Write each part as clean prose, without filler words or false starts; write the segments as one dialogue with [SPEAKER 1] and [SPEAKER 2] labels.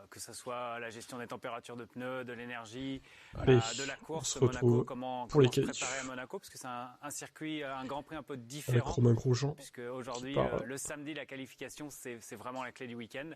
[SPEAKER 1] que ce soit la gestion des températures de pneus, de l'énergie,
[SPEAKER 2] Allez,
[SPEAKER 1] de la
[SPEAKER 2] on
[SPEAKER 1] course,
[SPEAKER 2] se
[SPEAKER 1] Monaco,
[SPEAKER 2] retrouve
[SPEAKER 1] comment,
[SPEAKER 2] pour les
[SPEAKER 1] comment se préparer à
[SPEAKER 2] qualifs.
[SPEAKER 1] Monaco, parce que c'est un circuit, un Grand Prix un peu
[SPEAKER 2] Avec
[SPEAKER 1] différent,
[SPEAKER 2] Romain Grosjean
[SPEAKER 1] puisque
[SPEAKER 2] qui
[SPEAKER 1] aujourd'hui,
[SPEAKER 2] part.
[SPEAKER 1] le samedi, la qualification, c'est vraiment la clé du week-end.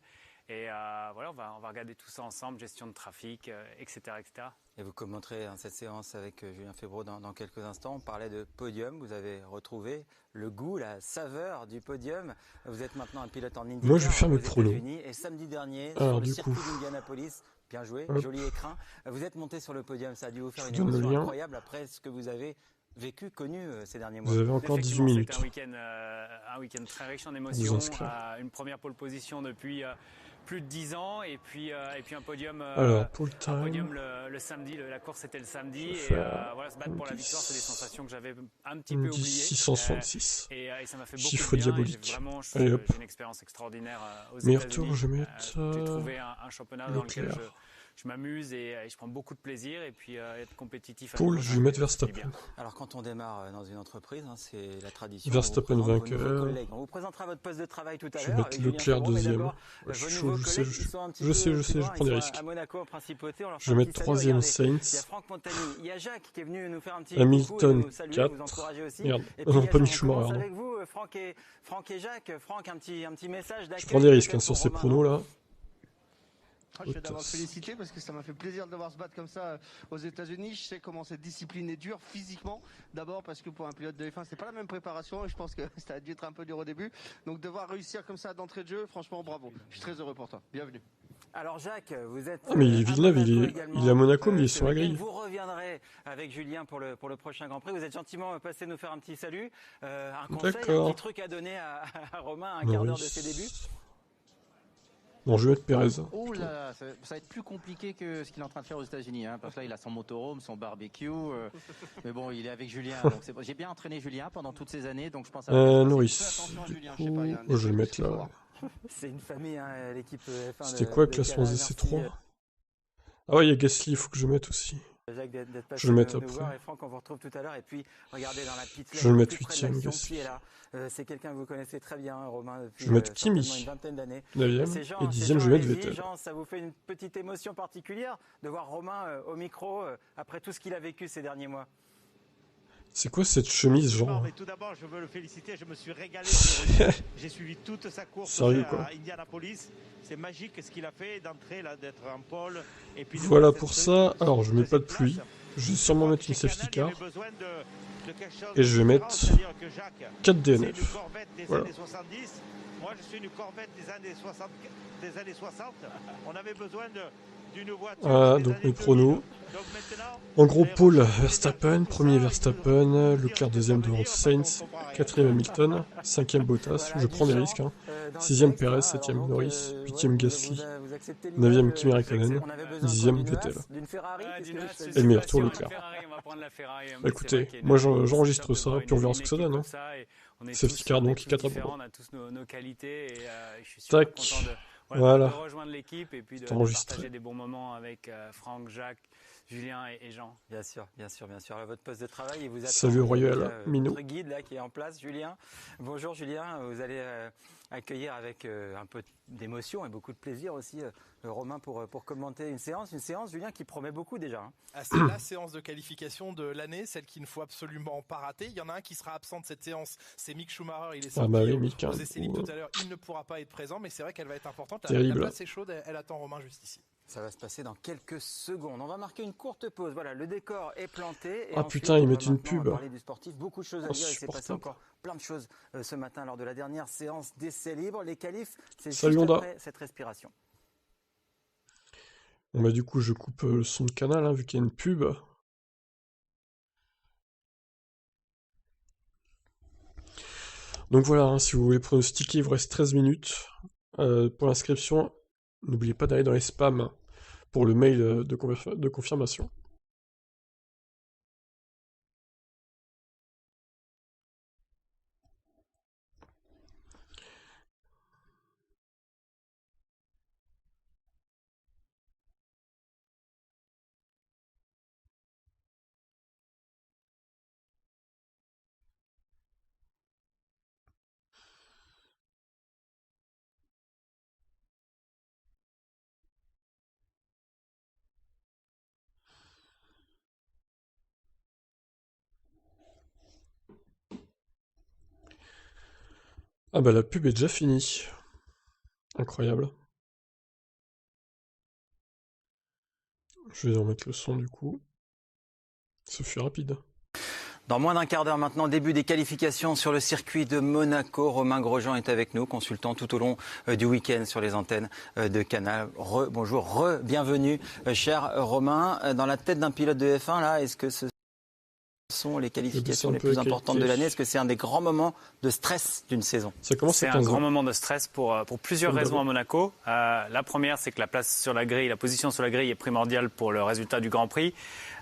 [SPEAKER 1] Et voilà, on va regarder tout ça ensemble, gestion de trafic, etc., etc.
[SPEAKER 3] Et vous commenterez cette séance avec Julien Febvreau dans quelques instants. On parlait de podium, vous avez retrouvé le goût, la saveur du podium. Vous êtes maintenant un pilote en
[SPEAKER 2] Moi, je vais
[SPEAKER 3] IndyCar
[SPEAKER 2] faire
[SPEAKER 3] aux
[SPEAKER 2] mes pronos.
[SPEAKER 3] États-Unis. Et samedi dernier, sur
[SPEAKER 2] Alors,
[SPEAKER 3] le
[SPEAKER 2] du coup,
[SPEAKER 3] circuit d'Indianapolis, bien joué,
[SPEAKER 2] hop,
[SPEAKER 3] joli écrin, vous êtes monté sur le podium. Ça a dû vous
[SPEAKER 2] je
[SPEAKER 3] faire
[SPEAKER 2] vous
[SPEAKER 3] une
[SPEAKER 2] donne le
[SPEAKER 3] émotion
[SPEAKER 2] lien.
[SPEAKER 3] incroyable après ce que vous avez connu ces derniers
[SPEAKER 2] Vous
[SPEAKER 3] mois.
[SPEAKER 2] avez encore 18
[SPEAKER 1] Effectivement, c'était
[SPEAKER 2] minutes
[SPEAKER 1] un week-end très riche en
[SPEAKER 2] pour vous
[SPEAKER 1] émotions,
[SPEAKER 2] inscrire.
[SPEAKER 1] une première pole position depuis plus de 10 ans, et puis
[SPEAKER 2] Alors, pour le
[SPEAKER 1] un podium
[SPEAKER 2] time,
[SPEAKER 1] le samedi. La course était le
[SPEAKER 2] je
[SPEAKER 1] samedi,
[SPEAKER 2] vais
[SPEAKER 1] et
[SPEAKER 2] faire
[SPEAKER 1] voilà, se battre pour la victoire, c'est des sensations que j'avais un petit
[SPEAKER 2] une
[SPEAKER 1] peu
[SPEAKER 2] 10
[SPEAKER 1] oubliées,
[SPEAKER 2] 666.
[SPEAKER 1] et ça m'a fait beaucoup de
[SPEAKER 2] Chiffre
[SPEAKER 1] bien. Et
[SPEAKER 2] diabolique. Allez
[SPEAKER 1] j'ai
[SPEAKER 2] hop.
[SPEAKER 1] une expérience extraordinaire aux
[SPEAKER 2] Meilleur tour,
[SPEAKER 1] États-Unis.
[SPEAKER 2] je vais mettre
[SPEAKER 1] J'ai trouvé un championnat dans lequel
[SPEAKER 2] Leclerc.
[SPEAKER 1] je m'amuse, et je prends beaucoup de plaisir, et puis être compétitif à
[SPEAKER 2] Paul,
[SPEAKER 1] nouveau,
[SPEAKER 2] je vais mettre
[SPEAKER 1] ça fait du
[SPEAKER 2] Verstappen.
[SPEAKER 1] bien.
[SPEAKER 3] Alors quand on démarre dans une entreprise, c'est la tradition, on vous
[SPEAKER 2] Verstappen
[SPEAKER 3] présente vos nouveaux
[SPEAKER 2] vainqueur.
[SPEAKER 3] collègues. On vous présentera votre poste de travail tout à
[SPEAKER 2] Je vais
[SPEAKER 3] l'heure
[SPEAKER 2] mettre
[SPEAKER 3] avec Julien
[SPEAKER 2] Leclerc
[SPEAKER 3] Febvreau, mais
[SPEAKER 2] deuxième.
[SPEAKER 3] d'abord,
[SPEAKER 2] Ouais, je
[SPEAKER 3] vos
[SPEAKER 2] suis chaud,
[SPEAKER 3] nouveaux
[SPEAKER 2] je sais,
[SPEAKER 3] collègues, ils sont un petit
[SPEAKER 2] je
[SPEAKER 3] peu
[SPEAKER 2] sais,
[SPEAKER 3] plus loin,
[SPEAKER 2] je
[SPEAKER 3] ils
[SPEAKER 2] prends des
[SPEAKER 3] sont
[SPEAKER 2] risques.
[SPEAKER 3] à Monaco en principauté, on leur
[SPEAKER 2] Je
[SPEAKER 3] fait
[SPEAKER 2] vais
[SPEAKER 3] un
[SPEAKER 2] mettre
[SPEAKER 3] petit salut,
[SPEAKER 2] troisième
[SPEAKER 3] regardez. Il y a
[SPEAKER 2] Saints.
[SPEAKER 3] Franck Montagny, il y a Jacques qui est venu nous faire un petit coucou et
[SPEAKER 2] Hamilton
[SPEAKER 3] nous saluer, vous
[SPEAKER 2] 4.
[SPEAKER 3] encourager aussi.
[SPEAKER 2] Merde.
[SPEAKER 3] Et puis
[SPEAKER 2] Non,
[SPEAKER 3] il y a
[SPEAKER 2] pas
[SPEAKER 3] Jean,
[SPEAKER 2] Mick
[SPEAKER 3] on commence
[SPEAKER 2] Schumacher, non.
[SPEAKER 3] avec vous, Franck et Jacques. Franck, un petit message
[SPEAKER 2] Je prends des
[SPEAKER 3] d'accueil
[SPEAKER 2] risques
[SPEAKER 3] peut-être
[SPEAKER 2] sur
[SPEAKER 3] pour
[SPEAKER 2] ces
[SPEAKER 3] Romain,
[SPEAKER 2] pronos
[SPEAKER 3] non?
[SPEAKER 2] là.
[SPEAKER 4] Je vais d'abord te féliciter parce que ça m'a fait plaisir de devoir se battre comme ça aux États-Unis. Je sais comment cette discipline est dure physiquement. D'abord parce que pour un pilote de F1, c'est pas la même préparation et je pense que ça a dû être un peu dur au début. Donc devoir réussir comme ça d'entrée de jeu, franchement bravo. Je suis très heureux pour toi. Bienvenue.
[SPEAKER 3] Alors Jacques, vous êtes
[SPEAKER 2] Ah, mais
[SPEAKER 3] à
[SPEAKER 2] Villeneuve,
[SPEAKER 3] Monaco
[SPEAKER 2] il est
[SPEAKER 3] également
[SPEAKER 2] à Monaco, mais il est
[SPEAKER 3] ce
[SPEAKER 2] sur la
[SPEAKER 3] week-end.
[SPEAKER 2] grille.
[SPEAKER 3] Vous reviendrez avec Julien pour le prochain Grand Prix. Vous êtes gentiment passé nous faire un petit salut, un conseil, un petit
[SPEAKER 2] D'accord.
[SPEAKER 3] truc à donner à Romain, un quart d'heure de ses débuts.
[SPEAKER 2] Norris. Bon, je vais mettre Perez.
[SPEAKER 5] Oh là là, ça va être plus compliqué que ce qu'il est en train de faire aux États-Unis, hein, parce que là, il a son motorhome, son barbecue. Mais bon, il est avec Julien. Donc bon. J'ai bien entraîné Julien pendant toutes ces années, donc je pense à
[SPEAKER 2] Norris.
[SPEAKER 4] Attention à
[SPEAKER 2] Du
[SPEAKER 4] Julien,
[SPEAKER 2] coup,
[SPEAKER 4] je sais pas, il y a un
[SPEAKER 2] je vais le
[SPEAKER 4] détail
[SPEAKER 2] mettre
[SPEAKER 4] qu'il faut
[SPEAKER 2] là.
[SPEAKER 4] voir.
[SPEAKER 3] C'est une famille, hein, l'équipe F1
[SPEAKER 2] C'était quoi,
[SPEAKER 3] de
[SPEAKER 2] classement
[SPEAKER 3] Canal.
[SPEAKER 2] essai
[SPEAKER 3] Merci,
[SPEAKER 2] 3? Ah ouais, il y a Gasly, il faut que je mette aussi.
[SPEAKER 3] Jacques d'être
[SPEAKER 2] Je
[SPEAKER 3] passé
[SPEAKER 2] vais le mettre
[SPEAKER 3] nous voir,
[SPEAKER 2] après.
[SPEAKER 3] et Franck, on vous retrouve tout à l'heure. Et puis regardez dans la pit
[SPEAKER 2] Je vais
[SPEAKER 3] lane,
[SPEAKER 2] le
[SPEAKER 3] au
[SPEAKER 2] mettre
[SPEAKER 3] plus près de
[SPEAKER 2] 8ème,
[SPEAKER 3] l'action, qui
[SPEAKER 2] Gasly.
[SPEAKER 3] est là. C'est quelqu'un que vous connaissez très bien, Romain, depuis
[SPEAKER 2] Je vais mettre
[SPEAKER 3] certainement
[SPEAKER 2] Kimi.
[SPEAKER 3] une vingtaine d'années.
[SPEAKER 2] 9ème.
[SPEAKER 3] C'est Jean,
[SPEAKER 2] Et
[SPEAKER 3] c'est
[SPEAKER 2] 10ème,
[SPEAKER 3] Jean
[SPEAKER 2] je vais mettre
[SPEAKER 3] Alesi.
[SPEAKER 2] Vettel.
[SPEAKER 3] Jean, ça vous fait une petite émotion particulière de voir Romain au micro après tout ce qu'il a vécu ces derniers mois?
[SPEAKER 2] C'est quoi cette chemise,
[SPEAKER 6] Non,
[SPEAKER 2] genre?
[SPEAKER 6] mais tout d'abord, je veux le féliciter. Je me suis régalé sur lui. J'ai suivi toute sa course
[SPEAKER 2] Sérieux, quoi.
[SPEAKER 6] à Indianapolis. C'est magique ce qu'il a fait d'entrer là, d'être en pole. Et puis de
[SPEAKER 2] Voilà
[SPEAKER 6] faire
[SPEAKER 2] pour
[SPEAKER 6] cette
[SPEAKER 2] ça. Alors, je mets pas de
[SPEAKER 6] deuxième
[SPEAKER 2] pluie.
[SPEAKER 6] place.
[SPEAKER 2] Je vais sûrement mettre une
[SPEAKER 6] Chez
[SPEAKER 2] safety
[SPEAKER 6] Canal, il y
[SPEAKER 2] car.
[SPEAKER 6] avait besoin de quelque chose
[SPEAKER 2] Et je vais
[SPEAKER 6] de
[SPEAKER 2] mettre
[SPEAKER 6] différent, c'est-à-dire que Jacques,
[SPEAKER 2] 4
[SPEAKER 6] c'est une
[SPEAKER 2] DNF.
[SPEAKER 6] Corvette des
[SPEAKER 2] Voilà.
[SPEAKER 6] années 70. Moi, je suis une Corvette des années 60. On avait besoin d'une voiture
[SPEAKER 2] Voilà,
[SPEAKER 6] des
[SPEAKER 2] donc
[SPEAKER 6] années
[SPEAKER 2] mes
[SPEAKER 6] 2000.
[SPEAKER 2] pronos.
[SPEAKER 6] Donc maintenant,
[SPEAKER 2] En gros,
[SPEAKER 6] les
[SPEAKER 2] Paul
[SPEAKER 6] recherches, les
[SPEAKER 2] Verstappen,
[SPEAKER 6] voitures, tout
[SPEAKER 2] premier
[SPEAKER 6] ça,
[SPEAKER 2] Verstappen,
[SPEAKER 6] dire
[SPEAKER 2] Leclerc
[SPEAKER 6] que
[SPEAKER 2] deuxième
[SPEAKER 6] ça veut
[SPEAKER 2] devant
[SPEAKER 6] dire, parce qu'on
[SPEAKER 2] Sainz,
[SPEAKER 6] comprend rien.
[SPEAKER 2] quatrième Hamilton, cinquième Bottas,
[SPEAKER 3] Voilà,
[SPEAKER 2] je prends des
[SPEAKER 3] Duchamp,
[SPEAKER 2] risques, hein.
[SPEAKER 3] dans le
[SPEAKER 2] Sixième
[SPEAKER 3] texte, hein.
[SPEAKER 2] Perez,
[SPEAKER 3] Alors
[SPEAKER 2] septième
[SPEAKER 3] donc,
[SPEAKER 2] Norris,
[SPEAKER 3] ouais,
[SPEAKER 2] huitième
[SPEAKER 3] vous
[SPEAKER 2] Gasly,
[SPEAKER 3] acceptez l'image,
[SPEAKER 2] neuvième Kimi Raikkonen,
[SPEAKER 3] on avait besoin
[SPEAKER 2] dixième
[SPEAKER 3] d'une
[SPEAKER 2] Vettel.
[SPEAKER 3] Haas, d'une Ferrari, qu'est-ce
[SPEAKER 1] D'une
[SPEAKER 3] que
[SPEAKER 1] Haas,
[SPEAKER 3] je
[SPEAKER 1] je
[SPEAKER 3] fais
[SPEAKER 2] Et le
[SPEAKER 1] suis
[SPEAKER 2] meilleur
[SPEAKER 1] pas
[SPEAKER 2] tour,
[SPEAKER 1] sûr,
[SPEAKER 2] Leclerc.
[SPEAKER 1] une Ferrari, on va prendre la Ferrari.
[SPEAKER 2] Bah,
[SPEAKER 1] Mais c'est
[SPEAKER 2] écoutez,
[SPEAKER 1] vrai qu'il y a
[SPEAKER 2] moi
[SPEAKER 1] c'est
[SPEAKER 2] j'enregistre
[SPEAKER 1] top de
[SPEAKER 2] ça,
[SPEAKER 1] voir
[SPEAKER 2] puis on verra ce que ça
[SPEAKER 1] équipe
[SPEAKER 2] donne,
[SPEAKER 1] comme
[SPEAKER 2] hein.
[SPEAKER 1] ça, et on est
[SPEAKER 2] Safety
[SPEAKER 1] tous,
[SPEAKER 2] car
[SPEAKER 1] on est
[SPEAKER 2] donc,
[SPEAKER 1] tous
[SPEAKER 2] 4 à
[SPEAKER 1] différents,
[SPEAKER 2] bon.
[SPEAKER 1] on a tous nos qualités, et je suis super
[SPEAKER 2] Tac,
[SPEAKER 1] content de
[SPEAKER 2] voilà,
[SPEAKER 1] rejoindre l'équipe, et puis
[SPEAKER 2] c'est
[SPEAKER 1] de
[SPEAKER 2] enregistré.
[SPEAKER 1] partager des bons moments avec Franck, Jacques, Julien et Jean.
[SPEAKER 3] Bien sûr, bien sûr, bien sûr. À votre poste de travail, il vous attend.
[SPEAKER 2] Salut
[SPEAKER 3] Il y a
[SPEAKER 2] Royal,
[SPEAKER 3] déjà,
[SPEAKER 2] Minot.
[SPEAKER 3] votre guide là qui est en place, Julien. Bonjour Julien, vous allez accueillir avec un peu d'émotion et beaucoup de plaisir aussi Romain pour commenter une séance, Julien, qui promet beaucoup déjà, hein.
[SPEAKER 7] Ah, c'est la séance de qualification de l'année, celle qu'il ne faut absolument pas rater. Il y en a un qui sera absent de cette séance, c'est Mick Schumacher. Il est
[SPEAKER 2] Ah
[SPEAKER 7] sorti
[SPEAKER 2] bah oui, Mick,
[SPEAKER 7] aux
[SPEAKER 2] hein,
[SPEAKER 7] essais
[SPEAKER 2] du
[SPEAKER 7] libres
[SPEAKER 2] coup,
[SPEAKER 7] tout à l'heure. Il ne pourra pas être présent, mais c'est vrai qu'elle va être importante. La
[SPEAKER 2] terrible.
[SPEAKER 7] place est chaude, elle attend Romain juste ici.
[SPEAKER 3] Ça va se passer dans quelques secondes. On va marquer une courte pause. Voilà, le décor est planté. Et
[SPEAKER 2] Ah
[SPEAKER 3] ensuite,
[SPEAKER 2] putain, ils
[SPEAKER 3] on va
[SPEAKER 2] mettent une
[SPEAKER 3] maintenant
[SPEAKER 2] pub.
[SPEAKER 3] parler du sportif. Beaucoup de choses à dire. Il s'est passé
[SPEAKER 2] Insupportable.
[SPEAKER 3] encore plein de choses ce matin lors de la dernière séance d'essais libres. Les qualifs, c'est
[SPEAKER 2] Salut
[SPEAKER 3] juste
[SPEAKER 2] Honda.
[SPEAKER 3] après cette respiration.
[SPEAKER 2] Bon bah du coup je coupe le son de canal, hein, vu qu'il y a une pub. Donc voilà, hein, si vous voulez pronostiquer, il vous reste 13 minutes. Pour l'inscription, n'oubliez pas d'aller dans les spams pour le mail de confirmation. Ah bah la pub est déjà finie. Incroyable. Je vais remettre le son du coup. Ce fut rapide.
[SPEAKER 3] Dans moins d'un quart d'heure maintenant, début des qualifications sur le circuit de Monaco. Romain Grosjean est avec nous, consultant tout au long du week-end sur les antennes de Canal. Bonjour, bienvenue, cher Romain. Dans la tête d'un pilote de F1, là, est-ce que ce sont les qualifications les plus importantes de l'année? Est-ce que c'est un des grands moments de stress d'une saison?
[SPEAKER 1] C'est un grand moment de stress pour plusieurs raisons à Monaco. La première, c'est que la place sur la grille, la position sur la grille est primordiale pour le résultat du Grand Prix.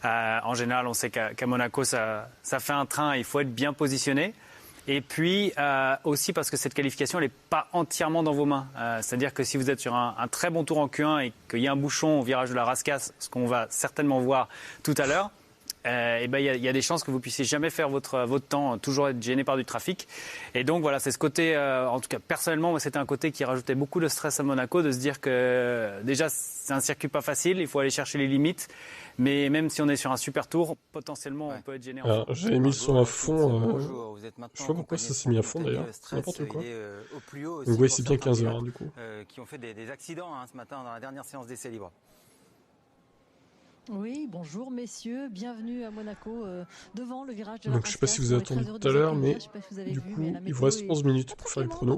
[SPEAKER 1] En général, on sait qu'à Monaco, ça fait un train, il faut être bien positionné. Et puis aussi parce que cette qualification, elle n'est pas entièrement dans vos mains. C'est-à-dire que si vous êtes sur un très bon tour en Q1 et qu'il y a un bouchon au virage de la Rascasse, ce qu'on va certainement voir tout à l'heure, il y a des chances que vous puissiez jamais faire votre temps, toujours être gêné par du trafic. Et donc voilà, c'est ce côté, en tout cas personnellement, moi, c'était un côté qui rajoutait beaucoup de stress à Monaco, de se dire que déjà c'est un circuit pas facile, il faut aller chercher les limites. Mais même si on est sur un super tour, potentiellement on peut être gêné.
[SPEAKER 2] Alors, j'avais mis le son à fond. Je sais pas pourquoi ça s'est mis à fond d'ailleurs. N'importe quoi. Donc ouais, c'est bien 15h hein, du coup.
[SPEAKER 3] Qui ont fait des accidents ce matin dans la dernière séance d'essai libre.
[SPEAKER 8] Oui, bonjour messieurs, bienvenue à Monaco, devant le virage de la
[SPEAKER 2] Donc je sais pas si vous avez attendu tout à l'heure, mais du coup, il vous reste 11 minutes pour faire le prono.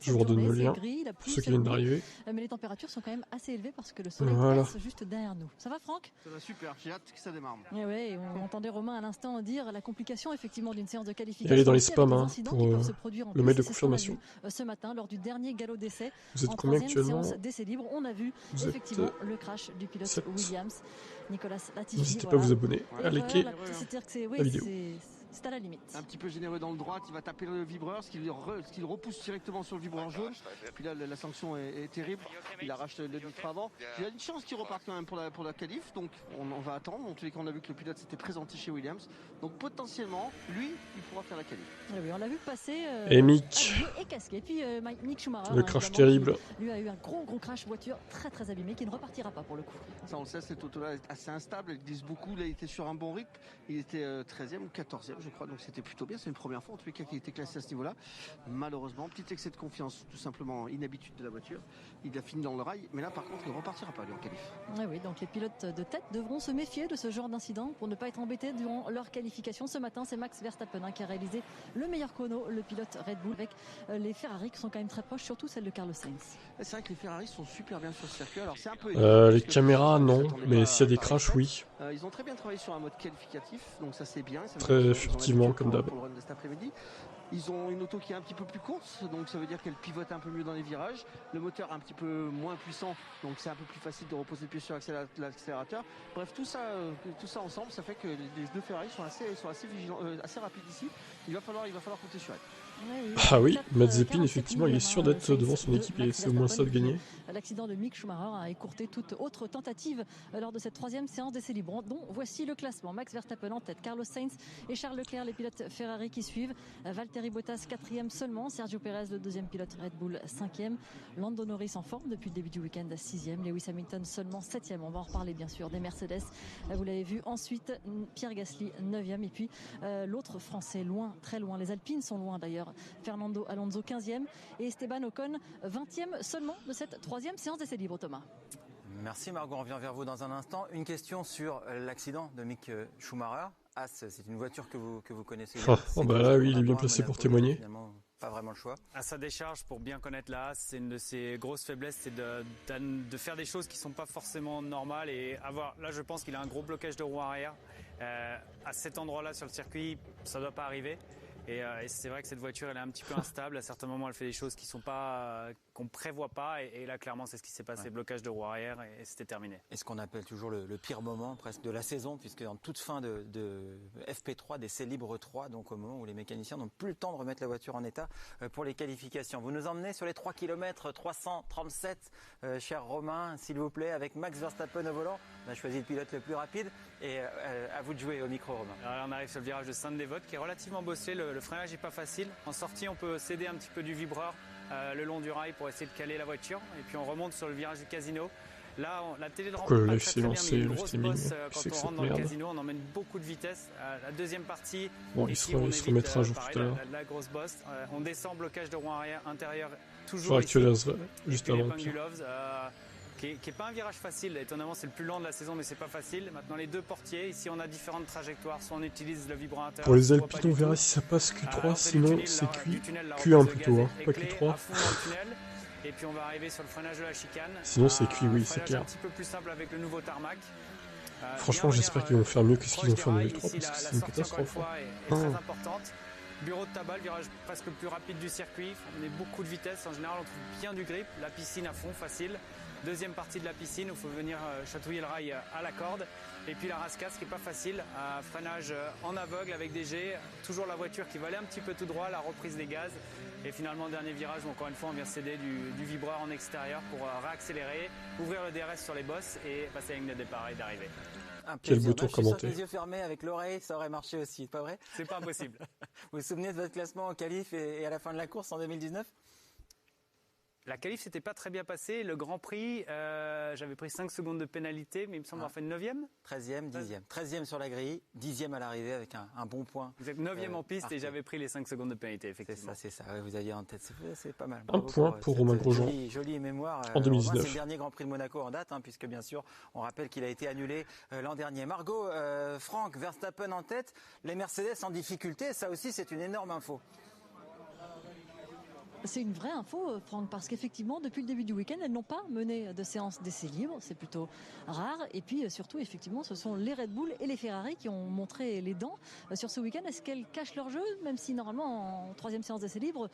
[SPEAKER 2] Je vous redonne le lien pour ceux qui viennent d'arriver.
[SPEAKER 8] Mais les températures sont quand même assez élevées parce que le soleil passe juste derrière nous. Ça va Franck?
[SPEAKER 4] Ça va super, j'ai hâte que ça démarre.
[SPEAKER 8] Et ouais, on entendait Romain à l'instant dire la complication effectivement d'une séance de qualification.
[SPEAKER 2] Allez dans les spams pour le mail de confirmation.
[SPEAKER 8] Ce matin, lors du dernier galop d'essai,
[SPEAKER 2] vous êtes combien actuellement?
[SPEAKER 8] D'essai libre, on a vu effectivement le crash du pilote Williams. Nicolas Latifi.
[SPEAKER 2] N'hésitez pas à vous abonner, à liker la vidéo.
[SPEAKER 8] C'est à la limite.
[SPEAKER 4] Un petit peu généreux dans le droit, il va taper le vibreur, ce qui le repousse directement sur le vibreur jaune. Puis là, la sanction est terrible. Il arrache le vitre avant. Il y a une chance qu'il reparte quand même pour la qualif, donc on va attendre. En tous les cas, on a vu que le pilote s'était présenté chez Williams. Donc potentiellement, lui, il pourra faire la qualif.
[SPEAKER 8] Oui, on l'a vu passer.
[SPEAKER 2] Et Mick.
[SPEAKER 8] Et casqué. Et puis Mick Schumacher.
[SPEAKER 2] Le crash terrible.
[SPEAKER 8] Lui a eu un gros crash voiture très abîmé qui ne repartira pas pour le coup.
[SPEAKER 4] Ça, on le sait, cette auto-là est assez instable. Ils disent beaucoup. Là, il était sur un bon rythme. Il était 13e ou 14e, je crois. Donc c'était plutôt bien. C'est une première fois, en tous les cas, qu'il était classé à ce niveau-là. Malheureusement, petit excès de confiance, tout simplement inhabitude de la voiture. Il a fini dans le rail. Mais là, par contre, il ne repartira pas, lui, en qualif.
[SPEAKER 8] Oui, donc les pilotes de tête devront se méfier de ce genre d'incident pour ne pas être embêtés durant leur qualification. Ce matin, c'est Max Verstappen qui a réalisé le meilleur chrono, le pilote Red Bull, avec les Ferrari qui sont quand même très proches, surtout celle de Carlos Sainz.
[SPEAKER 4] C'est vrai que les Ferrari sont super bien sur ce circuit. Alors, c'est un peu
[SPEAKER 2] les caméras, non, mais s'il y a des crashs, oui.
[SPEAKER 4] Ils ont très bien travaillé sur un mode qualificatif, donc ça c'est bien.
[SPEAKER 2] Très furtivement, comme d'hab.
[SPEAKER 4] Pour le run de cet après-midi. Ils ont une auto qui est un petit peu plus courte, donc ça veut dire qu'elle pivote un peu mieux dans les virages. Le moteur un petit peu moins puissant, donc c'est un peu plus facile de reposer le pied sur l'accélérateur. Bref, tout ça ensemble, ça fait que les deux Ferrari sont assez vigilants, assez rapides ici. Il va falloir compter sur elle.
[SPEAKER 2] Ah oui, Mazepin, effectivement, il est sûr d'être devant son équipe et c'est au moins ça de gagner.
[SPEAKER 8] L'accident de Mick Schumacher a écourté toute autre tentative lors de cette troisième séance d'essai libre. Donc voici le classement. Max Verstappen en tête, Carlos Sainz et Charles Leclerc, les pilotes Ferrari qui suivent. Valtteri Bottas 4e seulement, Sergio Perez le deuxième pilote Red Bull 5e, Lando Norris en forme depuis le début du week-end 6e, Lewis Hamilton seulement 7e. On va en reparler bien sûr des Mercedes. Vous l'avez vu. Ensuite Pierre Gasly 9e et puis l'autre français loin, très loin. Les Alpines sont loin d'ailleurs. Fernando Alonso 15e et Esteban Ocon 20e seulement de cette troisième séance d'essai libre, Thomas.
[SPEAKER 3] Merci Margot, on revient vers vous dans un instant. Une question sur l'accident de Mick Schumacher. C'est une voiture que vous connaissez bien.
[SPEAKER 2] Là oui, il est bien placé pour témoigner.
[SPEAKER 3] Pas vraiment le choix.
[SPEAKER 1] À sa décharge, pour bien connaître la Haas, c'est une de ses grosses faiblesses, c'est de faire des choses qui ne sont pas forcément normales et avoir. Là, je pense qu'il a un gros blocage de roue arrière. À cet endroit-là sur le circuit, ça ne doit pas arriver. Et c'est vrai que cette voiture, elle est un petit peu instable. À certains moments, elle fait des choses qui sont pas, qu'on prévoit pas. Et là, clairement, c'est ce qui s'est passé. Blocage de roue arrière et c'était terminé.
[SPEAKER 3] Et ce qu'on appelle toujours le pire moment presque de la saison, puisque en toute fin de FP3, d'essai libre 3, donc au moment où les mécaniciens n'ont plus le temps de remettre la voiture en état pour les qualifications. Vous nous emmenez sur les 3 km 337, cher Romain, s'il vous plaît, avec Max Verstappen au volant. On a choisi le pilote le plus rapide. Et à vous de jouer au micro, Romain.
[SPEAKER 1] Alors là, on arrive sur le virage de Sainte-Dévote qui est relativement bossé. Le freinage n'est pas facile. En sortie, on peut céder un petit peu du vibreur le long du rail pour essayer de caler la voiture. Et puis on remonte sur le virage du Casino. Là, la télé de
[SPEAKER 2] Pourquoi
[SPEAKER 1] rencontre
[SPEAKER 2] le
[SPEAKER 1] pas
[SPEAKER 2] live
[SPEAKER 1] très,
[SPEAKER 2] s'est
[SPEAKER 1] très bien,
[SPEAKER 2] lancé,
[SPEAKER 1] mais il y a une
[SPEAKER 2] le
[SPEAKER 1] grosse
[SPEAKER 2] streaming,
[SPEAKER 1] bosse
[SPEAKER 2] c'est
[SPEAKER 1] quand
[SPEAKER 2] que
[SPEAKER 1] on
[SPEAKER 2] cette
[SPEAKER 1] rentre dans le
[SPEAKER 2] merde.
[SPEAKER 1] casino, on emmène beaucoup de vitesse. La deuxième partie,
[SPEAKER 2] Bon, il
[SPEAKER 1] ici,
[SPEAKER 2] se
[SPEAKER 1] on évite,
[SPEAKER 2] remettra un jour
[SPEAKER 1] pareil,
[SPEAKER 2] tout à l'heure.
[SPEAKER 1] la grosse bosse. On descend blocage de rond arrière intérieur,
[SPEAKER 2] Je
[SPEAKER 1] toujours ici.
[SPEAKER 2] actualiserai
[SPEAKER 1] Et
[SPEAKER 2] juste
[SPEAKER 1] puis les
[SPEAKER 2] avant.
[SPEAKER 1] Pangulovs, qui est pas un virage facile. Étonnamment, c'est le plus lent de la saison, mais c'est pas facile. Maintenant, les deux portiers. Ici, on a différentes trajectoires. Soit on utilise le vibrateur.
[SPEAKER 2] Pour les
[SPEAKER 1] soit
[SPEAKER 2] Alpines,
[SPEAKER 1] pas
[SPEAKER 2] on
[SPEAKER 1] du
[SPEAKER 2] verra
[SPEAKER 1] tout.
[SPEAKER 2] si ça passe Q3,
[SPEAKER 1] L'entrée
[SPEAKER 2] sinon
[SPEAKER 1] du tunnel,
[SPEAKER 2] c'est
[SPEAKER 1] du tunnel, la
[SPEAKER 2] Q1
[SPEAKER 1] reprise de
[SPEAKER 2] plutôt,
[SPEAKER 1] gaz
[SPEAKER 2] hein,
[SPEAKER 1] est
[SPEAKER 2] pas
[SPEAKER 1] clé,
[SPEAKER 2] Q3.
[SPEAKER 1] à fond dans le tunnel. Et puis on va arriver sur le freinage de la chicane.
[SPEAKER 2] Sinon, c'est cuit, oui, c'est
[SPEAKER 1] freinage
[SPEAKER 2] clair.
[SPEAKER 1] un petit peu plus simple avec le nouveau tarmac.
[SPEAKER 2] Franchement,
[SPEAKER 1] Bien
[SPEAKER 2] j'espère
[SPEAKER 1] revenir,
[SPEAKER 2] qu'ils vont faire mieux que ce
[SPEAKER 1] proche
[SPEAKER 2] qu'ils ont
[SPEAKER 1] des
[SPEAKER 2] fait en
[SPEAKER 1] rails.
[SPEAKER 2] 2003
[SPEAKER 1] Ici,
[SPEAKER 2] parce que
[SPEAKER 1] la
[SPEAKER 2] c'est une
[SPEAKER 1] sortie, encore une
[SPEAKER 2] catastrophe.
[SPEAKER 1] fois, est très importante. Bureau de tabac, le virage presque le plus rapide du circuit. On est beaucoup de vitesse. En général, on trouve bien du grip. La piscine à fond, facile. Deuxième partie de la piscine, où il faut venir chatouiller le rail à la corde. Et puis la rascasse qui n'est pas facile. Freinage en aveugle avec des jets. Toujours la voiture qui va aller un petit peu tout droit. La reprise des gaz. Et finalement, dernier virage, où encore une fois, on vient céder du vibreur en extérieur pour réaccélérer, ouvrir le DRS sur les bosses et passer à la ligne de départ et d'arrivée.
[SPEAKER 2] Quel beau tour
[SPEAKER 3] Je suis sûr
[SPEAKER 2] commenté.
[SPEAKER 3] que les yeux fermés avec l'oreille, ça aurait marché aussi, pas vrai?
[SPEAKER 1] C'est pas impossible.
[SPEAKER 3] Vous vous souvenez de votre classement en qualif et à la fin de la course en 2019?
[SPEAKER 1] La qualif s'était pas très bien passée. Le Grand Prix, j'avais pris 5 secondes de pénalité, mais il me semble avoir fait 9e.
[SPEAKER 3] 13e, 10e. 13e sur la grille, 10e à l'arrivée avec un bon point.
[SPEAKER 1] Vous êtes 9e en piste
[SPEAKER 3] parfait.
[SPEAKER 1] et j'avais pris les 5 secondes de pénalité,
[SPEAKER 3] C'est
[SPEAKER 1] effectivement.
[SPEAKER 3] ça, c'est ça. Ouais, vous aviez en tête, c'est pas mal.
[SPEAKER 2] Un point pour Romain Grosjean.
[SPEAKER 3] Jolie mémoire.
[SPEAKER 2] En 2019.
[SPEAKER 3] C'est le dernier Grand Prix de Monaco en date, hein, puisque bien sûr, on rappelle qu'il a été annulé l'an dernier. Margot, Franck, Verstappen en tête, les Mercedes en difficulté, ça aussi c'est une énorme info.
[SPEAKER 8] C'est une vraie info, Franck, parce qu'effectivement, depuis le début du week-end, elles n'ont pas mené de séance d'essai libre. C'est plutôt rare. Et puis, surtout, effectivement, ce sont les Red Bull et les Ferrari qui ont montré les dents sur ce week-end. Est-ce qu'elles cachent leur jeu, même si, normalement, en troisième séance d'essai libre,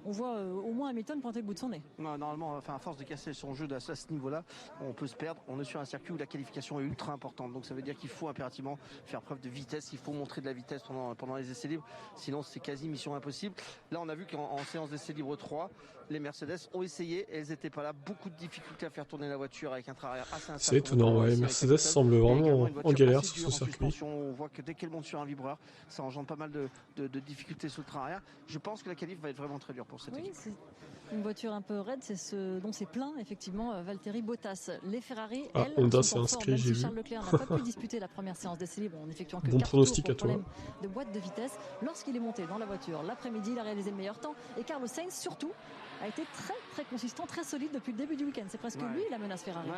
[SPEAKER 8] on voit au moins Hamilton pointer le bout de son nez?
[SPEAKER 4] Non, normalement, à force de casser son jeu à ce niveau-là, on peut se perdre. On est sur un circuit où la qualification est ultra importante. Donc, ça veut dire qu'il faut impérativement faire preuve de vitesse. Il faut montrer de la vitesse pendant les essais libres. Sinon, c'est quasi mission impossible. Là, on a vu qu'en séance d'essai libre 3, les Mercedes ont essayé, elles n'étaient pas là, beaucoup de difficultés à faire tourner la voiture avec un train assez instable.
[SPEAKER 2] C'est étonnant, ouais. Mercedes semble vraiment en galère sur ce circuit.
[SPEAKER 4] On voit que dès qu'elle monte sur un vibreur, ça engendre pas mal de difficultés sur le train arrière. Je pense que la qualif va être vraiment très dure pour cette équipe.
[SPEAKER 8] C'est une voiture un peu raide, c'est ce dont s'est plaint effectivement Valtteri Bottas. Les Ferrari,
[SPEAKER 2] Ah,
[SPEAKER 8] elles,
[SPEAKER 2] Honda
[SPEAKER 8] sont
[SPEAKER 2] s'est
[SPEAKER 8] en
[SPEAKER 2] inscrit,
[SPEAKER 8] forme, même
[SPEAKER 2] j'ai
[SPEAKER 8] si
[SPEAKER 2] vu.
[SPEAKER 8] Charles Leclerc n'a pas pu disputer la première séance d'essai libre en effectuant que
[SPEAKER 2] Bon
[SPEAKER 8] 4
[SPEAKER 2] pronostic
[SPEAKER 8] tours
[SPEAKER 2] à
[SPEAKER 8] pour
[SPEAKER 2] toi.
[SPEAKER 8] problème de boîte de vitesse. Lorsqu'il est monté dans la voiture l'après-midi, il a réalisé le meilleur temps. Et Carlos Sainz, surtout, a été très consistant, très solide depuis le début du week-end. C'est presque lui la menace Ferrari.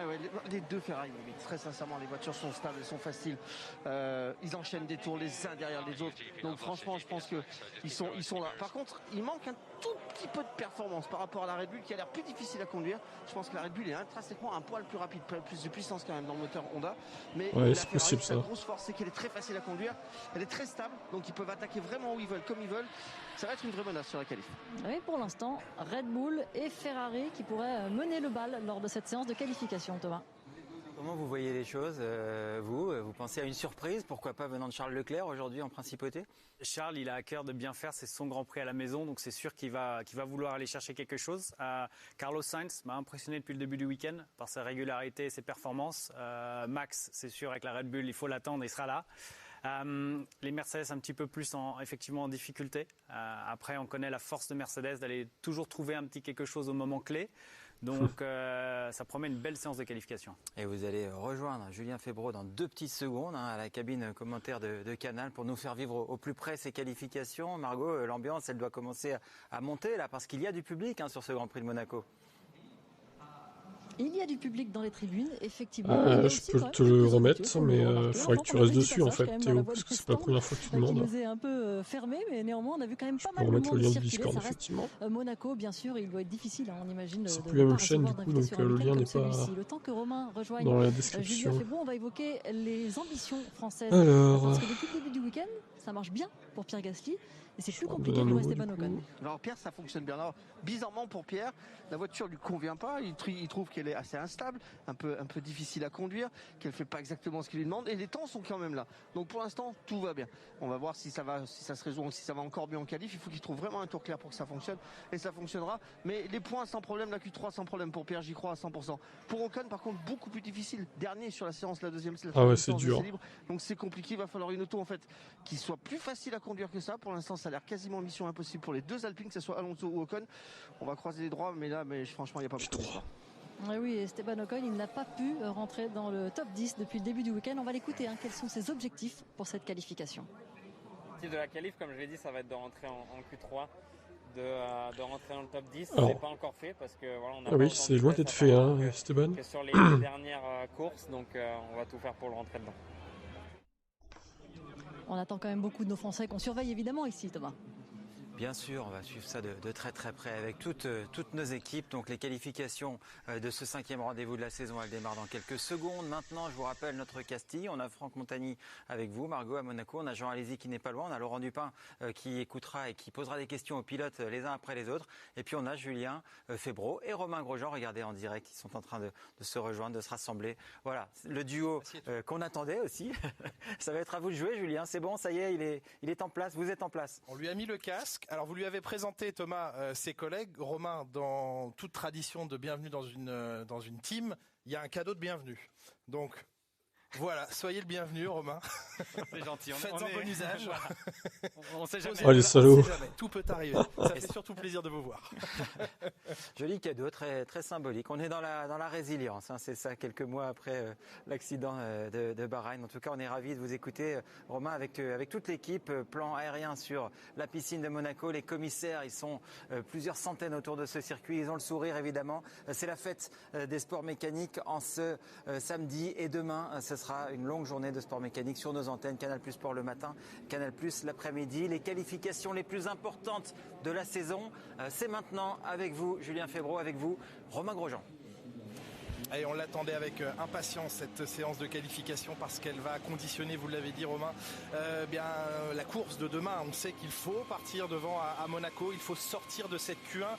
[SPEAKER 4] Les deux Ferrari, mais très sincèrement, les voitures sont stables, elles sont faciles. Ils enchaînent des tours les uns derrière les autres. Donc franchement, je pense qu'ils sont là. Par contre, il manque un tout petit peu de performance par rapport à la Red Bull qui a l'air plus difficile à conduire. Je pense que la Red Bull est intrinsèquement un poil plus rapide, plus de puissance quand même dans le moteur Honda. Mais
[SPEAKER 2] Ouais,
[SPEAKER 4] la
[SPEAKER 2] c'est
[SPEAKER 4] Ferrari,
[SPEAKER 2] possible,
[SPEAKER 4] sa
[SPEAKER 2] ça.
[SPEAKER 4] grosse force, c'est qu'elle est très facile à conduire. Elle est très stable, donc ils peuvent attaquer vraiment où ils veulent, comme ils veulent. Ça va être une vraie menace sur la qualif.
[SPEAKER 8] Oui, pour l'instant, Red Bull et Ferrari qui pourraient mener le bal lors de cette séance de qualification, Thomas.
[SPEAKER 3] Comment vous voyez les choses, vous pensez à une surprise, pourquoi pas venant de Charles Leclerc aujourd'hui en principauté?
[SPEAKER 1] Charles, il a à cœur de bien faire, c'est son Grand Prix à la maison, donc c'est sûr qu'il va vouloir aller chercher quelque chose. Carlos Sainz m'a impressionné depuis le début du week-end par sa régularité et ses performances. Max, c'est sûr, avec la Red Bull, il faut l'attendre, il sera là. Les Mercedes un petit peu plus effectivement en difficulté. Après, on connaît la force de Mercedes d'aller toujours trouver un petit quelque chose au moment clé. Donc ça promet une belle séance de qualification.
[SPEAKER 3] Et vous allez rejoindre Julien Febvreau dans 2 petites secondes à la cabine commentaire de Canal pour nous faire vivre au plus près ces qualifications. Margot, l'ambiance, elle doit commencer à monter là parce qu'il y a du public sur ce Grand Prix de Monaco.
[SPEAKER 8] Il y a du public dans les tribunes, effectivement.
[SPEAKER 2] Je peux te le remettre, mais il faudrait que tu restes dessus en fait, Théo, parce que c'est pas la première fois que tu
[SPEAKER 8] qui
[SPEAKER 2] demandes.
[SPEAKER 8] nous est un peu fermé, mais néanmoins on a vu quand même pas
[SPEAKER 2] peux
[SPEAKER 8] mal de
[SPEAKER 2] remettre le
[SPEAKER 8] monde
[SPEAKER 2] lien du
[SPEAKER 8] circuler.
[SPEAKER 2] Discord,
[SPEAKER 8] Ça reste
[SPEAKER 2] effectivement.
[SPEAKER 8] Monaco, bien sûr, il doit être difficile, on imagine.
[SPEAKER 2] C'est
[SPEAKER 8] de
[SPEAKER 2] plus la
[SPEAKER 8] ne
[SPEAKER 2] même
[SPEAKER 8] pas
[SPEAKER 2] chaîne,
[SPEAKER 8] recevoir
[SPEAKER 2] du coup,
[SPEAKER 8] d'invités
[SPEAKER 2] donc
[SPEAKER 8] sur un
[SPEAKER 2] le
[SPEAKER 8] week-end
[SPEAKER 2] lien
[SPEAKER 8] comme
[SPEAKER 2] n'est pas
[SPEAKER 8] celui-ci. Le temps que Romain rejoigne
[SPEAKER 2] dans la
[SPEAKER 8] Julien
[SPEAKER 2] description.
[SPEAKER 8] Febvreau, on va évoquer les ambitions françaises.
[SPEAKER 2] Alors,
[SPEAKER 8] Parce que depuis le début du week-end, ça marche bien pour Pierre Gasly. Et c'est plus
[SPEAKER 2] vais
[SPEAKER 8] compliqué
[SPEAKER 2] donner
[SPEAKER 8] pour
[SPEAKER 2] un nouveau,
[SPEAKER 8] Esteban
[SPEAKER 2] du
[SPEAKER 8] Ocon.
[SPEAKER 2] coup.
[SPEAKER 4] Alors Pierre, ça fonctionne bien. Alors, bizarrement pour Pierre, la voiture lui convient pas. Il trouve qu'elle est assez instable, un peu difficile à conduire, qu'elle fait pas exactement ce qu'il lui demande. Et les temps sont quand même là. Donc pour l'instant, tout va bien. On va voir si ça se résout, si ça va encore mieux en qualif. Il faut qu'il trouve vraiment un tour clair pour que ça fonctionne. Et ça fonctionnera. Mais les points sans problème, la Q3 sans problème pour Pierre, j'y crois à 100%. Pour Ocon, par contre, beaucoup plus difficile. Dernier sur la séance, la deuxième séance.
[SPEAKER 2] Ah ouais, c'est dur.
[SPEAKER 4] Libre. Donc c'est compliqué. Il va falloir une auto en fait qui soit plus facile à conduire que ça. Pour l'instant, ça a l'air quasiment mission impossible pour les deux Alpines, que ce soit Alonso ou Ocon. On va croiser les droits, mais là, franchement, il n'y a pas beaucoup de choix.
[SPEAKER 8] Oui, Esteban Ocon, il n'a pas pu rentrer dans le top 10 depuis le début du week-end. On va l'écouter. Quels sont ses objectifs pour cette qualification?
[SPEAKER 9] L'objectif de la qualif, comme je l'ai dit, ça va être de rentrer en Q3, de rentrer dans le top 10.
[SPEAKER 2] Alors,
[SPEAKER 9] c'est pas encore fait parce que voilà, on a
[SPEAKER 2] ah
[SPEAKER 9] pas
[SPEAKER 2] oui,
[SPEAKER 9] autant de
[SPEAKER 2] c'est loin
[SPEAKER 9] vitesse
[SPEAKER 2] d'être fait,
[SPEAKER 9] apparemment
[SPEAKER 2] Esteban.
[SPEAKER 9] que sur les dernières courses, donc on va tout faire pour le rentrer dedans.
[SPEAKER 8] On attend quand même beaucoup de nos Français qu'on surveille évidemment ici, Thomas.
[SPEAKER 3] Bien sûr, on va suivre ça de très très près avec toutes nos équipes. Donc les qualifications de ce 5e rendez-vous de la saison, elles démarrent dans quelques secondes. Maintenant, je vous rappelle notre Castille. On a Franck Montagny avec vous, Margot à Monaco. On a Jean Alési qui n'est pas loin. On a Laurent Dupin qui écoutera et qui posera des questions aux pilotes les uns après les autres. Et puis on a Julien Febvreau et Romain Grosjean. Regardez en direct, ils sont en train de se rejoindre, de se rassembler. Voilà, le duo qu'on attendait aussi. Ça va être à vous de jouer, Julien. C'est bon, ça y est, il est en place. Vous êtes en place.
[SPEAKER 7] On lui a mis le casque. Alors vous lui avez présenté, Thomas, ses collègues. Romain, dans toute tradition de bienvenue dans une team, il y a un cadeau de bienvenue. Donc voilà, soyez le bienvenu, Romain.
[SPEAKER 1] C'est gentil.
[SPEAKER 7] Faites-en bon usage.
[SPEAKER 1] Voilà. On sait jamais.
[SPEAKER 2] Oh les salauds.
[SPEAKER 7] Tout peut arriver. Ça fait surtout plaisir de vous voir.
[SPEAKER 3] Joli cadeau, très, très symbolique. On est dans la résilience, c'est ça, quelques mois après l'accident de Bahreïn. En tout cas, on est ravis de vous écouter, Romain, avec toute l'équipe. Plan aérien sur la piscine de Monaco. Les commissaires, ils sont plusieurs centaines autour de ce circuit. Ils ont le sourire, évidemment. C'est la fête des sports mécaniques en ce samedi. Et demain, ce sera une longue journée de sport mécanique sur nos antennes. Canal+ Sport le matin, Canal+ l'après-midi. Les qualifications les plus importantes de la saison, c'est maintenant avec vous, Julien Febvreau, avec vous, Romain Grosjean.
[SPEAKER 7] Et on l'attendait avec impatience cette séance de qualification parce qu'elle va conditionner, vous l'avez dit Romain, la course de demain. On sait qu'il faut partir devant à Monaco, il faut sortir de cette Q1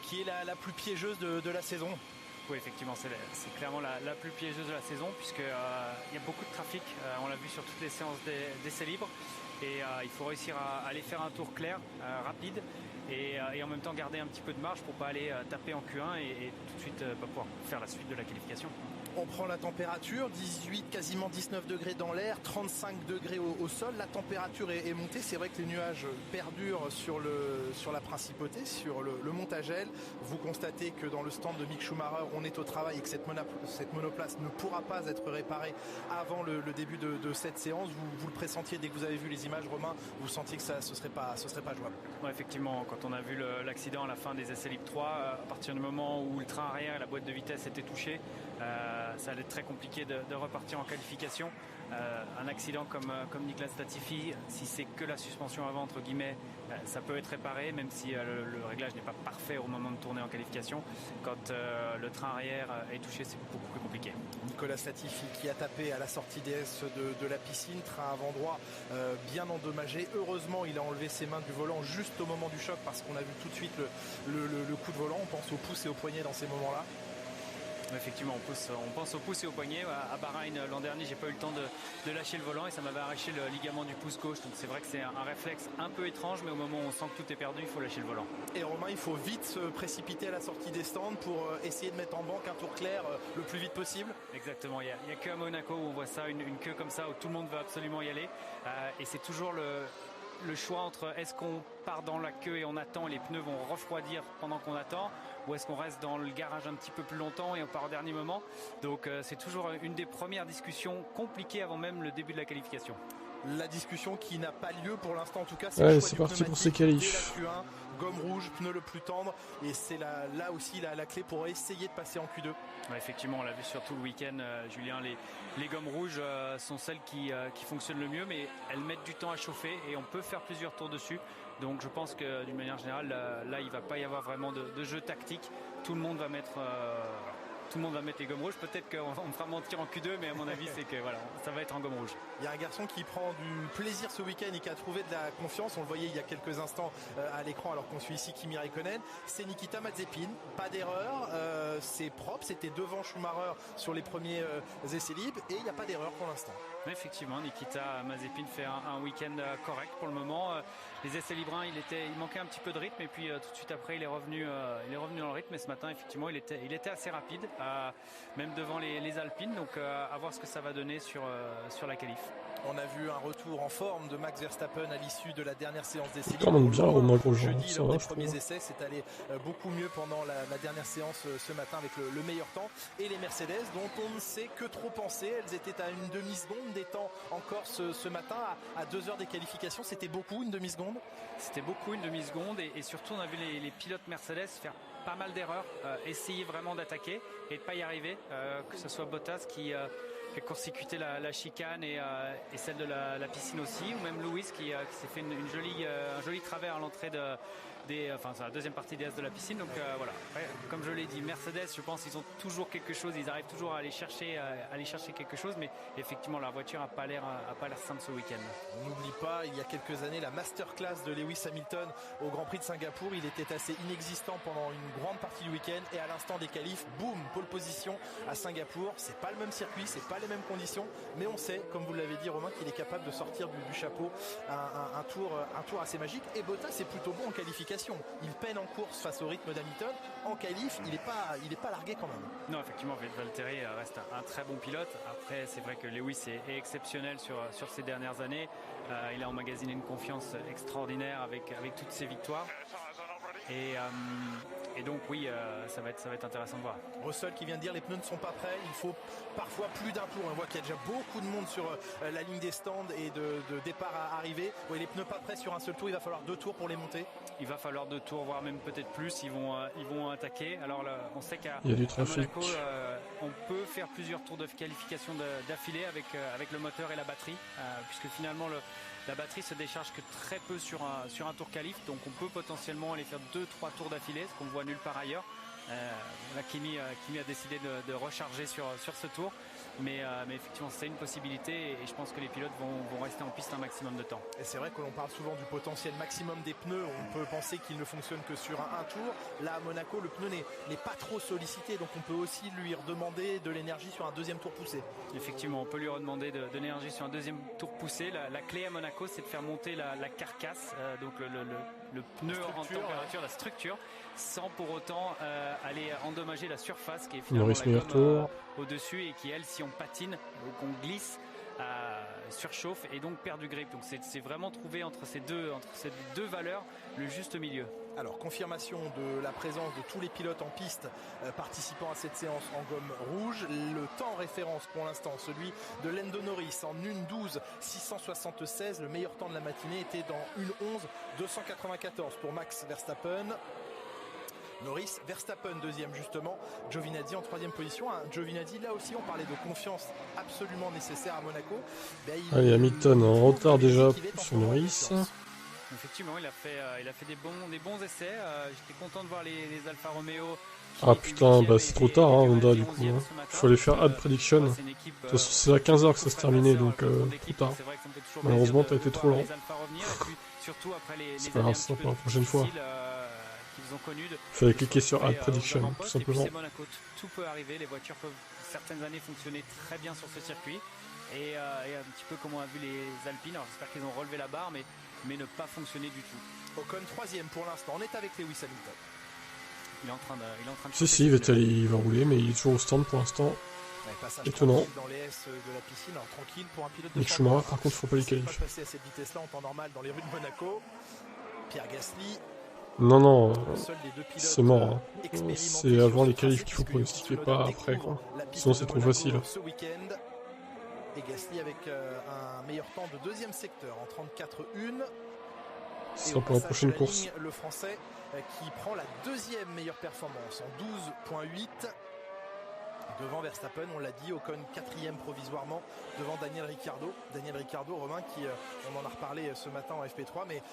[SPEAKER 7] qui est la plus piégeuse de la saison.
[SPEAKER 1] Oui, effectivement, c'est clairement la plus piégeuse de la saison puisqu'il y a beaucoup de trafic. On l'a vu sur toutes les séances d'essais libres. Et il faut réussir à aller faire un tour clair, rapide, et en même temps garder un petit peu de marge pour pas aller taper en Q1 et tout de suite pas pouvoir faire la suite de la qualification.
[SPEAKER 7] On prend la température, 18, quasiment 19 degrés dans l'air, 35 degrés au sol. La température est montée. C'est vrai que les nuages perdurent sur la principauté, sur le Montagel. Vous constatez que dans le stand de Mick Schumacher, on est au travail et que cette monoplace ne pourra pas être réparée avant le début de cette séance. Vous le pressentiez dès que vous avez vu les images, Romain, vous sentiez que ce serait pas jouable.
[SPEAKER 1] Ouais, effectivement, quand on a vu l'accident à la fin des essais libres 3, à partir du moment où le train arrière et la boîte de vitesse étaient touchés, ça allait être très compliqué de repartir en qualification. Un accident comme Nicolas Latifi, si c'est que la suspension avant, entre guillemets, ça peut être réparé, même si le réglage n'est pas parfait au moment de tourner en qualification. Quand le train arrière est touché, c'est beaucoup plus compliqué.
[SPEAKER 7] Nicolas Latifi qui a tapé à la sortie DS de la piscine, train avant droit bien endommagé. Heureusement, il a enlevé ses mains du volant juste au moment du choc parce qu'on a vu tout de suite le coup de volant. On pense au pouce et au poignet dans ces moments-là.
[SPEAKER 1] Effectivement, on pense au pouce et au poignet. À Bahreïn l'an dernier, j'ai pas eu le temps de lâcher le volant et ça m'avait arraché le ligament du pouce gauche. Donc c'est vrai que c'est un réflexe un peu étrange, mais au moment où on sent que tout est perdu, il faut lâcher le volant.
[SPEAKER 7] Et Romain, il faut vite se précipiter à la sortie des stands pour essayer de mettre en banque un tour clair le plus vite possible.
[SPEAKER 1] Exactement, il y a que à Monaco où on voit ça, une queue comme ça où tout le monde veut absolument y aller. Et c'est toujours le choix entre est-ce qu'on part dans la queue et on attend, les pneus vont refroidir pendant qu'on attend, ou est-ce qu'on reste dans le garage un petit peu plus longtemps et on part au dernier moment. Donc c'est toujours une des premières discussions compliquées avant même le début de la qualification.
[SPEAKER 7] La discussion qui n'a pas lieu pour l'instant, en tout cas,
[SPEAKER 2] c'est parti pour ces qualifs.
[SPEAKER 7] Gomme rouge, pneu le plus tendre, et c'est là aussi la clé pour essayer de passer en Q2.
[SPEAKER 1] Ouais, effectivement, on l'a vu sur tout le week-end, Julien, les gommes rouges sont celles qui fonctionnent le mieux, mais elles mettent du temps à chauffer et on peut faire plusieurs tours dessus. Donc je pense que d'une manière générale, là il ne va pas y avoir vraiment de jeu tactique. Tout le monde va mettre les gommes rouges. Peut-être qu'on me fera mentir en Q2, mais à mon avis, c'est que voilà, ça va être en gomme rouge.
[SPEAKER 7] Il y a un garçon qui prend du plaisir ce week-end et qui a trouvé de la confiance. On le voyait il y a quelques instants à l'écran alors qu'on suit ici Kimi Räikkönen. C'est Nikita Mazepin. Pas d'erreur. C'est propre. C'était devant Schumacher sur les premiers essais libres et il n'y a pas d'erreur pour l'instant.
[SPEAKER 1] Mais effectivement, Nikita Mazepin fait un week-end correct pour le moment. Les essais libres 1, il manquait un petit peu de rythme et puis tout de suite après il est revenu dans le rythme. Et ce matin, effectivement, il était assez rapide, même devant les Alpines. Donc à voir ce que ça va donner sur la qualif.
[SPEAKER 7] On a vu un retour en forme de Max Verstappen à l'issue de la dernière séance d'essai.
[SPEAKER 2] Quand même bien Romain Grosjean,
[SPEAKER 7] Jeudi,
[SPEAKER 2] ça
[SPEAKER 7] lors
[SPEAKER 2] va,
[SPEAKER 7] des
[SPEAKER 2] je
[SPEAKER 7] premiers
[SPEAKER 2] trouve.
[SPEAKER 7] essais, c'est allé beaucoup mieux pendant la dernière séance ce matin avec le meilleur temps. Et les Mercedes, dont on ne sait que trop penser, elles étaient à une demi-seconde des temps encore ce matin, à 2 heures des qualifications. C'était beaucoup, une demi-seconde?
[SPEAKER 1] C'était beaucoup, une demi-seconde, et surtout on a vu les pilotes Mercedes faire pas mal d'erreurs, essayer vraiment d'attaquer et de pas y arriver, que ce soit Bottas qui a court-circuité la chicane et celle de la piscine aussi, ou même Lewis qui s'est fait un joli travers à l'entrée c'est la deuxième partie des As de la piscine. Donc voilà. Après, comme je l'ai dit, Mercedes, je pense qu'ils ont toujours quelque chose, ils arrivent toujours à aller chercher quelque chose, mais effectivement la voiture a pas l'air simple ce week-end.
[SPEAKER 7] On n'oublie pas, il y a quelques années, la masterclass de Lewis Hamilton au Grand Prix de Singapour. Il était assez inexistant pendant une grande partie du week-end, et à l'instant des qualifs, boum, pole position à Singapour. C'est pas le même circuit, c'est pas les mêmes conditions, mais on sait, comme vous l'avez dit Romain, qu'il est capable de sortir du chapeau un tour assez magique. Et Bottas est plutôt bon en qualification. Il peine en course face au rythme d'Hamilton. En qualif, il est pas largué quand même.
[SPEAKER 1] Non, effectivement, Valtteri reste un très bon pilote. Après, c'est vrai que Lewis est exceptionnel sur ces dernières années. Il a emmagasiné une confiance extraordinaire avec toutes ses victoires. Et donc oui, ça va être intéressant de voir.
[SPEAKER 7] Russell qui vient de dire les pneus ne sont pas prêts, il faut parfois plus d'un tour. On voit qu'il y a déjà beaucoup de monde sur la ligne des stands et de départ à arriver. Oui, les pneus pas prêts sur un seul tour, il va falloir 2 tours pour les monter.
[SPEAKER 1] Il va falloir 2 tours, voire même peut-être plus. Ils vont attaquer. Alors là, on sait qu'à Monaco, on peut faire plusieurs tours de qualification d'affilée avec le moteur et la batterie, puisque finalement la batterie se décharge que très peu sur un tour qualif, donc on peut potentiellement aller faire 2-3 tours d'affilée, ce qu'on voit nulle part ailleurs. Là, Kimi a décidé de recharger sur ce tour, mais effectivement c'est une possibilité, et je pense que les pilotes vont rester en piste un maximum de temps.
[SPEAKER 7] Et c'est vrai que l'on parle souvent du potentiel maximum des pneus. On peut penser qu'il ne fonctionne que sur un tour. Là à Monaco, le pneu n'est pas trop sollicité, donc on peut aussi lui redemander de l'énergie sur un deuxième tour poussé.
[SPEAKER 1] Effectivement, on peut lui redemander de l'énergie sur un deuxième tour poussé. La clé à Monaco, c'est de faire monter la carcasse, donc le pneu en température, la structure, sans pour autant aller endommager la surface qui est finalement la gomme au-dessus, et qui, elle, si on patine ou qu'on glisse, surchauffe et donc perd du grip. Donc c'est vraiment trouver entre ces deux valeurs le juste milieu.
[SPEAKER 7] Alors, confirmation de la présence de tous les pilotes en piste participant à cette séance en gomme rouge. Le temps référence pour l'instant, celui de Lando Norris en 1:12.676. Le meilleur temps de la matinée était dans 1:11.294 pour Max Verstappen. Norris, Verstappen deuxième justement, Giovinazzi en troisième position. Giovinazzi, là aussi on parlait de confiance absolument nécessaire à Monaco.
[SPEAKER 2] Allez, Hamilton en retard déjà sur Norris.
[SPEAKER 1] Effectivement, il a fait des bons essais. J'étais content de voir les Alfa Romeo.
[SPEAKER 2] Ah putain, c'est trop tard, Honda, du coup. Il faut aller faire ad prediction. De toute façon, c'est à 15h que ça se terminait, donc trop tard. Malheureusement, t'as été trop lent. C'est pas grave, ça pour la prochaine fois. Il fallait cliquer sur Add Prediction, tout simplement.
[SPEAKER 1] C'est Monaco, tout peut arriver. Les voitures peuvent certaines années fonctionner très bien sur ce circuit. Et un petit peu comme on a vu les Alpines. Alors j'espère qu'ils ont relevé la barre, mais ne pas fonctionner du tout.
[SPEAKER 7] Ocon troisième pour l'instant. On est avec Lewis Hamilton.
[SPEAKER 1] Il est en train de
[SPEAKER 2] Si, Vettel il va rouler, mais il est toujours au stand pour l'instant. Étonnant.
[SPEAKER 7] Dans les S de la piscine, alors tranquille pour un pilote de
[SPEAKER 2] Mick Schumacher, par contre, faut pas les qualifier.
[SPEAKER 7] pas passer à cette vitesse-là en temps normal dans les rues de Monaco. Pierre Gasly.
[SPEAKER 2] Non, c'est mort. C'est avant les qualifs qu'il faut pronostiquer, pas après, quoi. Sinon c'est trop facile.
[SPEAKER 7] Ce week-end. Et Gasly avec un meilleur temps de deuxième secteur en 34.1.
[SPEAKER 2] Ce sera pour la prochaine course.
[SPEAKER 7] Le Français qui prend la deuxième meilleure performance en 12.8. Devant Verstappen, on l'a dit, Ocon quatrième provisoirement devant Daniel Ricciardo. Daniel Ricciardo, Romain, qui, on en a reparlé ce matin en FP3, mais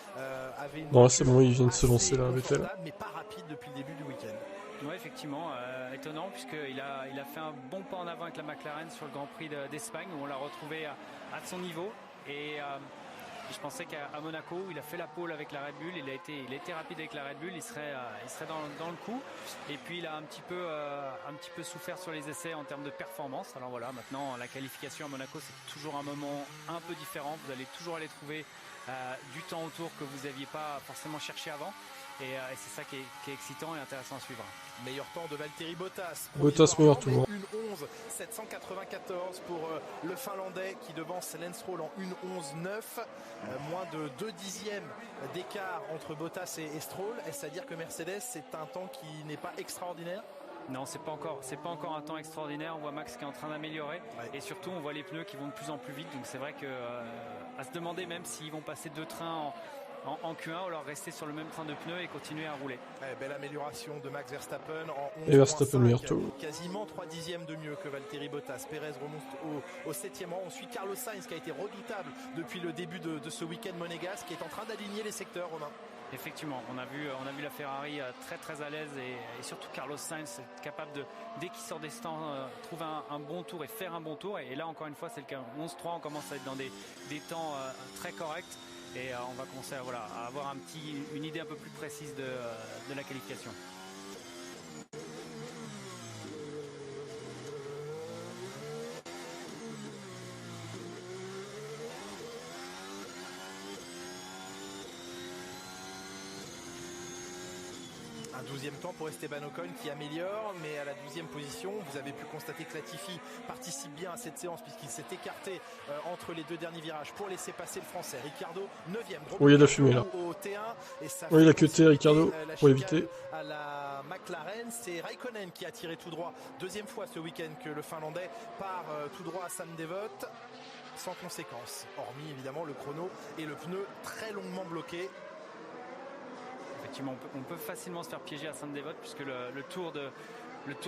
[SPEAKER 7] avait une...
[SPEAKER 2] Bon, c'est bon, il vient de se lancer là, Vettel.
[SPEAKER 7] Mais pas rapide depuis le début du week-end.
[SPEAKER 1] Oui, effectivement, étonnant, puisqu'il a fait un bon pas en avant avec la McLaren sur le Grand Prix d'Espagne, où on l'a retrouvé à son niveau. Et je pensais qu'à Monaco, où il a fait la pole avec la Red Bull, il a été rapide avec la Red Bull, il serait dans le coup. Et puis il a un petit peu souffert sur les essais en termes de performance. Alors voilà, maintenant la qualification à Monaco, c'est toujours un moment un peu différent. Vous allez toujours aller trouver du temps autour que vous n'aviez pas forcément cherché avant. Et c'est ça qui est excitant et intéressant à suivre.
[SPEAKER 7] Meilleur temps de Valtteri Bottas.
[SPEAKER 2] Bottas meilleur tour.
[SPEAKER 7] Une 11,794 pour le Finlandais qui devance Lance Stroll en 1,11,9. Moins de 2 dixièmes d'écart entre Bottas et Stroll. Est-ce à dire que Mercedes, c'est un temps qui n'est pas extraordinaire ?
[SPEAKER 1] Non, c'est pas encore un temps extraordinaire. On voit Max qui est en train d'améliorer. Ouais. Et surtout, on voit les pneus qui vont de plus en plus vite. Donc c'est vrai que à se demander même s'ils vont passer 2 trains en Q1 ou alors rester sur le même train de pneus et continuer à rouler.
[SPEAKER 7] Belle amélioration de Max Verstappen en 11.
[SPEAKER 2] Et Verstappen meilleur tour.
[SPEAKER 7] Quasiment 3 dixièmes de mieux que Valtteri Bottas. Perez remonte au 7e rang. On suit Carlos Sainz qui a été redoutable depuis le début de ce week-end monégasque, qui est en train d'aligner les secteurs, Romain.
[SPEAKER 1] Effectivement, on a vu la Ferrari très à l'aise et surtout Carlos Sainz capable de, dès qu'il sort des stands, trouver un bon tour et faire un bon tour. Et là encore une fois c'est le cas. 11-3, on commence à être dans des temps très corrects. Et on va commencer à avoir une idée un peu plus précise de la qualification.
[SPEAKER 7] Un 12e temps pour Esteban Ocon qui améliore, mais à la 12e position, vous avez pu constater que Latifi participe bien à cette séance puisqu'il s'est écarté entre les 2 derniers virages pour laisser passer le français. Ricardo 9e.
[SPEAKER 2] Oui, il y a de la fumée là.
[SPEAKER 7] Au T1, et ça
[SPEAKER 2] oui, il a cuté Ricardo pour éviter.
[SPEAKER 7] À la McLaren, c'est Raikkonen qui a tiré tout droit. 2e fois ce week-end que le Finlandais part tout droit à Sandevot. Sans conséquence, hormis évidemment le chrono et le pneu très longuement bloqué.
[SPEAKER 1] Effectivement, on peut facilement se faire piéger à Sainte-Dévote puisque le tour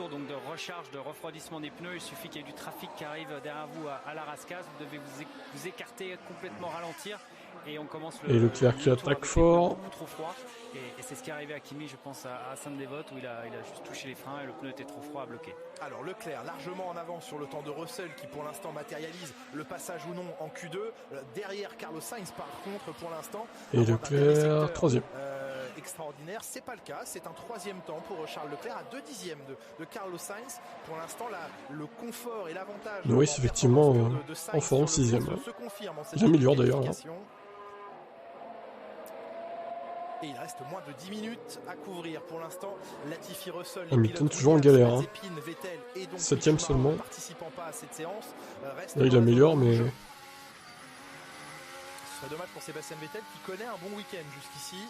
[SPEAKER 1] donc de recharge, de refroidissement des pneus, il suffit qu'il y ait du trafic qui arrive derrière vous à la rascasse, vous devez vous écarter, complètement ralentir et on commence
[SPEAKER 2] et Leclerc qui attaque fort.
[SPEAKER 1] Beaucoup trop froid et c'est ce qui est arrivé à Kimi, je pense à Sainte-Dévote où il a juste touché les freins et le pneu était trop froid à bloquer.
[SPEAKER 7] Alors Leclerc largement en avance sur le temps de Russell qui pour l'instant matérialise le passage ou non en Q2. Derrière Carlos Sainz par contre pour l'instant.
[SPEAKER 2] Et Leclerc 3e.
[SPEAKER 7] Extraordinaire, c'est pas le cas, c'est un 3e temps pour Charles Leclerc à 2 dixièmes de Carlos Sainz. Pour l'instant le confort et l'avantage
[SPEAKER 2] oui, c'est effectivement
[SPEAKER 7] de Sainz
[SPEAKER 2] en forme 6e.
[SPEAKER 7] se confirme en cette
[SPEAKER 2] il améliore d'ailleurs.
[SPEAKER 7] Et il reste moins de 10 minutes à couvrir pour l'instant. Latifi, Russell,
[SPEAKER 2] Hamilton toujours en galère. 7e seulement.
[SPEAKER 7] Participant pas à cette séance.
[SPEAKER 2] Là, il améliore, mais.
[SPEAKER 7] Ce serait dommage pour Sébastien Vettel qui connaît un bon week-end jusqu'ici.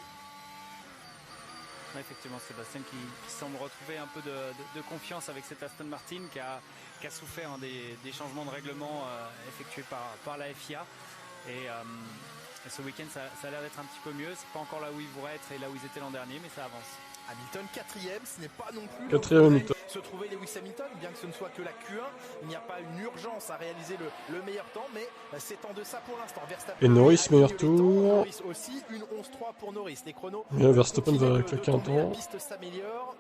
[SPEAKER 1] Ouais, effectivement, Sébastien qui semble retrouver un peu de confiance avec cette Aston Martin qui a souffert des changements de règlement effectués par la FIA. Et ce week-end, ça a l'air d'être un petit peu mieux. C'est pas encore là où ils voudraient être et là où ils étaient l'an dernier, mais ça avance.
[SPEAKER 7] Hamilton 4e, ce n'est pas non plus
[SPEAKER 2] 4e Hamilton.
[SPEAKER 7] Se trouver Lewis Hamilton, bien que ce ne soit que la Q1, il n'y a pas une urgence à réaliser le meilleur temps, mais c'est en deçà pour l'instant.
[SPEAKER 2] Et Norris meilleur tour.
[SPEAKER 7] Norris aussi, une 11-3 pour Norris. Les chronos.
[SPEAKER 2] Et Verstappen va claquer un temps.
[SPEAKER 7] La piste s'améliore.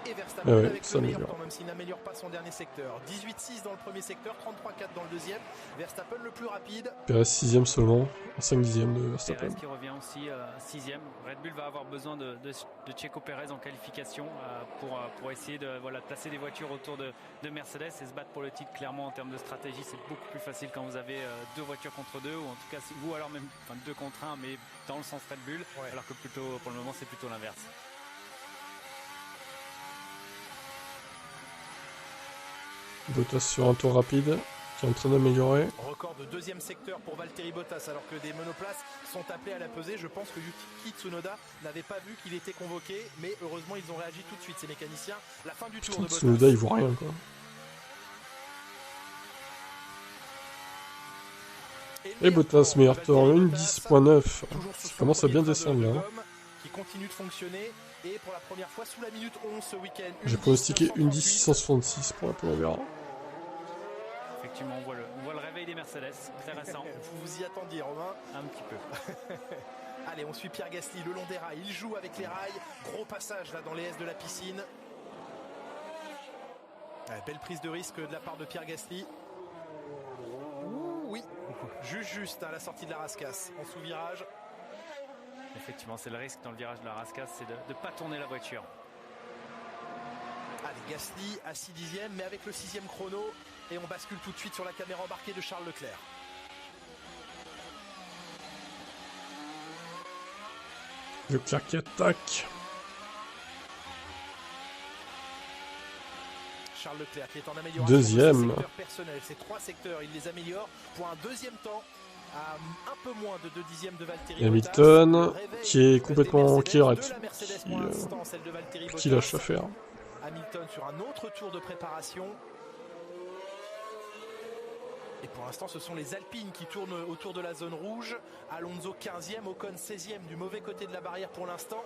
[SPEAKER 7] Et Verstappen avec le meilleur temps, même s'il n'améliore pas son dernier secteur. 18-6 dans le premier secteur, 33-4 dans le deuxième. Verstappen le plus rapide.
[SPEAKER 2] Perez 6e seulement, 5 dixièmes de Verstappen.
[SPEAKER 1] Perez qui revient aussi 6e. Red Bull va avoir besoin de Checo Perez en qualification pour essayer de placer des voitures autour de Mercedes et se battre pour le titre. Clairement, en termes de stratégie, c'est beaucoup plus facile quand vous avez 2 voitures contre 2 ou en tout cas, ou alors même 2 contre 1, mais dans le sens Red Bull, alors que pour le moment, c'est plutôt l'inverse.
[SPEAKER 7] Bottas
[SPEAKER 2] sur un tour rapide, qui est en train d'améliorer.
[SPEAKER 7] Record de 2e secteur pour Valtteri Bottas, alors que des monoplaces sont appelés à la pesée. Je pense que Yuki Tsunoda n'avait pas vu qu'il était convoqué, mais heureusement ils ont réagi tout de suite, ces mécaniciens. La fin du tour de Bottas.
[SPEAKER 2] Tsunoda, il voit rien, quoi. Et Bottas, meilleur tour, 1.10.9. Ça commence à bien descendre là.
[SPEAKER 7] Qui continue de fonctionner. Et pour la première fois sous la minute 11 ce week-end.
[SPEAKER 2] J'ai pronostiqué 1.10.666 pour la première.
[SPEAKER 1] Effectivement, on voit le réveil des Mercedes, très récent.
[SPEAKER 7] Vous vous y attendiez, Romain?
[SPEAKER 1] Un petit peu.
[SPEAKER 7] Allez, on suit Pierre Gasly le long des rails. Il joue avec les rails. Gros passage là dans les S de la piscine. Belle prise de risque de la part de Pierre Gasly. Oui, juste à la sortie de la rascasse en sous-virage.
[SPEAKER 1] Effectivement, c'est le risque dans le virage de la rascasse, c'est de ne pas tourner la voiture.
[SPEAKER 7] Allez, Gasly à 6 dixièmes, mais avec le 6e chrono. Et on bascule tout de suite sur la caméra embarquée de Charles Leclerc.
[SPEAKER 2] Leclerc qui attaque.
[SPEAKER 7] Charles Leclerc qui est en amélioration.
[SPEAKER 2] Deuxième.
[SPEAKER 7] Secteur personnel, ces 3 secteurs, il les améliore pour un deuxième temps à un peu moins de 2 dixièmes de Valtteri
[SPEAKER 2] Hamilton qui est complètement qui arrête,
[SPEAKER 7] qui
[SPEAKER 2] qui lâche l'affaire.
[SPEAKER 7] Hamilton sur un autre tour de préparation. Et pour l'instant, ce sont les Alpines qui tournent autour de la zone rouge. Alonso 15e, Ocon 16e du mauvais côté de la barrière pour l'instant.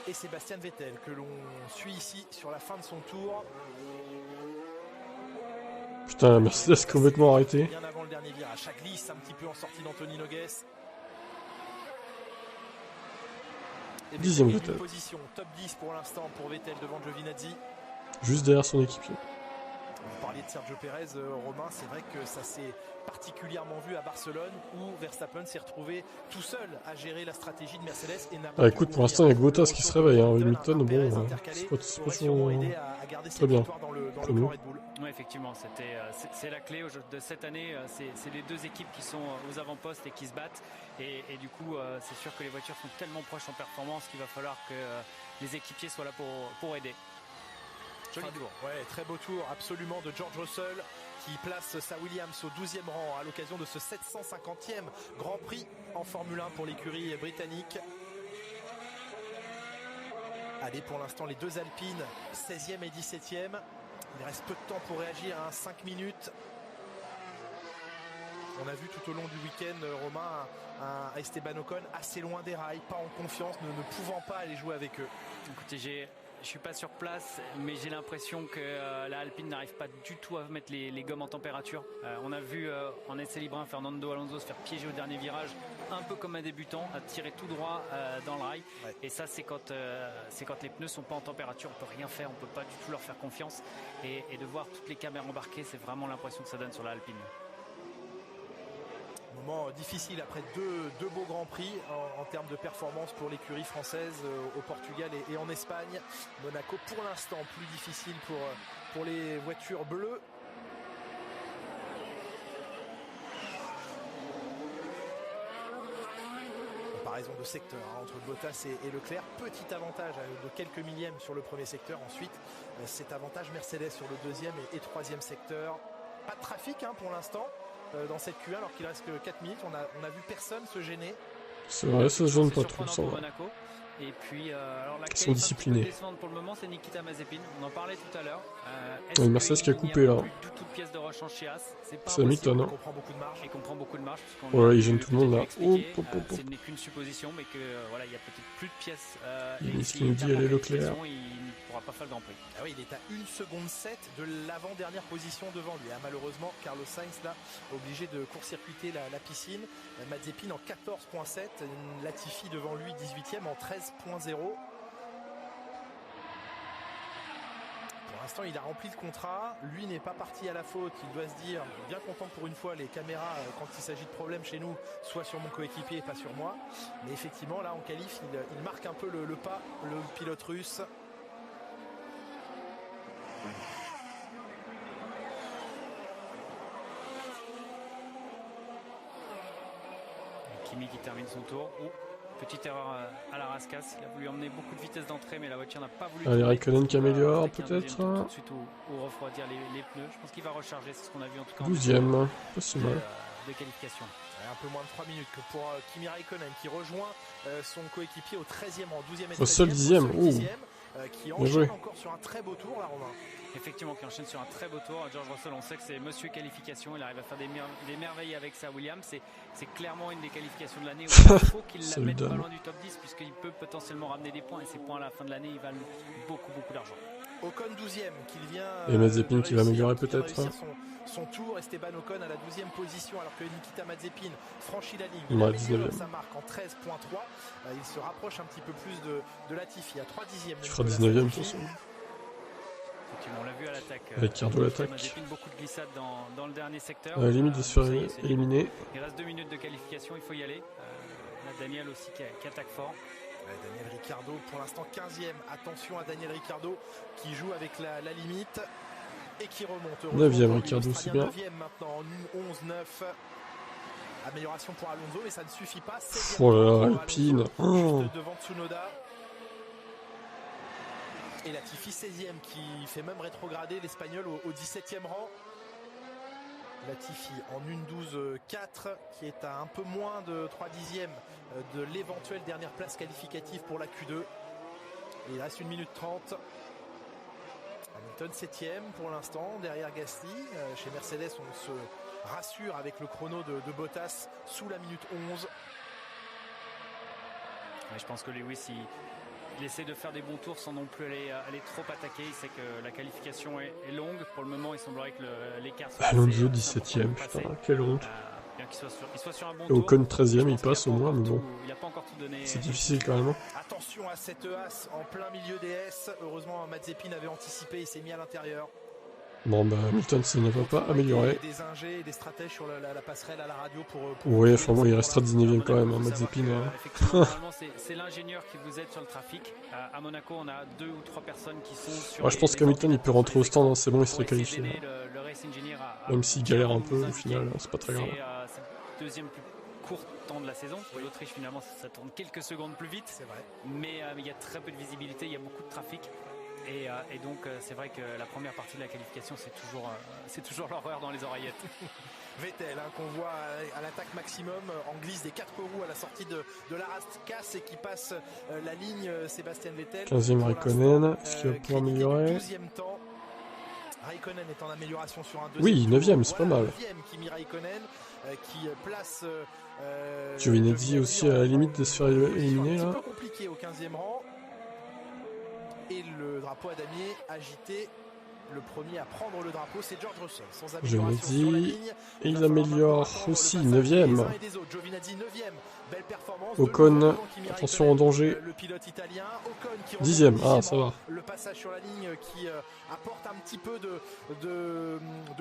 [SPEAKER 7] Et Sébastien Vettel que l'on suit ici sur la fin de son tour.
[SPEAKER 2] Putain, la Mercedes complètement arrêté.
[SPEAKER 7] Bien avant le dernier virage. Ça glisse un petit peu en sortie d'Anthony Nogues.
[SPEAKER 2] 10e Vettel.
[SPEAKER 7] Position top 10 pour l'instant pour Vettel devant Giovinazzi.
[SPEAKER 2] Juste derrière son équipier.
[SPEAKER 7] Vous parliez de Sergio Pérez, Romain, c'est vrai que ça s'est particulièrement vu à Barcelone où Verstappen s'est retrouvé tout seul à gérer la stratégie de Mercedes et n'a pas
[SPEAKER 2] écoute, pour l'instant, il y a Bottas qui se réveille. Hamilton, bon, c'est pas toujours très bien.
[SPEAKER 1] Oui, effectivement, c'est la clé de cette année. C'est les deux équipes qui sont aux avant-postes et qui se battent. Et du coup, c'est sûr que les voitures sont tellement proches en performance qu'il va falloir que les équipiers soient là pour aider.
[SPEAKER 7] Joli tour, ouais, très beau tour absolument de George Russell qui place sa Williams au 12e rang à l'occasion de ce 750e Grand Prix en Formule 1 pour l'écurie britannique. Allez, pour l'instant, les deux Alpines, 16e et 17e. Il reste peu de temps pour réagir, 5 minutes. On a vu tout au long du week-end, Romain, un Esteban Ocon assez loin des rails, pas en confiance, ne pouvant pas aller jouer avec eux.
[SPEAKER 1] Écoutez, je suis pas sur place, mais j'ai l'impression que la Alpine n'arrive pas du tout à mettre les gommes en température. On a vu en essai libre Fernando Alonso se faire piéger au dernier virage, un peu comme un débutant, à tirer tout droit dans le rail. Ouais. Et ça, c'est quand les pneus sont pas en température, on peut rien faire, on peut pas du tout leur faire confiance. Et de voir toutes les caméras embarquées, c'est vraiment l'impression que ça donne sur la Alpine.
[SPEAKER 7] Moment difficile après deux beaux grands prix en termes de performance pour l'écurie française au Portugal et en Espagne. Monaco pour l'instant plus difficile pour les voitures bleues. Comparaison de secteur entre Bottas et Leclerc. Petit avantage de quelques millièmes sur le premier secteur. Ensuite, cet avantage Mercedes sur le deuxième et troisième secteur. Pas de trafic pour l'instant. Dans cette Q1 alors qu'il reste que 4 minutes, on a vu personne se gêner.
[SPEAKER 2] C'est vrai, ça se gêne pas trop ça.
[SPEAKER 1] Et puis, alors
[SPEAKER 2] ils sont disciplinés.
[SPEAKER 1] Pour le moment, c'est Nikita Mazepin. On en parlait tout à l'heure.
[SPEAKER 2] Le Mercedes qui a coupé là.
[SPEAKER 1] Toute pièce de rechange chez As.
[SPEAKER 2] C'est Hamilton.
[SPEAKER 7] Il comprend beaucoup de marge.
[SPEAKER 1] Il comprend beaucoup de marge.
[SPEAKER 2] Voilà, il gêne tout le monde là.
[SPEAKER 1] Ce n'est qu'une supposition, mais que voilà, il y a peut-être plus de pièces.
[SPEAKER 2] Et ce qui nous dit, elle est Leclerc.
[SPEAKER 1] Il ne pourra pas faire le Grand Prix.
[SPEAKER 7] Ah oui, il est à 1 seconde 7 de l'avant-dernière position devant lui. Malheureusement, Carlos Sainz là, obligé de court-circuiter la piscine. Mazepin en 14.7, Latifi devant lui 18e en 13.0. Pour l'instant, il a rempli le contrat. Lui n'est pas parti à la faute. Il doit se dire, bien content que pour une fois, les caméras, quand il s'agit de problèmes chez nous, soient sur mon coéquipier et pas sur moi. Mais effectivement, là, en qualif, il marque un peu le pas, le pilote russe.
[SPEAKER 1] Kimi qui termine son tour. Petite erreur à la rascasse. Il a voulu emmener beaucoup de vitesse d'entrée, mais la voiture n'a pas voulu.
[SPEAKER 2] Allez, Raikkonen qui améliore peut-être.
[SPEAKER 1] Tout de suite au refroidir les pneus. Je pense qu'il va recharger, c'est ce qu'on a vu en tout cas.
[SPEAKER 2] 12e, pas si mal.
[SPEAKER 1] De qualification.
[SPEAKER 7] Un peu moins de 3 minutes que pour Kimi Raikkonen qui rejoint son coéquipier au 13e rang, 12e et 13e.
[SPEAKER 2] Seul 10e.
[SPEAKER 7] Qui enchaîne encore sur un très beau tour là, Romain.
[SPEAKER 1] Effectivement, qui enchaîne sur un très beau tour. George Russell, on sait que c'est monsieur qualification. Il arrive à faire des merveilles avec sa Williams. C'est clairement une des qualifications de l'année. Il faut qu'il la mette pas loin du top 10 puisqu'il peut potentiellement ramener des points. Et ces points à la fin de l'année, ils valent beaucoup d'argent.
[SPEAKER 7] Ocon 12e qu'il vient.
[SPEAKER 2] Et Mazepin qui va améliorer peut-être.
[SPEAKER 7] Son tour, Esteban Ocon à la 12e position alors que Nikita Mazepin franchit la ligne.
[SPEAKER 2] Il améliore
[SPEAKER 7] sa marque en 13.3. Il se rapproche un petit peu plus de Latifi à 3 dixièmes.
[SPEAKER 2] Il fera 19e de toute façon.
[SPEAKER 1] On l'a vu à l'attaque.
[SPEAKER 2] Ricardo l'attaque.
[SPEAKER 1] Mazepin, beaucoup de glissades dans le dernier secteur.
[SPEAKER 2] Limite de se faire éliminer.
[SPEAKER 1] Il reste 2 minutes de qualification, il faut y aller. Daniel aussi qui attaque fort.
[SPEAKER 7] Daniel Ricciardo pour l'instant 15e. Attention à Daniel Ricciardo qui joue avec la limite et qui remonte.
[SPEAKER 2] 9e Ricciardo, c'est bien.
[SPEAKER 7] 9e maintenant en 11-9. Amélioration pour Alonso, mais ça ne suffit pas.
[SPEAKER 2] Oh là là, Alpine.
[SPEAKER 7] Juste devant Tsunoda. Et Latifi 16e qui fait même rétrograder l'Espagnol au 17e rang. Latifi en 1.12.4 qui est à un peu moins de 3 dixièmes de l'éventuelle dernière place qualificative pour la Q2. Et il reste 1 minute 30. Hamilton 7e pour l'instant derrière Gasly. Chez Mercedes on se rassure avec le chrono de Bottas sous la minute 11.
[SPEAKER 1] Ouais, je pense que Lewis il essaie de faire des bons tours sans non plus aller trop attaquer. Il sait que la qualification est longue. Pour le moment, il semblerait que l'écart soit
[SPEAKER 2] Alonso 17e, putain, quelle honte.
[SPEAKER 1] Bien qu'il soit sur un bon
[SPEAKER 2] Et
[SPEAKER 1] tour.
[SPEAKER 2] Ocon 13e, il passe au moins, mais bon.
[SPEAKER 1] Il n'a pas encore tout donné.
[SPEAKER 2] C'est difficile quand même.
[SPEAKER 7] Attention à cette As en plein milieu des S. Heureusement, Mazepin avait anticipé, il s'est mis à l'intérieur.
[SPEAKER 2] Bon, bah, Hamilton, ça ne va pas améliorer.
[SPEAKER 7] Des ingés et des stratèges sur la passerelle à la radio pour
[SPEAKER 2] Oui, enfin bon, il restera 19e quand même, hein, Mazepin.
[SPEAKER 1] Effectivement, normalement, c'est l'ingénieur qui vous aide sur le trafic. À Monaco, on a 2 ou 3 personnes qui sont sur.
[SPEAKER 2] Ouais, je pense qu'Hamilton, il peut rentrer au stand, hein, c'est bon, il serait qualifié.
[SPEAKER 1] Le race engineer
[SPEAKER 2] Même s'il galère un peu, au final, c'est pas très grave.
[SPEAKER 1] C'est le deuxième plus court temps de la saison. Pour l'Autriche, finalement, ça tourne quelques secondes plus vite.
[SPEAKER 7] C'est vrai.
[SPEAKER 1] Mais il y a très peu de visibilité, il y a beaucoup de trafic. Et donc, c'est vrai que la première partie de la qualification, c'est toujours l'horreur dans les oreillettes.
[SPEAKER 7] Vettel, qu'on voit à l'attaque maximum, en glisse des 4 roues à la sortie de la Rascasse et qui passe la ligne Sébastien Vettel.
[SPEAKER 2] 15e Raikkonen, est-ce qu'il va pouvoir améliorer?
[SPEAKER 7] 12e temps. Raikkonen est en amélioration sur un
[SPEAKER 2] Oui,
[SPEAKER 7] deuxième.
[SPEAKER 2] 9e, c'est pas mal.
[SPEAKER 7] 9e Kimi Raikkonen qui place.
[SPEAKER 2] Giovinazzi aussi à la limite de se faire éliminer là.
[SPEAKER 7] C'est un peu compliqué au 15e rang. Et le drapeau à damier agité. Le premier à prendre le drapeau, c'est George Russell. Sans amélioration sur la ligne.
[SPEAKER 2] Et il améliore aussi 9e.
[SPEAKER 7] Giovinazzi 9e. Belle performance.
[SPEAKER 2] Ocon, attention en danger.
[SPEAKER 7] Le pilote italien. Ocon qui
[SPEAKER 2] 10e, ah ça va.
[SPEAKER 7] Le passage sur la ligne qui apporte un petit peu de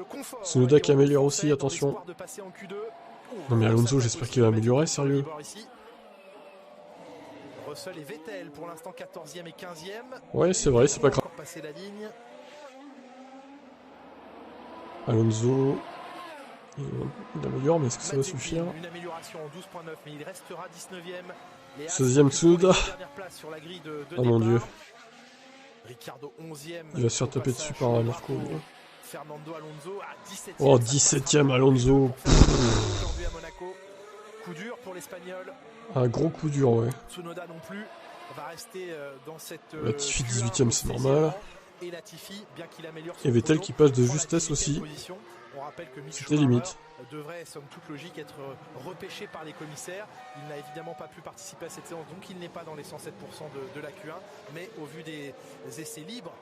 [SPEAKER 7] confort.
[SPEAKER 2] Tsunoda qui améliore aussi, attention. Non mais Alonso, j'espère qu'il va améliorer, sérieux.
[SPEAKER 7] Russell et Vettel pour l'instant 14e et 15e.
[SPEAKER 2] Ouais, c'est vrai, c'est pas grave.
[SPEAKER 7] Passer la ligne.
[SPEAKER 2] Alonso, il améliore, mais est-ce que ça va suffire?
[SPEAKER 7] Une amélioration en 12.9, mais il restera 19e.
[SPEAKER 2] 16e Tsunoda. Oh mon dieu.
[SPEAKER 7] Ricardo 11e.
[SPEAKER 2] Il va se faire taper dessus par Marco.
[SPEAKER 7] Fernando Alonso à 17e.
[SPEAKER 2] Oh, 17e Alonso.
[SPEAKER 7] Aujourd'hui à Monaco. Coup dur pour l'Espagnol.
[SPEAKER 2] Un gros coup dur, ouais.
[SPEAKER 7] Tsunoda non plus va rester dans cette.
[SPEAKER 2] Latifi 18e, c'est normal.
[SPEAKER 7] Et Latifi, bien qu'il améliore.
[SPEAKER 2] Et Vettel qui passe de justesse aussi.
[SPEAKER 7] On rappelle que
[SPEAKER 2] c'était limite.
[SPEAKER 7] Devrait, somme toute logique, être repêché par les commissaires. Il n'a évidemment pas pu participer à cette séance, donc il n'est pas dans les 107% de la Q1. Mais au vu des essais libres,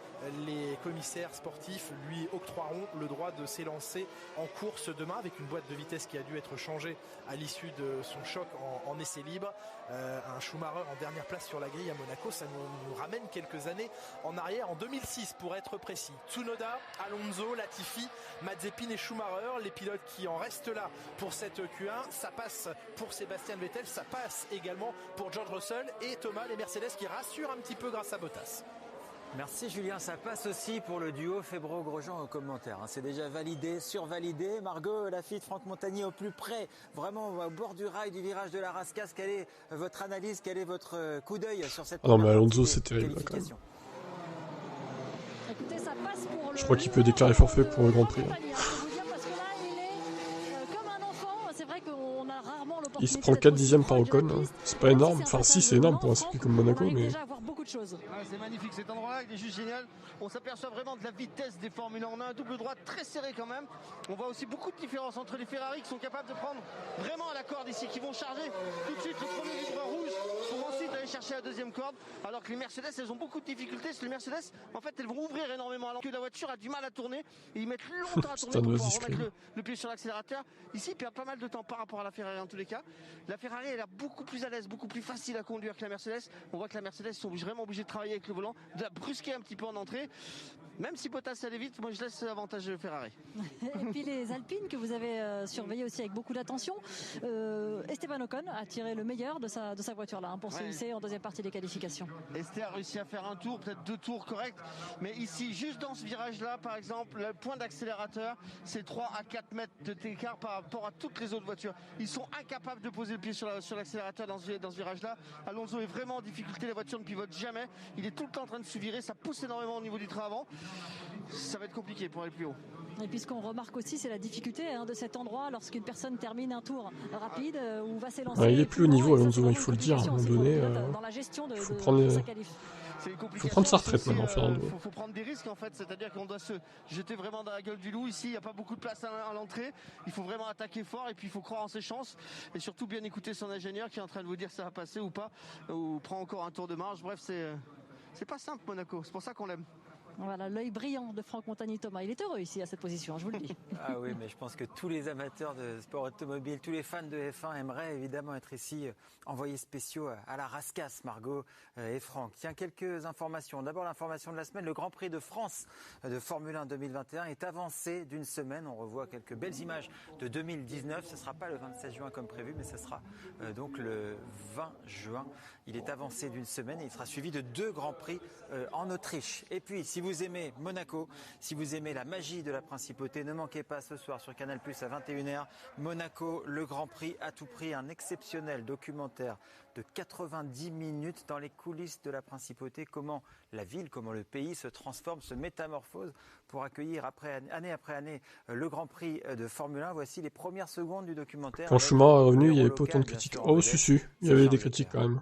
[SPEAKER 7] les commissaires sportifs lui octroieront le droit de s'élancer en course demain avec une boîte de vitesse qui a dû être changée à l'issue de son choc en essai libre. Un Schumacher en dernière place sur la grille à Monaco, ça nous ramène quelques années en arrière, en 2006 pour être précis. Tsunoda, Alonso, Latifi, Mazepin et Schumacher, les pilotes qui en restent là pour cette Q1. Ça passe pour Sébastien Vettel, ça passe également pour George Russell et Thomas, les Mercedes qui rassurent un petit peu grâce à Bottas.
[SPEAKER 3] Merci Julien, ça passe aussi pour le duo Febvre-Grosjean au commentaire. C'est déjà validé, survalidé. Margot Lafitte, Franck Montagnier au plus près, vraiment au bord du rail du virage de la Rascasse. Quelle est votre analyse, quel est votre coup d'œil sur cette
[SPEAKER 2] non mais Alonso c'est terrible là, quand même.
[SPEAKER 8] Écoutez, ça passe pour
[SPEAKER 2] je crois qu'il peut déclarer forfait pour le Grand Prix. Il se prend 4 dixièmes par Ocon, hein. C'est pas énorme, enfin si c'est énorme pour un circuit comme Monaco, mais...
[SPEAKER 4] C'est magnifique cet endroit-là, il est juste génial. On s'aperçoit vraiment de la vitesse des Formule 1, un double droit très serré quand même. On voit aussi beaucoup de différences entre les Ferrari qui sont capables de prendre vraiment à la corde ici, qui vont charger tout de suite le premier vibreur rouge pour ensuite aller chercher la deuxième corde. Alors que les Mercedes, elles ont beaucoup de difficultés. Les Mercedes, en fait, elles vont ouvrir énormément alors que la voiture a du mal à tourner et ils mettent longtemps à tourner pour pouvoir remettre le pied sur l'accélérateur. Ici, ils perdent pas mal de temps par rapport à la Ferrari en tous les cas. La Ferrari, elle est beaucoup plus à l'aise, beaucoup plus facile à conduire que la Mercedes. On voit que la Mercedes sont vraiment vraiment obligé de travailler avec le volant, de brusquer un petit peu en entrée. Même si Bottas allait vite, moi je laisse l'avantage de Ferrari.
[SPEAKER 8] Et puis les Alpines que vous avez surveillées aussi avec beaucoup d'attention. Esteban Ocon a tiré le meilleur de sa voiture là pour se hisser en deuxième partie des qualifications.
[SPEAKER 4] Esteban a réussi à faire un tour, peut-être 2 tours corrects. Mais ici, juste dans ce virage-là, par exemple, le point d'accélérateur, c'est 3 à 4 mètres d'écart par rapport à toutes les autres voitures. Ils sont incapables de poser le pied sur l'accélérateur dans ce virage-là. Alonso est vraiment en difficulté, la voiture ne pivote jamais. Il est tout le temps en train de se virer, ça pousse énormément au niveau du train avant. Ça va être compliqué pour aller plus haut.
[SPEAKER 8] Et puis ce qu'on remarque aussi, c'est la difficulté de cet endroit lorsqu'une personne termine un tour rapide ou va s'élancer.
[SPEAKER 2] Il est plus au niveau, Alonso, il faut le dire. À un moment donné,
[SPEAKER 8] dans la gestion de sa qualif.
[SPEAKER 4] Il
[SPEAKER 2] faut prendre sa retraite maintenant, Fernando.
[SPEAKER 4] Il faut prendre des risques en fait, c'est-à-dire qu'on doit se jeter vraiment dans la gueule du loup. Ici, il n'y a pas beaucoup de place à l'entrée. Il faut vraiment attaquer fort et puis il faut croire en ses chances. Et surtout bien écouter son ingénieur qui est en train de vous dire si ça va passer ou pas, ou prend encore un tour de marge. Bref, c'est pas simple Monaco, c'est pour ça qu'on l'aime.
[SPEAKER 8] Voilà, l'œil brillant de Franck Montagny-Thomas. Il est heureux ici à cette position, je vous le dis.
[SPEAKER 3] Ah oui, mais je pense que tous les amateurs de sport automobile, tous les fans de F1 aimeraient évidemment être ici envoyés spéciaux à la rascasse, Margot et Franck. Tiens, quelques informations. D'abord, l'information de la semaine. Le Grand Prix de France de Formule 1 2021 est avancé d'une semaine. On revoit quelques belles images de 2019. Ce ne sera pas le 27 juin comme prévu, mais ce sera donc le 20 juin. Il est avancé d'une semaine et il sera suivi de 2 Grands Prix en Autriche. Et puis, si vous aimez Monaco, si vous aimez la magie de la principauté, ne manquez pas ce soir sur Canal+ à 21h, Monaco, le Grand Prix à tout prix, un exceptionnel documentaire de 90 minutes dans les coulisses de la principauté, comment la ville, comment le pays se transforme, se métamorphose pour accueillir année après année le Grand Prix de Formule 1. Voici les premières secondes du documentaire.
[SPEAKER 2] Quand Schumacher est revenu, il n'y avait pas autant de critiques. Oh, si, il y avait des critiques quand même.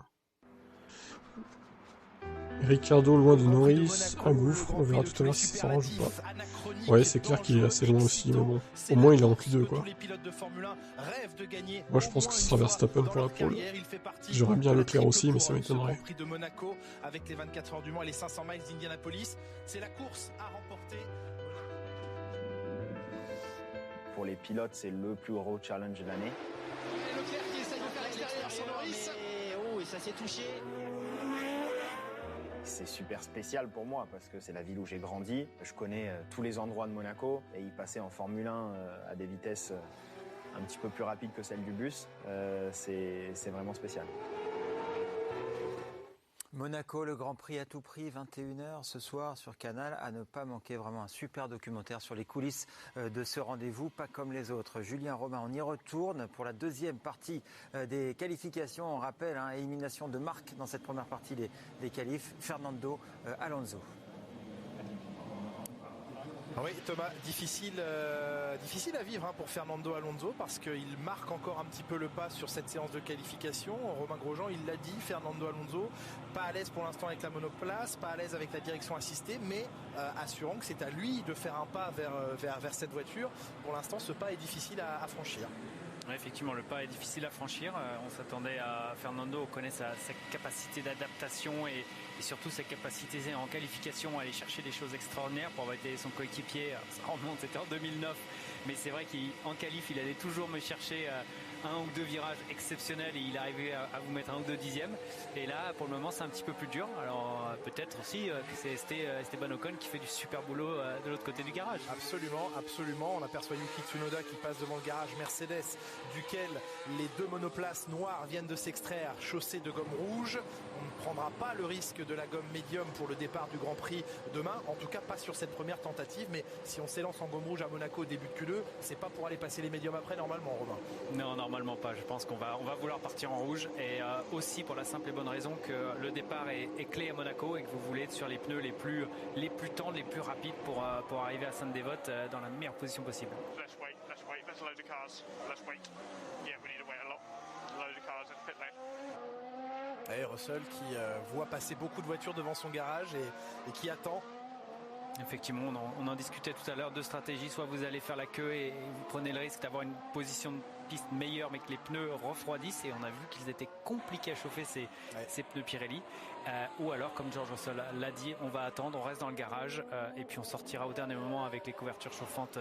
[SPEAKER 2] Ricardo loin de Norris, un gouffre, on verra tout à l'heure si ça s'arrange ou pas. Ouais, c'est clair qu'il est assez loin aussi, mais bon, au moins il est en Q2 quoi. Moi je pense que ce sera Verstappen pour la pole. J'aurais bien Leclerc aussi, mais ça m'étonnerait.
[SPEAKER 7] De Monaco avec les 24 heures du Mans et les 500 miles d'Indianapolis, c'est la course à remporter.
[SPEAKER 10] Pour les pilotes, c'est le plus gros challenge de l'année.
[SPEAKER 7] Leclerc qui essaye de faire l'extérieur sur Norris.
[SPEAKER 5] Oh, et ça s'est touché.
[SPEAKER 10] C'est super spécial pour moi parce que c'est la ville où j'ai grandi. Je connais tous les endroits de Monaco et y passer en Formule 1 à des vitesses un petit peu plus rapides que celles du bus, c'est vraiment spécial.
[SPEAKER 3] Monaco, le Grand Prix à tout prix, 21h ce soir sur Canal, à ne pas manquer, vraiment un super documentaire sur les coulisses de ce rendez-vous, pas comme les autres. Julien Romain, on y retourne pour la deuxième partie des qualifications. On rappelle, élimination de Marc dans cette première partie des qualifs, Fernando Alonso.
[SPEAKER 7] Oui, Thomas, difficile à vivre pour Fernando Alonso parce qu'il marque encore un petit peu le pas sur cette séance de qualification. Romain Grosjean, il l'a dit, Fernando Alonso, pas à l'aise pour l'instant avec la monoplace, pas à l'aise avec la direction assistée, mais assurant que c'est à lui de faire un pas vers cette voiture. Pour l'instant, ce pas est difficile à franchir.
[SPEAKER 1] Ouais, effectivement, le pas est difficile à franchir. On s'attendait à Fernando, on connaît sa capacité d'adaptation et surtout sa capacité en qualification à aller chercher des choses extraordinaires pour embêter son coéquipier. Ça remonte, c'était en 2009, mais c'est vrai qu'en qualif, il allait toujours me chercher un ou deux virages exceptionnels et il arrivait à vous mettre un ou deux dixièmes. Et là, pour le moment, c'est un petit peu plus dur. Alors peut-être aussi que c'est Esteban Ocon qui fait du super boulot de l'autre côté du garage.
[SPEAKER 7] Absolument, absolument. On aperçoit Yuki Tsunoda qui passe devant le garage Mercedes, duquel les 2 monoplaces noires viennent de s'extraire, chaussées de gomme rouge. On ne prendra pas le risque de la gomme médium pour le départ du Grand Prix demain. En tout cas, pas sur cette première tentative. Mais si on s'élance en gomme rouge à Monaco au début de Q2, c'est pas pour aller passer les médiums après normalement, Romain.
[SPEAKER 1] Non, normalement pas. Je pense qu'on va vouloir partir en rouge et aussi pour la simple et bonne raison que le départ est clé à Monaco et que vous voulez être sur les pneus les plus tendres, les plus rapides pour arriver à Sainte-Dévote dans la meilleure position possible.
[SPEAKER 7] Et Russell qui voit passer beaucoup de voitures devant son garage et qui attend.
[SPEAKER 1] Effectivement, on en discutait tout à l'heure, 2 stratégies. Soit vous allez faire la queue et vous prenez le risque d'avoir une position de piste meilleure mais que les pneus refroidissent, et on a vu qu'ils étaient compliqués à chauffer ces pneus Pirelli. Ou alors, comme George Russell l'a dit, on va attendre, on reste dans le garage et puis on sortira au dernier moment avec les couvertures chauffantes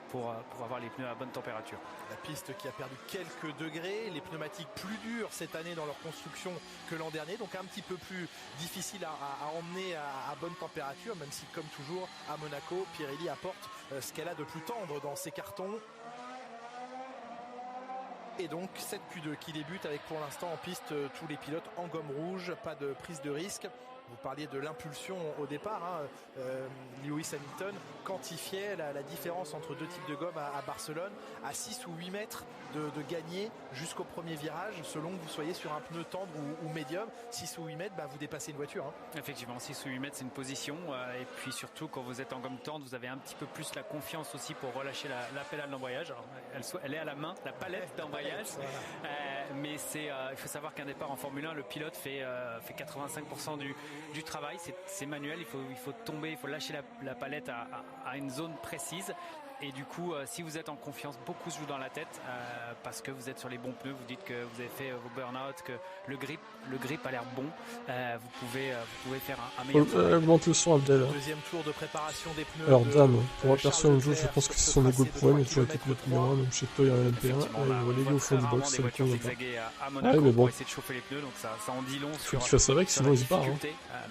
[SPEAKER 1] pour avoir les pneus à bonne température.
[SPEAKER 7] La piste qui a perdu quelques degrés, les pneumatiques plus dures cette année dans leur construction que l'an dernier, donc un petit peu plus difficile à emmener à bonne température, même si comme toujours à Monaco, Pirelli apporte ce qu'elle a de plus tendre dans ses cartons. Et donc cette Q2 qui débute avec pour l'instant en piste tous les pilotes en gomme rouge, pas de prise de risque. Vous parliez de l'impulsion au départ, Lewis Hamilton quantifiait la différence entre deux types de gomme à Barcelone à 6 ou 8 mètres de gagner jusqu'au premier virage, selon que vous soyez sur un pneu tendre ou médium. 6 ou 8 mètres, vous dépassez une voiture.
[SPEAKER 1] Effectivement, 6 ou 8 mètres c'est une position, et puis surtout quand vous êtes en gomme tendre, vous avez un petit peu plus la confiance aussi pour relâcher la pédale d'embrayage. Alors, elle est à la main, la palette d'embrayage, mais il faut savoir qu'un départ en Formule 1, le pilote fait 85% du travail, c'est manuel, il faut tomber, il faut lâcher la palette à une zone précise. Et du coup, si vous êtes en confiance, beaucoup se joue dans la tête parce que vous êtes sur les bons pneus, vous dites que vous avez fait vos burn-out, que le grip a l'air bon, vous pouvez faire un meilleur travail.
[SPEAKER 2] Augmente le son, Abdel.
[SPEAKER 7] Deuxième tour de préparation des pneus.
[SPEAKER 2] Alors Dame, pour moi perso, je pense que c'est son ego le problème, il a toujours été pilote numéro 1, même chez Toy en LMP1, on va léguer au fond du box, ça le convient pas.
[SPEAKER 1] Ah mais bon, essayer de chauffer les pneus, donc ça en dit long
[SPEAKER 2] faut qu'il fasse avec, sinon il se barre.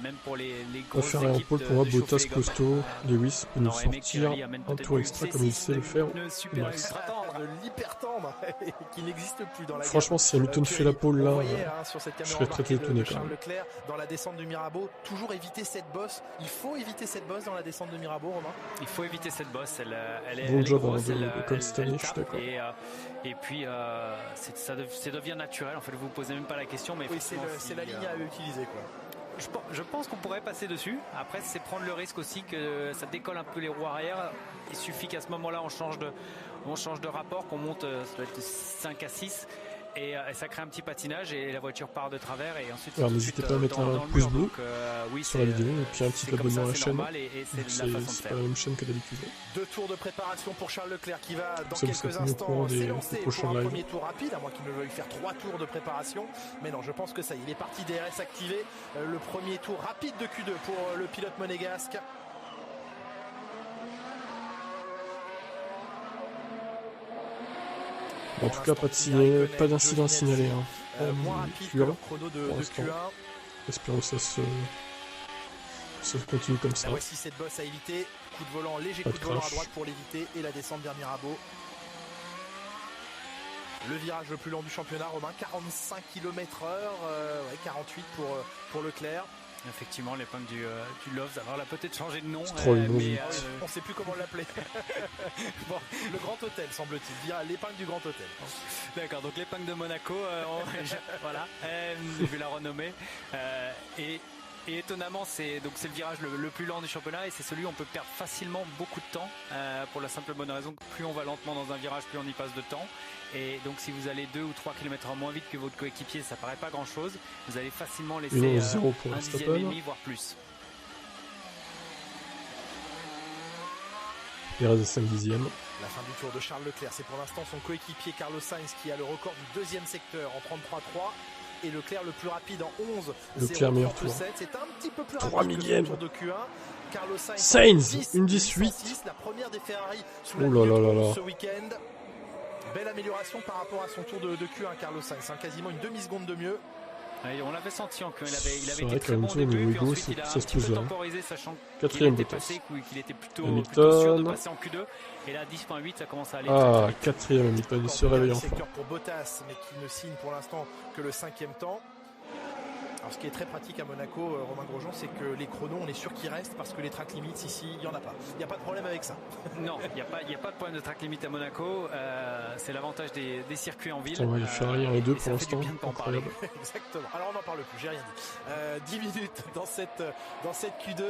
[SPEAKER 1] Même pour les
[SPEAKER 2] on va faire un pôle pour moi, Bottas, Costaud, Lewis peut nous sortir un tour extra comme il sait le faire.
[SPEAKER 7] De l'hyper tendre qui n'existe plus dans la
[SPEAKER 2] franchement, si Hamilton fait la pole là, je serais très étonné.
[SPEAKER 7] Charles Leclerc dans la descente du Mirabeau, toujours éviter cette bosse. Il faut éviter cette bosse dans la descente de Mirabeau, Romain.
[SPEAKER 1] Il faut éviter cette bosse.
[SPEAKER 2] Bon job de Cole cette année, je suis d'accord.
[SPEAKER 1] Et puis ça devient naturel. En fait, vous posez même pas la question, mais
[SPEAKER 7] oui, c'est la ligne à utiliser, quoi.
[SPEAKER 1] Je pense qu'on pourrait passer dessus. Après, c'est prendre le risque aussi que ça décolle un peu les roues arrière. Il suffit qu'à ce moment-là, on change de rapport, qu'on monte, ça doit être de 5 à 6. Et ça crée un petit patinage et la voiture part de travers. Et ensuite,
[SPEAKER 2] alors n'hésitez pas à mettre un pouce bleu sur la vidéo et puis un petit abonnement à la chaîne. C'est pas la même chaîne que d'habitude.
[SPEAKER 7] 2 tours de préparation pour Charles Leclerc qui va dans quelques instants s'élancer pour un premier tour rapide, à moins qu'il ne veuille faire 3 tours de préparation. Mais non, je pense que ça y est, il est parti, DRS activé. Le premier tour rapide de Q2 pour le pilote monégasque.
[SPEAKER 2] En tout cas, pas d'incident signalé.
[SPEAKER 7] Moins rapide que le chrono de Q1.
[SPEAKER 2] Espérons que ça continue comme ça.
[SPEAKER 7] Voici cette bosse à éviter. Coup de volant, léger coup de volant à droite pour l'éviter. Et la descente vers Mirabeau. Le virage le plus long du championnat, Romain, 45 km/h, 48 pour Leclerc.
[SPEAKER 1] Effectivement, l'épingle du Loves. Alors, elle a peut-être changé de nom.
[SPEAKER 2] Trop long,
[SPEAKER 7] on ne sait plus comment l'appeler. Bon, le Grand Hôtel, semble-t-il. L'épingle du Grand Hôtel.
[SPEAKER 1] D'accord, donc l'épingle de Monaco, voilà, je vais la renommer. Et étonnamment, c'est le virage le plus lent du championnat et c'est celui où on peut perdre facilement beaucoup de temps pour la simple bonne raison que plus on va lentement dans un virage, plus on y passe de temps. Et donc si vous allez 2 ou 3 km/h moins vite que votre coéquipier, ça paraît pas grand chose. Vous allez facilement laisser un dixième et demi, voire plus.
[SPEAKER 2] Il reste 5 dixièmes.
[SPEAKER 7] La fin du tour de Charles Leclerc, c'est pour l'instant son coéquipier Carlos Sainz qui a le record du deuxième secteur en 33,3. Et Leclerc le plus rapide en 11.
[SPEAKER 2] Leclerc meilleur tour.
[SPEAKER 7] C'est un petit peu plus
[SPEAKER 2] 3
[SPEAKER 7] rapide
[SPEAKER 2] millième.
[SPEAKER 7] que le tour de Q1. Carlos
[SPEAKER 2] Sainz, une 18.
[SPEAKER 7] La première des Ferrari sous la ligne ce week-end. Belle amélioration par rapport à son tour de Q1, Carlos Sainz. Quasiment une demi-seconde de mieux.
[SPEAKER 1] On l'avait senti en Q1, il avait
[SPEAKER 2] été
[SPEAKER 1] très bon au début, puis ensuite il a un petit peu temporisé, sachant qu'il était passé, qu'il était plutôt sûr de passer en Q2. Et là, 10.8, ça commence à aller
[SPEAKER 2] très vite. Quatrième Hamilton, il se réveille enfin.
[SPEAKER 7] Secteur pour Bottas, mais qui ne signe pour l'instant que le 5e temps. Alors ce qui est très pratique à Monaco, Romain Grosjean, c'est que les chronos, on est sûr qu'ils restent parce que les track limits ici, il n'y en a pas. Il n'y a pas de problème avec ça.
[SPEAKER 1] Non, il n'y a pas de problème de track limit à Monaco. C'est l'avantage des circuits en ville.
[SPEAKER 2] Il fait rien et deux pour l'instant.
[SPEAKER 1] Incroyable.
[SPEAKER 7] Exactement. Alors on n'en parle plus, j'ai rien dit. 10 minutes dans cette Q2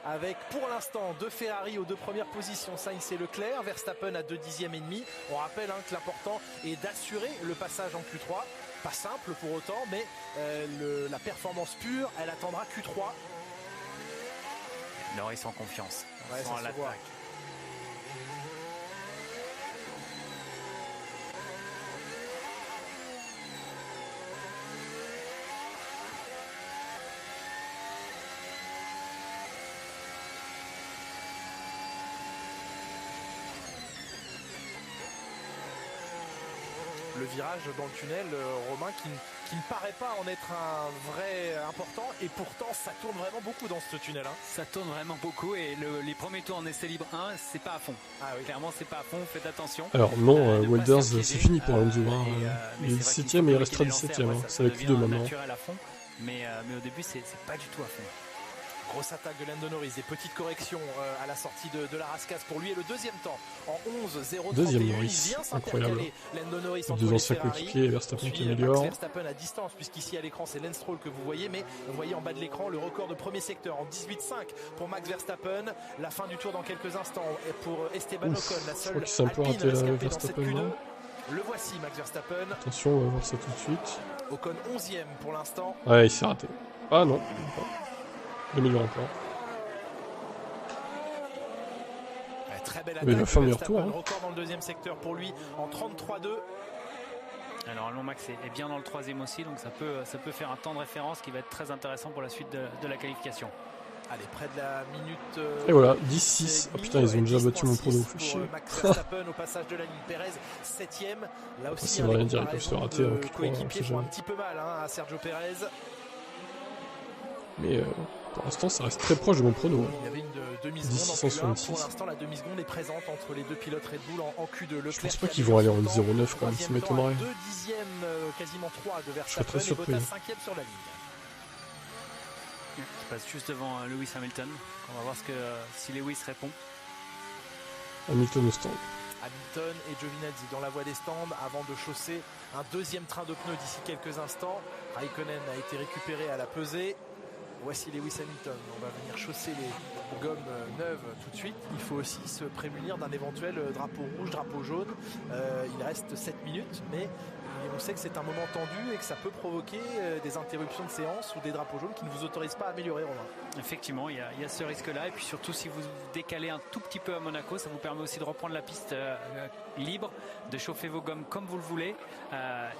[SPEAKER 7] avec pour l'instant 2 Ferrari aux 2 premières positions, Sainz et Leclerc, Verstappen à 2 dixièmes et demi. On rappelle que l'important est d'assurer le passage en Q3. Pas simple pour autant, mais la performance pure, elle attendra Q3.
[SPEAKER 1] Non, ils sont en confiance.
[SPEAKER 7] Ils sont à l'attaque. le virage dans le tunnel, Romain, qui ne paraît pas en être un vrai important, et pourtant ça tourne vraiment beaucoup dans ce tunnel. Hein.
[SPEAKER 1] Ça tourne vraiment beaucoup, et les premiers tours en essai libre 1, c'est pas à fond.
[SPEAKER 7] Ah oui.
[SPEAKER 1] Clairement, c'est pas à fond, faites attention.
[SPEAKER 2] Alors non, Welders, c'est fini pour Alonso. Il est 17ème et il restera 17ème. C'est avec Q2 maintenant.
[SPEAKER 1] Mais au début, c'est pas du tout à fond.
[SPEAKER 7] Grosse attaque de Lando Norris, des petites corrections à la sortie de la Rascasse pour lui, et le deuxième temps en 11-0-31.
[SPEAKER 2] Deuxième Norris, incroyable.
[SPEAKER 7] Lando Norris
[SPEAKER 2] entre deux anciens coéquipiers, Verstappen qui améliore.
[SPEAKER 7] Verstappen à distance, puisqu'ici à l'écran c'est Lance Stroll que vous voyez, mais vous voyez en bas de l'écran le record de premier secteur en 18-5 pour Max Verstappen. La fin du tour dans quelques instants pour Esteban Ocon, la seule Alpine escapée dans cette Q2. Le voici Max Verstappen.
[SPEAKER 2] Attention, on va voir ça tout de suite.
[SPEAKER 7] Ocon 11ème pour l'instant.
[SPEAKER 2] Ouais, il s'est raté. Ah non, 2 millions encore.
[SPEAKER 7] Très belle
[SPEAKER 2] mais il va
[SPEAKER 7] attaque.
[SPEAKER 2] faire meilleur tour. Hein.
[SPEAKER 7] Record dans le deuxième secteur pour lui en 33-2.
[SPEAKER 1] Alors Max est bien dans le troisième aussi, donc ça peut faire un temps de référence qui va être très intéressant pour la suite de la qualification.
[SPEAKER 7] Allez, près de la minute.
[SPEAKER 2] Et voilà, 10-6. Oh putain, ils ont déjà battu mon prono, fait chier.
[SPEAKER 7] Max Verstappen au passage de la ligne. Pérez 7ème. Là aussi,
[SPEAKER 2] ça veut rien dire, ils peuvent se rater avec Q3.
[SPEAKER 7] Coéquipiers font un petit peu mal à Sergio Pérez.
[SPEAKER 2] Mais pour l'instant, ça reste très proche de mon prono.
[SPEAKER 7] Il y avait une demi-seconde en Q1. Pour l'instant, la demi-seconde est présente entre les deux pilotes Red Bull en Q2.
[SPEAKER 2] Je pense pas qu'ils vont aller en 0,9 quand même, ça m'étonnerait.
[SPEAKER 7] 2 dixièmes, quasiment 3 de Verstappen.
[SPEAKER 2] Je serais très surpris.
[SPEAKER 7] Et Bottas 5ème sur la ligne.
[SPEAKER 1] Je passe juste devant Lewis Hamilton. On va voir si Lewis répond.
[SPEAKER 2] Hamilton au stand.
[SPEAKER 7] Hamilton et Giovinazzi dans la voie des stands avant de chausser un deuxième train de pneus d'ici quelques instants. Raikkonen a été récupéré à la pesée. Voici Lewis Hamilton. On va venir chausser les gommes neuves tout de suite. Il faut aussi se prémunir d'un éventuel drapeau rouge, drapeau jaune. Il reste 7 minutes, mais on sait que c'est un moment tendu et que ça peut provoquer des interruptions de séance ou des drapeaux jaunes qui ne vous autorisent pas à améliorer, Romain.
[SPEAKER 1] Effectivement, il y a ce risque-là. Et puis surtout, si vous décalez un tout petit peu à Monaco, ça vous permet aussi de reprendre la piste libre, de chauffer vos gommes comme vous le voulez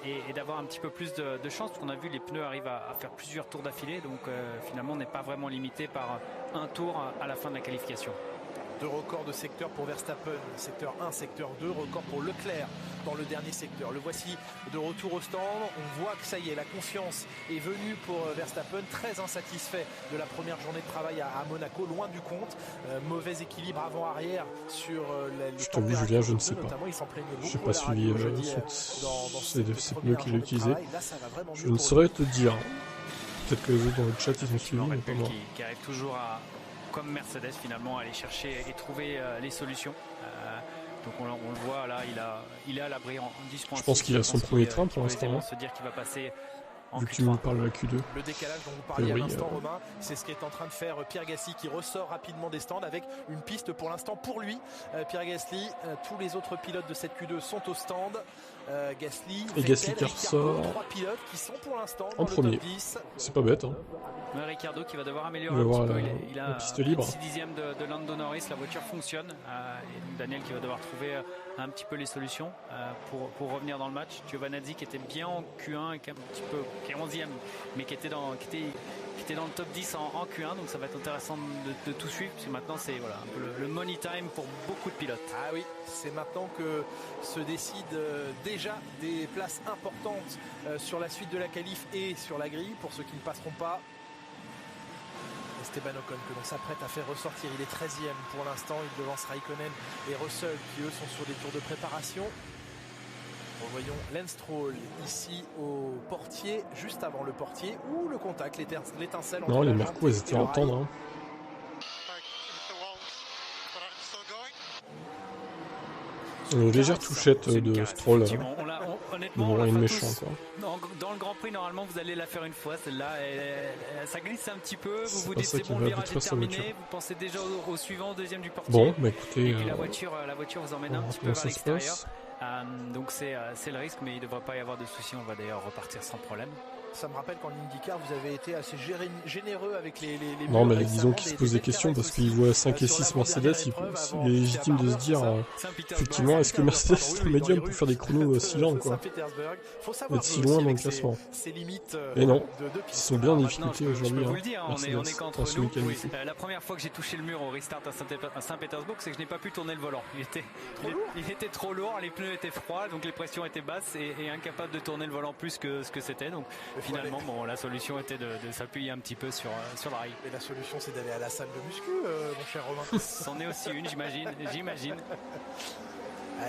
[SPEAKER 1] et d'avoir un petit peu plus de chance. Parce qu'on a vu, les pneus arrivent à faire plusieurs tours d'affilée. Donc finalement, on n'est pas vraiment limité par un tour à la fin de la qualification.
[SPEAKER 7] 2 records de secteur pour Verstappen, secteur 1, secteur 2, record pour Leclerc dans le dernier secteur. Le voici de retour au stand. On voit que ça y est, la confiance est venue pour Verstappen, très insatisfait de la première journée de travail à Monaco, loin du compte. Mauvais équilibre avant-arrière sur les
[SPEAKER 2] je t'avoue, Julien, je ne sais pas. Je n'ai pas suivi ces pneus qu'il a utilisés. Je ne saurais te dire. Peut-être que les autres dans le chat ils ont suivi, mais pas moi.
[SPEAKER 1] Qui arrive toujours comme Mercedes finalement, à aller chercher et trouver les solutions. Donc on le voit là, il est à l'abri en 10.6.
[SPEAKER 2] Je pense qu'il a son premier train pour l'instant.
[SPEAKER 1] Se dire qu'il va passer en
[SPEAKER 2] Vu que tu me parles de la Q2.
[SPEAKER 7] Le décalage dont vous parliez à l'instant, Romain, c'est ce qu'est en train de faire Pierre Gasly, qui ressort rapidement des stands avec une piste pour l'instant pour lui. Pierre Gasly, tous les autres pilotes de cette Q2 sont au stand. Gasly,
[SPEAKER 2] et Gasly qui ressort
[SPEAKER 7] 3 pilotes qui sont pour l'instant
[SPEAKER 2] en premier. C'est pas bête. Hein.
[SPEAKER 1] Ricardo qui va devoir améliorer
[SPEAKER 2] un petit
[SPEAKER 1] peu. Il a
[SPEAKER 2] la piste libre.
[SPEAKER 1] 6 dixièmes de Lando Norris, la voiture fonctionne. Et donc Daniel qui va devoir trouver un petit peu les solutions pour revenir dans le match. Giovinazzi qui était bien en Q1 et qui est 11e, mais qui était dans le top 10 en Q1, donc ça va être intéressant de tout suivre, parce que maintenant c'est un peu le money time pour beaucoup de pilotes.
[SPEAKER 7] Ah oui, c'est maintenant que se décident déjà des places importantes sur la suite de la qualif et sur la grille, pour ceux qui ne passeront pas. Esteban Ocon que l'on s'apprête à faire ressortir, il est 13e pour l'instant, il devance Raikkonen et Russell qui eux sont sur des tours de préparation. Revoyons Lance Stroll ici au portier, juste avant le portier, où le contact, l'étincelle entre
[SPEAKER 2] non, les
[SPEAKER 7] la
[SPEAKER 2] Mercos, ils étaient à entendre. Hein. Une légère touchette de Stroll.
[SPEAKER 1] Honnêtement,
[SPEAKER 2] il est méchant, quoi.
[SPEAKER 1] Dans le Grand Prix, normalement, vous allez la faire une fois. Celle-là, ça glisse un petit peu. Vous vous dites, c'est bon, le virage est terminé. Vous pensez déjà au suivant, au deuxième du portier.
[SPEAKER 2] Bon, bah écoutez.
[SPEAKER 1] Et puis la voiture vous emmène un petit peu vers l'extérieur. Donc c'est le risque, mais il ne devrait pas y avoir de soucis. On va d'ailleurs repartir sans problème.
[SPEAKER 7] Ça me rappelle qu'en IndyCar, vous avez été assez généreux avec les
[SPEAKER 2] Non,
[SPEAKER 7] murs
[SPEAKER 2] mais disons qu'il se pose des questions parce qu'il voit 5 et 6 Mercedes, il est légitime de se dire effectivement, est-ce que Mercedes est un médium pour faire des chronos si lents, quoi, être si loin dans le classement. Et non, ils sont bien en difficulté aujourd'hui.
[SPEAKER 3] Je peux vous le dire, on est qu'entre
[SPEAKER 2] ce
[SPEAKER 3] nous.
[SPEAKER 2] week-end.
[SPEAKER 3] La première fois que j'ai touché le mur au restart à Saint-Pétersbourg, c'est que je n'ai pas pu tourner le volant. Il était trop lourd, les pneus étaient froids, donc les pressions étaient basses et incapable de tourner le volant plus que ce que c'était. Donc finalement, bon, la solution était de s'appuyer un petit peu sur la rail.
[SPEAKER 7] Et la solution, c'est d'aller à la salle de muscu, mon cher Romain.
[SPEAKER 3] C'en est aussi une, j'imagine.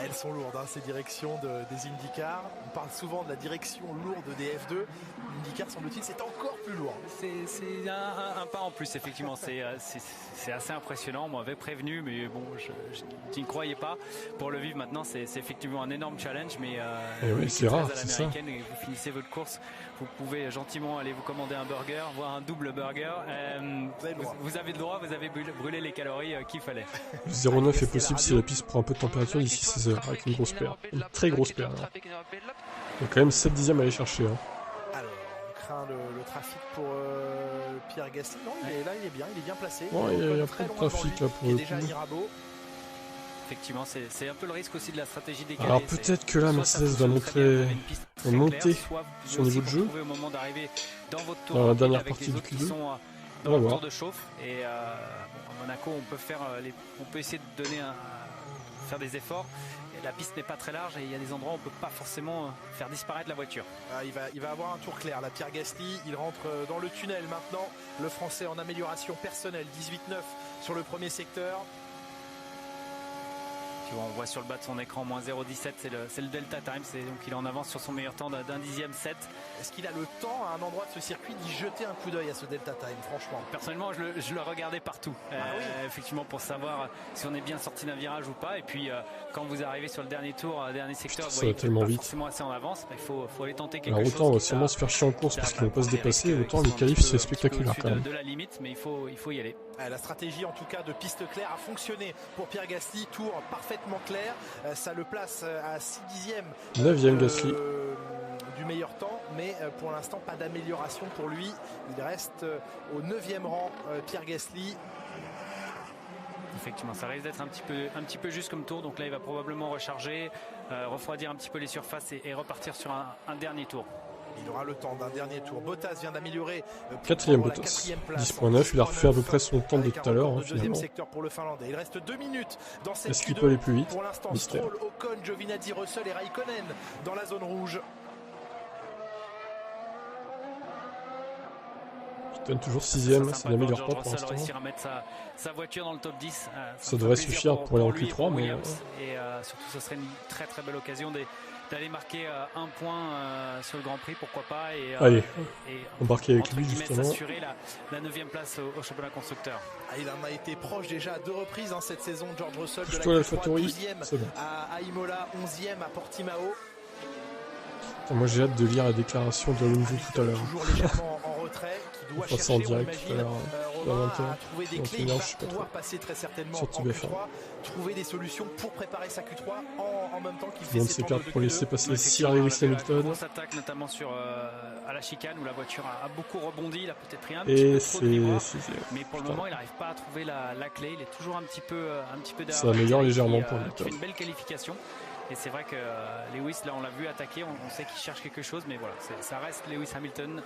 [SPEAKER 7] Elles sont lourdes, hein, ces directions des IndyCar. On parle souvent de la direction lourde des F2. IndyCar, semble-t-il, c'est encore plus lourd.
[SPEAKER 3] C'est un pas en plus, effectivement. C'est assez impressionnant. On m'avait prévenu, mais bon, je n'y croyais pas. Pour le vivre maintenant, c'est effectivement un énorme challenge. Mais
[SPEAKER 2] oui, c'est rare,
[SPEAKER 3] c'est ça. Et vous finissez votre course, vous pouvez gentiment aller vous commander un burger, voire un double burger. Vous avez le droit, vous avez brûlé les calories qu'il fallait.
[SPEAKER 2] Le 0,9 est possible si la piste prend un peu de température d'ici 16 heures, avec une grosse paire. Une très grosse paire. Alors. Il y a quand même 7 dixièmes à aller chercher. Hein.
[SPEAKER 7] Alors, on craint le trafic pour Pierre Gasly. Non, il est bien placé.
[SPEAKER 2] Bon, il y a pas de trafic là pour le coup.
[SPEAKER 3] Effectivement, c'est un peu le risque aussi de la stratégie décalée.
[SPEAKER 2] Alors peut-être que là, Mercedes va monter son niveau de jeu dans la dernière partie du Q2.
[SPEAKER 3] Dans le tour de chauffe. Et à Monaco, on peut essayer de faire des efforts. Et la piste n'est pas très large et il y a des endroits où on ne peut pas forcément faire disparaître la voiture.
[SPEAKER 7] Il va avoir un tour clair. La Pierre Gasly, il rentre dans le tunnel maintenant. Le Français en amélioration personnelle, 18,9 sur le premier secteur.
[SPEAKER 3] On voit sur le bas de son écran moins 0,17, c'est le Delta Time, donc il est en avance sur son meilleur temps d'un dixième 7.
[SPEAKER 7] Est-ce qu'il a le temps à un endroit de ce circuit d'y jeter un coup d'œil à ce Delta Time, franchement?
[SPEAKER 3] Personnellement, je le regardais partout, effectivement, pour savoir si on est bien sorti d'un virage ou pas. Et puis quand vous arrivez sur le dernier tour, dernier secteur, vous voyez que
[SPEAKER 2] tellement
[SPEAKER 3] pas
[SPEAKER 2] vite.
[SPEAKER 3] Forcément assez en avance, il faut aller tenter quelque chose.
[SPEAKER 2] Alors autant on va sûrement se faire chier en course parce qu'ils vont pas se dépasser, autant les qualifs c'est spectaculaire quand même.
[SPEAKER 3] De la limite, mais il faut y aller.
[SPEAKER 7] La stratégie en tout cas de piste claire a fonctionné pour Pierre Gasly, tour parfaitement clair, ça le place à 6 dixièmes
[SPEAKER 2] 9e Gasly
[SPEAKER 7] du meilleur temps, mais pour l'instant pas d'amélioration pour lui, il reste au 9e rang Pierre Gasly.
[SPEAKER 3] Effectivement, ça risque d'être un petit peu juste comme tour, donc là il va probablement recharger, refroidir un petit peu les surfaces et repartir sur un dernier tour.
[SPEAKER 7] Il aura le temps d'un dernier tour. Bottas vient d'améliorer.
[SPEAKER 2] 4e Bottas. 10.9, il a refait à peu près son temps de tout à l'heure, hein, finalement.
[SPEAKER 7] Secteur pour le Finlandais. Il reste 2 minutes dans cette
[SPEAKER 2] Est-ce qu'il peut aller plus vite?
[SPEAKER 7] Pour l'instant, Stroll, Ocon, Giovinazzi, Russell et Raikkonen dans la zone rouge.
[SPEAKER 2] Il donne toujours 6ème, ça n'améliore pas pour l'instant.
[SPEAKER 3] Réussir à mettre sa voiture dans le top 10.
[SPEAKER 2] Ça devrait suffire pour aller en Q3, mais...
[SPEAKER 3] Et surtout, ce serait une très très belle occasion d'aller marquer un point sur le Grand Prix, pourquoi pas.
[SPEAKER 2] Allez, embarquer avec lui justement.
[SPEAKER 3] S'assurer la 9e place au championnat constructeur.
[SPEAKER 7] Il en a été proche déjà à 2 reprises cette saison, George Russell, de la
[SPEAKER 2] Q3,
[SPEAKER 7] 12e à Imola, 11e à Portimao.
[SPEAKER 2] Moi j'ai hâte de lire la déclaration de Alonso tout à l'heure.
[SPEAKER 7] Toujours légèrement en retrait, qui doit chercher,
[SPEAKER 2] en direct tout à l'heure,
[SPEAKER 7] à trouver des clés, il va pouvoir passer très certainement en Q3, trouver des solutions pour préparer sa Q3 en même temps qu'il fait ses tours de
[SPEAKER 2] pour laisser passer Sir Lewis Hamilton.
[SPEAKER 3] Grosse attaque notamment à la chicane où la voiture a beaucoup rebondi, il a peut-être pris un petit peu trop de mémoire, mais pour le moment il n'arrive pas à trouver la clé, il est toujours un petit peu derrière.
[SPEAKER 2] Ça améliore légèrement pour lui.
[SPEAKER 3] Il fait une belle qualification. Et c'est vrai que Lewis, là, on l'a vu attaquer, on sait qu'il cherche quelque chose, mais voilà, ça reste Lewis Hamilton.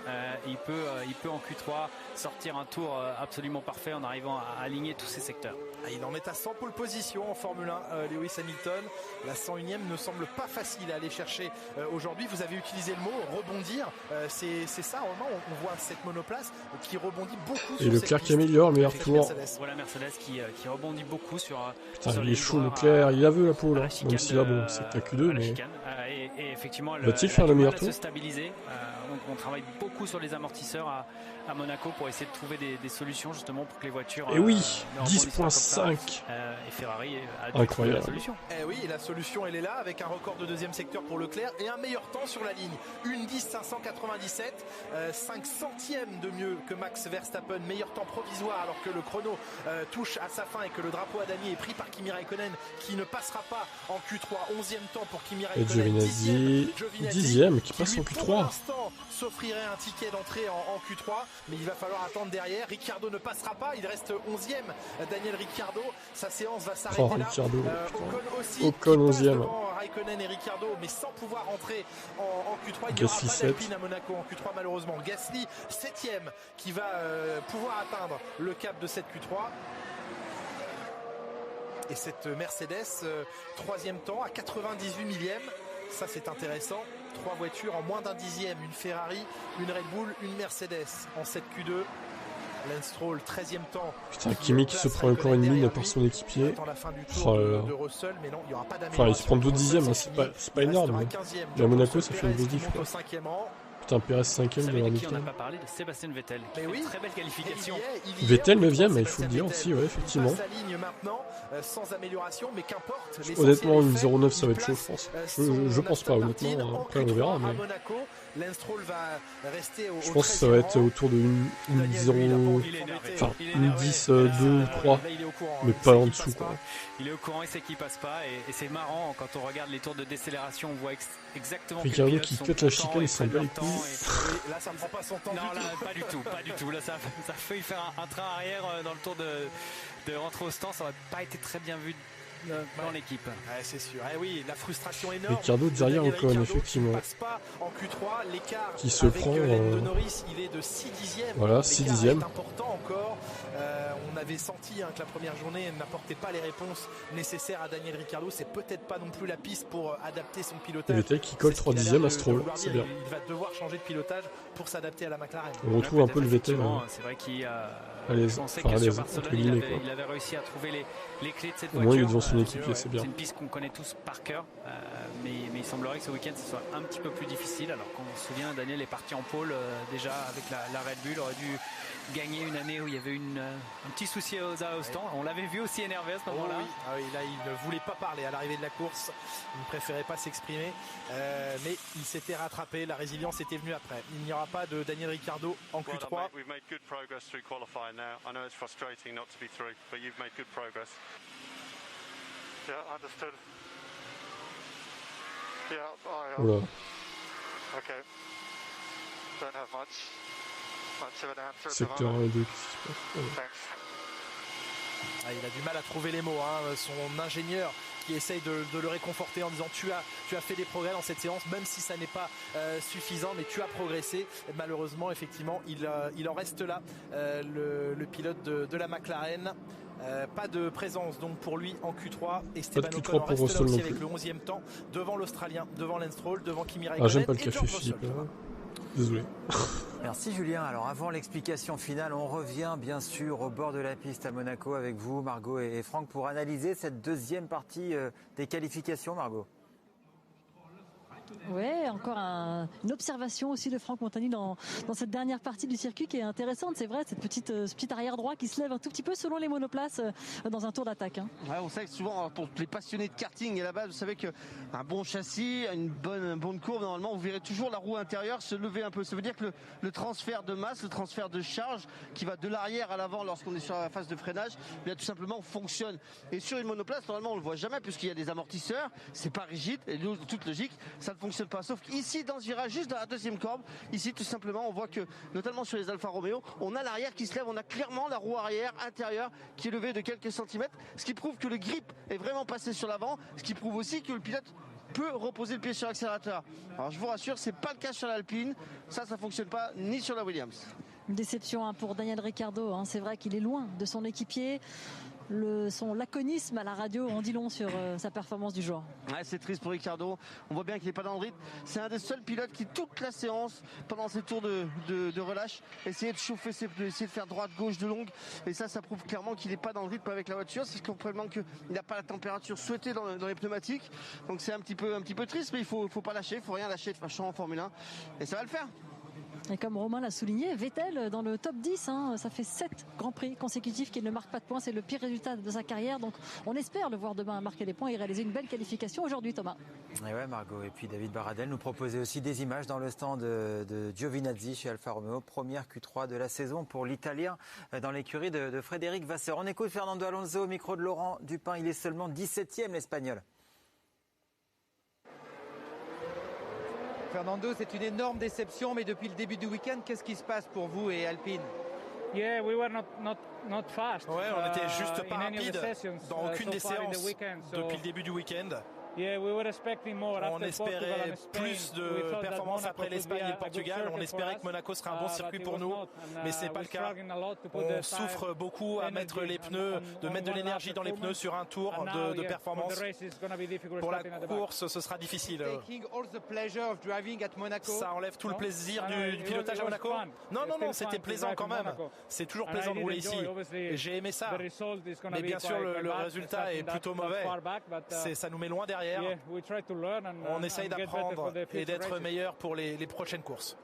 [SPEAKER 3] Il peut en Q3 sortir un tour absolument parfait en arrivant à aligner tous ses secteurs.
[SPEAKER 7] Il en est à 100 pole position en Formule 1, Lewis Hamilton. La 101e ne semble pas facile à aller chercher aujourd'hui. Vous avez utilisé le mot rebondir. C'est ça, vraiment, on voit cette monoplace qui rebondit beaucoup.
[SPEAKER 2] Et Leclerc qui améliore le meilleur tour.
[SPEAKER 3] Voilà Mercedes qui rebondit beaucoup sur.
[SPEAKER 2] Putain, il est chaud Leclerc, il a vu la pole, même si là, bon, c'est que Q2, mais.
[SPEAKER 3] Et effectivement,
[SPEAKER 2] va-t-il faire le meilleur tour?
[SPEAKER 3] Se stabiliser. On travaille beaucoup sur les amortisseurs à Monaco pour essayer de trouver des solutions justement pour que les voitures.
[SPEAKER 2] Et oui, 10.5.
[SPEAKER 3] Et Ferrari a
[SPEAKER 2] incroyable.
[SPEAKER 3] La solution.
[SPEAKER 7] Et oui, la solution elle est là avec un record de 2e secteur pour Leclerc et un meilleur temps sur la ligne. 1:10.597, 5 centièmes de mieux que Max Verstappen, meilleur temps provisoire alors que le chrono touche à sa fin et que le drapeau à damier est pris par Kimi Raikkonen qui ne passera pas en Q3. 11e temps pour Kimi Raikkonen,
[SPEAKER 2] 10e qui passe en Q3.
[SPEAKER 7] S'offrirait un ticket d'entrée en Q3, mais il va falloir attendre derrière. Ricciardo ne passera pas, il reste 11e. Daniel Ricciardo, sa séance va s'arrêter là.
[SPEAKER 2] Ricciardo,
[SPEAKER 7] Ocon aussi,
[SPEAKER 2] Ocon 11e.
[SPEAKER 7] Raikkonen et Ricciardo, mais sans pouvoir entrer en Q3. Il n'y aura
[SPEAKER 2] Gasly
[SPEAKER 7] pas
[SPEAKER 2] 7.
[SPEAKER 7] d'Alpine à Monaco en Q3 malheureusement. Gasly 7e qui va pouvoir atteindre le cap de cette Q3. Et cette Mercedes, 3e temps à 98 millième. Ça c'est intéressant. 3 voitures en moins d'un dixième. Une Ferrari, une Red Bull, une Mercedes en cette Q2. Lance Stroll, 13e temps.
[SPEAKER 2] Putain, Kimi qui se prend encore une mine par son équipier.
[SPEAKER 7] La fin du tour de Russell, mais non, il y aura pas
[SPEAKER 2] enfin, il se prend 2 dixièmes, hein, c'est pas énorme. Mais à Monaco, ça fait une grosse diff. Putain, Perez 5ème de
[SPEAKER 1] Hamilton. On n'a pas parlé de Sébastien Vettel. Qui fait une très belle qualification.
[SPEAKER 2] Vettel 9ème, il faut le dire aussi, ouais, effectivement.
[SPEAKER 7] Sans amélioration, mais qu'importe.
[SPEAKER 2] Honnêtement, une 0,9 ça va être chaud, je pense. Je pense pas, honnêtement. Après, on verra. Mais... je pense que ça va être autour de une 0. Enfin, une 10, 2 ou 3. Mais pas en dessous, quoi.
[SPEAKER 1] Il est au courant, il sait qu'il passe pas. Et c'est marrant, quand on regarde les tours de décélération, on voit exactement.
[SPEAKER 2] Ricciardo qui cut la chicane, il s'en bat les couilles.
[SPEAKER 7] Là, ça ne prend pas son temps.
[SPEAKER 1] Non, là, pas du tout. Là, ça a failli faire un train arrière dans le tour de rentrer au stand. Ça n'aurait pas été très bien vu dans l'équipe.
[SPEAKER 7] Ouais, c'est sûr. Oui, la frustration énorme.
[SPEAKER 2] Ricciardo derrière Ocon, effectivement.
[SPEAKER 7] Passe pas en Q3, l'écart
[SPEAKER 2] qui se prend.
[SPEAKER 7] De Norris, il est de 6 dixièmes.
[SPEAKER 2] Voilà, 6 dixièmes.
[SPEAKER 7] C'est important encore. On avait senti que la première journée n'apportait pas les réponses nécessaires à Daniel Ricciardo. C'est peut-être pas non plus la piste pour adapter son pilotage.
[SPEAKER 2] Vettel qui colle 3 dixièmes à Stroll, c'est bien.
[SPEAKER 7] Il va devoir changer de pilotage pour s'adapter à la McLaren.
[SPEAKER 2] On retrouve un peu le Vettel.
[SPEAKER 1] C'est vrai qu'il a.
[SPEAKER 2] Je pensais que sur Barcelone,
[SPEAKER 1] il avait réussi à trouver les clés de cette voiture.
[SPEAKER 2] Au moins, il est devant son équipier, c'est bien.
[SPEAKER 1] C'est une piste qu'on connaît tous par cœur, mais il semblerait que ce week-end ce soit un petit peu plus difficile. Alors qu'on se souvient, Daniel est parti en pôle déjà avec la Red Bull, aurait dû gagner une année où il y avait un petit souci aux stand. On l'avait vu aussi énervé à ce moment-là.
[SPEAKER 7] Oui, là, il ne voulait pas parler à l'arrivée de la course. Il ne préférait pas s'exprimer, mais il s'était rattrapé. La résilience était venue après. Il n'y aura pas de Daniel Ricciardo en Q3.
[SPEAKER 11] Now. I know it's frustrating not to be through, but you've made good progress. Yeah, understood. Yeah, okay. Don't have much of an answer.
[SPEAKER 2] Secteur 1 et 2, qu'est-ce qui se passe?
[SPEAKER 7] Thanks. Il a du mal à trouver les mots, son ingénieur qui essaye de le réconforter en disant tu as fait des progrès dans cette séance, même si ça n'est pas suffisant, mais tu as progressé. Et malheureusement, effectivement, il en reste là, le pilote de la McLaren. Pas de présence donc pour lui en Q3. Esteban Ocon reste là aussi avec le 11e temps devant l'Australien, devant Lance Stroll, devant Kimi Raikkonen.
[SPEAKER 2] J'aime pas le café, Philippe. Désolé.
[SPEAKER 3] Merci Julien. Alors avant l'explication finale, on revient bien sûr au bord de la piste à Monaco avec vous, Margot et Franck, pour analyser cette deuxième partie des qualifications, Margot.
[SPEAKER 8] Ouais, encore une observation aussi de Franck Montagny dans cette dernière partie du circuit qui est intéressante. C'est vrai, ce petit arrière droit qui se lève un tout petit peu selon les monoplaces dans un tour d'attaque.
[SPEAKER 4] Ouais, on sait que souvent, pour les passionnés de karting et là-bas, vous savez qu'un bon châssis, une bonne courbe, normalement, vous verrez toujours la roue intérieure se lever un peu. Ça veut dire que le transfert de masse, le transfert de charge qui va de l'arrière à l'avant lorsqu'on est sur la phase de freinage, bien tout simplement fonctionne. Et sur une monoplace, normalement, on le voit jamais puisqu'il y a des amortisseurs, c'est pas rigide et toute logique, ça ne fonctionne pas. Sauf qu'ici, dans ce virage, juste dans la deuxième courbe, ici, tout simplement, on voit que, notamment sur les Alfa Romeo, on a l'arrière qui se lève, on a clairement la roue arrière intérieure qui est levée de quelques centimètres, ce qui prouve que le grip est vraiment passé sur l'avant, ce qui prouve aussi que le pilote peut reposer le pied sur l'accélérateur. Alors je vous rassure, c'est pas le cas sur l'Alpine, ça fonctionne pas ni sur la Williams.
[SPEAKER 8] Une déception pour Daniel Ricciardo, c'est vrai qu'il est loin de son équipier. Son laconisme à la radio en dit long sur sa performance du jour.
[SPEAKER 4] Ouais, c'est triste pour Ricciardo. On voit bien qu'il n'est pas dans le rythme. C'est un des seuls pilotes qui, toute la séance, pendant ses tours de relâche, essayait de chauffer ses pneus, essayait de faire droite, gauche, de longue. Et ça prouve clairement qu'il n'est pas dans le rythme avec la voiture. C'est probablement qu'il n'a pas la température souhaitée dans les pneumatiques. Donc c'est un petit peu triste, mais il faut pas lâcher. Il faut rien lâcher de façon en Formule 1. Et ça va le faire.
[SPEAKER 8] Et comme Romain l'a souligné, Vettel dans le top 10, ça fait 7 Grands Prix consécutifs qu'il ne marque pas de points. C'est le pire résultat de sa carrière. Donc on espère le voir demain marquer des points et réaliser une belle qualification aujourd'hui, Thomas.
[SPEAKER 3] Et ouais, Margot. Et puis David Baradel nous proposait aussi des images dans le stand de Giovinazzi chez Alfa Romeo. Première Q3 de la saison pour l'Italien dans l'écurie de Frédéric Vasseur. On écoute Fernando Alonso au micro de Laurent Dupin. Il est seulement 17e, l'Espagnol.
[SPEAKER 12] Fernando, c'est une énorme déception, mais depuis le début du week-end, qu'est-ce qui se passe pour vous et Alpine?
[SPEAKER 13] Yeah, we were not fast.
[SPEAKER 7] Ouais, on n'était juste pas rapide dans aucune des séances depuis le début du week-end.
[SPEAKER 13] Yeah, we were expecting more.
[SPEAKER 7] On espérait plus de performances après l'Espagne et le Portugal. On espérait que Monaco serait un bon circuit pour nous, mais c'est pas le cas. On souffre beaucoup à mettre les pneus, de mettre de l'énergie dans les pneus sur un tour de performance. Pour la course, ce sera difficile. Ça enlève tout le plaisir du pilotage à Monaco. Non, c'était plaisant quand même. C'est toujours plaisant de rouler ici. J'ai aimé ça. Mais bien sûr, le résultat est plutôt mauvais. Ça nous met loin derrière. On essaye d'apprendre et d'être meilleur pour les prochaines courses.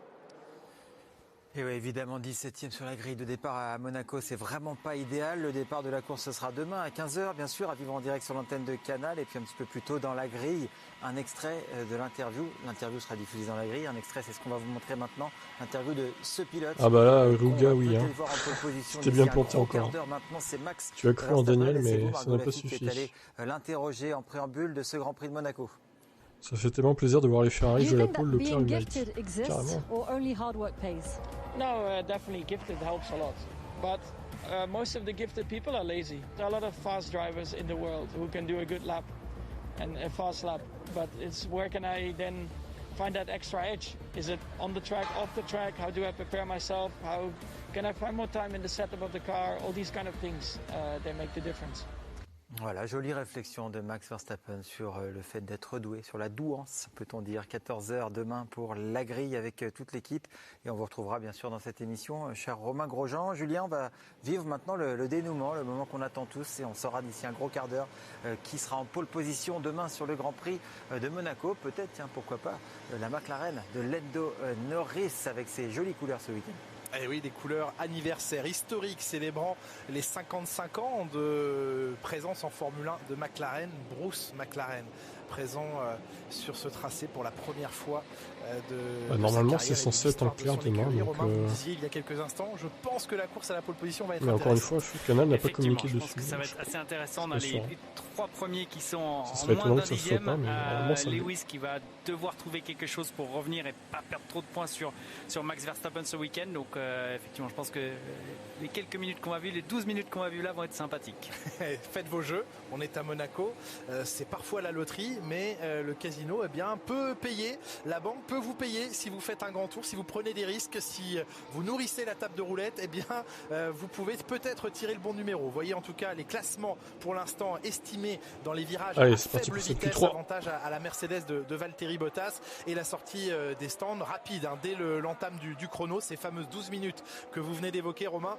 [SPEAKER 3] Et oui, évidemment, 17e sur la grille de départ à Monaco, c'est vraiment pas idéal. Le départ de la course, ce sera demain à 15h, bien sûr, à vivre en direct sur l'antenne de Canal. Et puis un petit peu plus tôt dans la grille, un extrait de l'interview. L'interview sera diffusée dans la grille. Un extrait, c'est ce qu'on va vous montrer maintenant. L'interview de ce pilote.
[SPEAKER 2] Ah bah là, Ruga, oui. Hein. C'était bien planté encore. Tu as cru en Daniel, mais ça n'a pas suffi.
[SPEAKER 3] L'interroger en préambule de ce Grand Prix de Monaco.
[SPEAKER 2] Ça fait tellement plaisir de voir les Ferrari jouer la pole, Leclerc carrément.
[SPEAKER 13] No, definitely gifted helps a lot. But most of the gifted people are lazy. There are a lot of fast drivers in the world who can do a good lap and a fast lap. But it's where can I then find that extra edge? Is it on the track, off the track? How do I prepare myself? How can I find more time in the setup of the car? All these kind of things, they make the difference.
[SPEAKER 3] Voilà, jolie réflexion de Max Verstappen sur le fait d'être doué, sur la douance, peut-on dire. 14h demain pour la grille avec toute l'équipe. Et on vous retrouvera bien sûr dans cette émission, cher Romain Grosjean. Julien, on va vivre maintenant le dénouement, le moment qu'on attend tous. Et on saura d'ici un gros quart d'heure qui sera en pole position demain sur le Grand Prix de Monaco. Peut-être, tiens, pourquoi pas, la McLaren de Lando Norris avec ses jolies couleurs ce week-end.
[SPEAKER 7] Eh oui, des couleurs anniversaires historiques célébrant les 55 ans de présence en Formule 1 de McLaren, Bruce McLaren, présent sur ce tracé pour la première fois de
[SPEAKER 2] normalement c'est censé être en clair demain.
[SPEAKER 7] Romain, vous disiez il y a quelques instants, je pense que la course à la pole position va être
[SPEAKER 2] mais encore une fois, Canal n'a pas communiqué dessus.
[SPEAKER 1] Je pense que ça va être assez intéressant. On a les trois premiers qui sont en
[SPEAKER 2] moins
[SPEAKER 1] d'un dixième.
[SPEAKER 2] Lewis
[SPEAKER 1] qui va devoir trouver quelque chose pour revenir et pas perdre trop de points sur Max Verstappen ce week-end. Donc effectivement, je pense que les quelques minutes qu'on a vues, les 12 minutes qu'on a vues là vont être sympathiques.
[SPEAKER 7] Faites vos jeux, on est à Monaco, c'est parfois la loterie, mais le casino peut payer, la banque peut vous payer si vous faites un grand tour, si vous prenez des risques, si vous nourrissez la table de roulette, vous pouvez peut-être tirer le bon numéro. Vous voyez en tout cas les classements pour l'instant estimés dans les virages à faible vitesse, avantage à la Mercedes de Valtteri Bottas, et la sortie des stands rapide dès l'entame du chrono, ces fameuses 12 minutes que vous venez d'évoquer, Romain.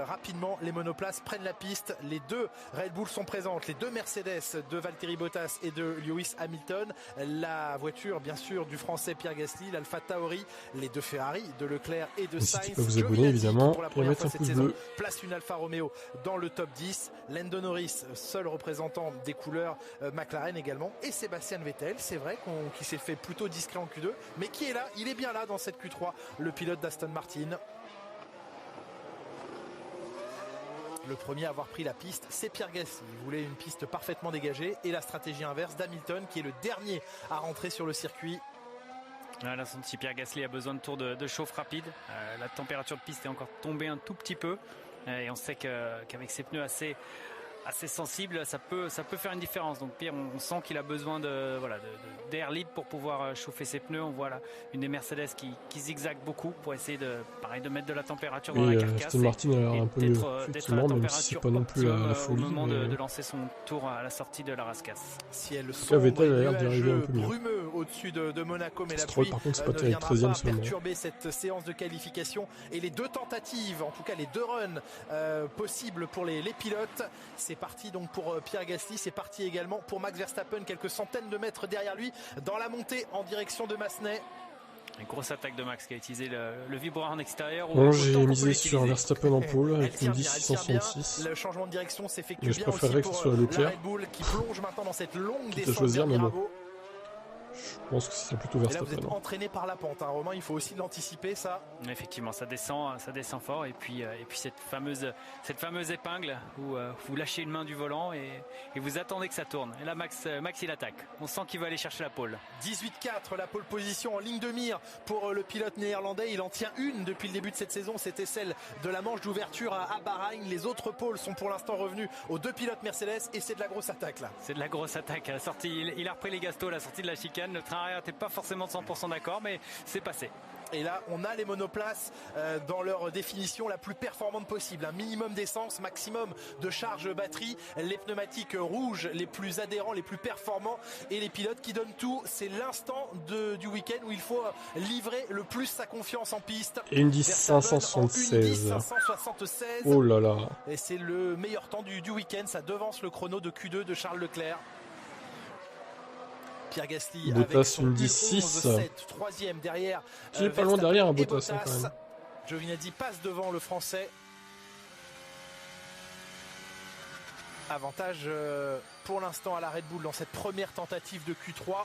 [SPEAKER 7] Rapidement les monoplaces prennent la piste, les deux Red Bull sont présentes, les deux Mercedes de Valtteri Bottas et de Lewis Hamilton, la voiture bien sûr du français Pierre Gasly, l'Alpha Tauri, les deux Ferrari de Leclerc et de Sainz.
[SPEAKER 2] Vous abonner évidemment
[SPEAKER 7] pour la première fois cette saison place une Alfa Romeo dans le top 10, Lando Norris seul représentant des couleurs McLaren également, et Sébastien Vettel, c'est vrai qui s'est fait plutôt discret en Q2, mais qui est là, il est bien là dans cette Q3, le pilote d'Aston Martin. Le premier à avoir pris la piste, c'est Pierre Gasly. Il voulait une piste parfaitement dégagée, et la stratégie inverse d'Hamilton, qui est le dernier à rentrer sur le circuit.
[SPEAKER 1] Là, si Pierre Gasly a besoin de tours de chauffe rapide, la température de piste est encore tombée un tout petit peu, et on sait qu'avec ses pneus assez sensibles, ça peut faire une différence. Donc Pierre, on sent qu'il a besoin d'air libre pour pouvoir chauffer ses pneus. On voit là une des Mercedes qui zigzague beaucoup pour essayer de mettre de la température dans la carcasse.
[SPEAKER 2] Aston Martin a l'air un peu mieux, effectivement, même si c'est pas non plus la folie.
[SPEAKER 1] Au moment de lancer son tour à la sortie de la rascasse.
[SPEAKER 7] Ciel sombre,
[SPEAKER 2] Vettel a l'air d'arriver un peu mieux.
[SPEAKER 7] Brumeux au-dessus de Monaco, mais la
[SPEAKER 2] pluie
[SPEAKER 7] ne viendra pas perturber cette séance de qualification, et les deux tentatives, en tout cas les deux runs possibles pour les pilotes. C'est parti donc pour Pierre Gasly, c'est parti également pour Max Verstappen, quelques centaines de mètres derrière lui dans la montée en direction de Massenet.
[SPEAKER 1] Une grosse attaque de Max qui a utilisé le vibreur en extérieur.
[SPEAKER 2] Bon, j'ai misé sur Verstappen en pôle avec une 10-666.
[SPEAKER 7] Le changement de direction s'effectue bien
[SPEAKER 2] je préférerais
[SPEAKER 7] aussi
[SPEAKER 2] que ce soit Leclerc,
[SPEAKER 7] Red Bull qui plonge maintenant dans cette longue
[SPEAKER 2] descente vers Bravo. Je pense que c'est plutôt
[SPEAKER 7] Et là,
[SPEAKER 2] Verstappen.
[SPEAKER 7] vous êtes entraîné par la pente, hein, Romain. Il faut aussi l'anticiper, ça.
[SPEAKER 1] Effectivement, ça descend fort. Et puis cette fameuse épingle où vous lâchez une main du volant et vous attendez que ça tourne. Et là, Max il attaque. On sent qu'il va aller chercher la pole.
[SPEAKER 7] 18-4, la pole position en ligne de mire pour le pilote néerlandais. Il en tient une depuis le début de cette saison. C'était celle de la manche d'ouverture à Bahreïn. Les autres pôles sont pour l'instant revenus aux deux pilotes Mercedes et c'est de la grosse attaque là.
[SPEAKER 1] C'est de la grosse attaque. À la sortie, il a repris les gastos à la sortie de la chicane. Le train arrière n'était pas forcément 100% d'accord, mais c'est passé.
[SPEAKER 7] Et là, on a les monoplaces dans leur définition la plus performante possible. Un minimum d'essence, maximum de charge batterie, les pneumatiques rouges les plus adhérents, les plus performants et les pilotes qui donnent tout. C'est l'instant du week-end où il faut livrer le plus sa confiance en piste.
[SPEAKER 2] Et une 10.576.
[SPEAKER 7] 576.
[SPEAKER 2] Oh là là.
[SPEAKER 7] Et c'est le meilleur temps du week-end. Ça devance le chrono de Q2 de Charles Leclerc. Pierre Gasly
[SPEAKER 2] Bottas,
[SPEAKER 7] avec son
[SPEAKER 2] une 10.6.
[SPEAKER 7] troisième derrière.
[SPEAKER 2] Qui est pas loin derrière un Bottas quand même.
[SPEAKER 7] Giovinazzi passe devant le Français. Avantage pour l'instant à la Red Bull dans cette première tentative de Q3.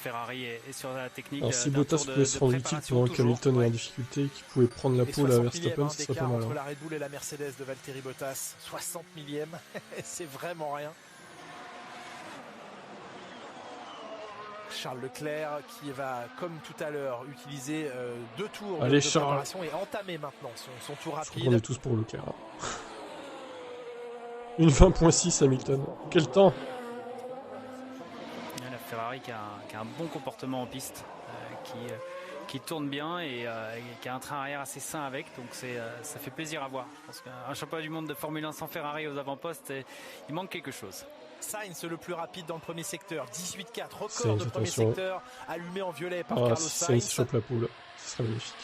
[SPEAKER 1] Ferrari est sur la technique.
[SPEAKER 2] Alors si Bottas pouvait se rendre utile pendant qu'Hamilton est en difficulté, qu'il pouvait prendre la pole à Verstappen, ce serait pas mal.
[SPEAKER 7] Entre la Red Bull et la Mercedes de Valtteri Bottas, 60 millième, c'est vraiment rien. Charles Leclerc qui va, comme tout à l'heure, utiliser 2 tours de préparation et entamer maintenant son tour rapide.
[SPEAKER 2] On est tous pour Leclerc. Une 20.6 Hamilton. Quel temps!
[SPEAKER 1] La Ferrari qui a un bon comportement en piste, qui tourne bien et qui a un train arrière assez sain avec, donc ça fait plaisir à voir. Je pense qu'un championnat du monde de Formule 1 sans Ferrari aux avant-postes, il manque quelque chose.
[SPEAKER 7] Sainz le plus rapide dans le premier secteur, 18-4, record de premier secteur, allumé en violet par Carlos Sainz.
[SPEAKER 2] Sainz chope la pole, ce serait magnifique.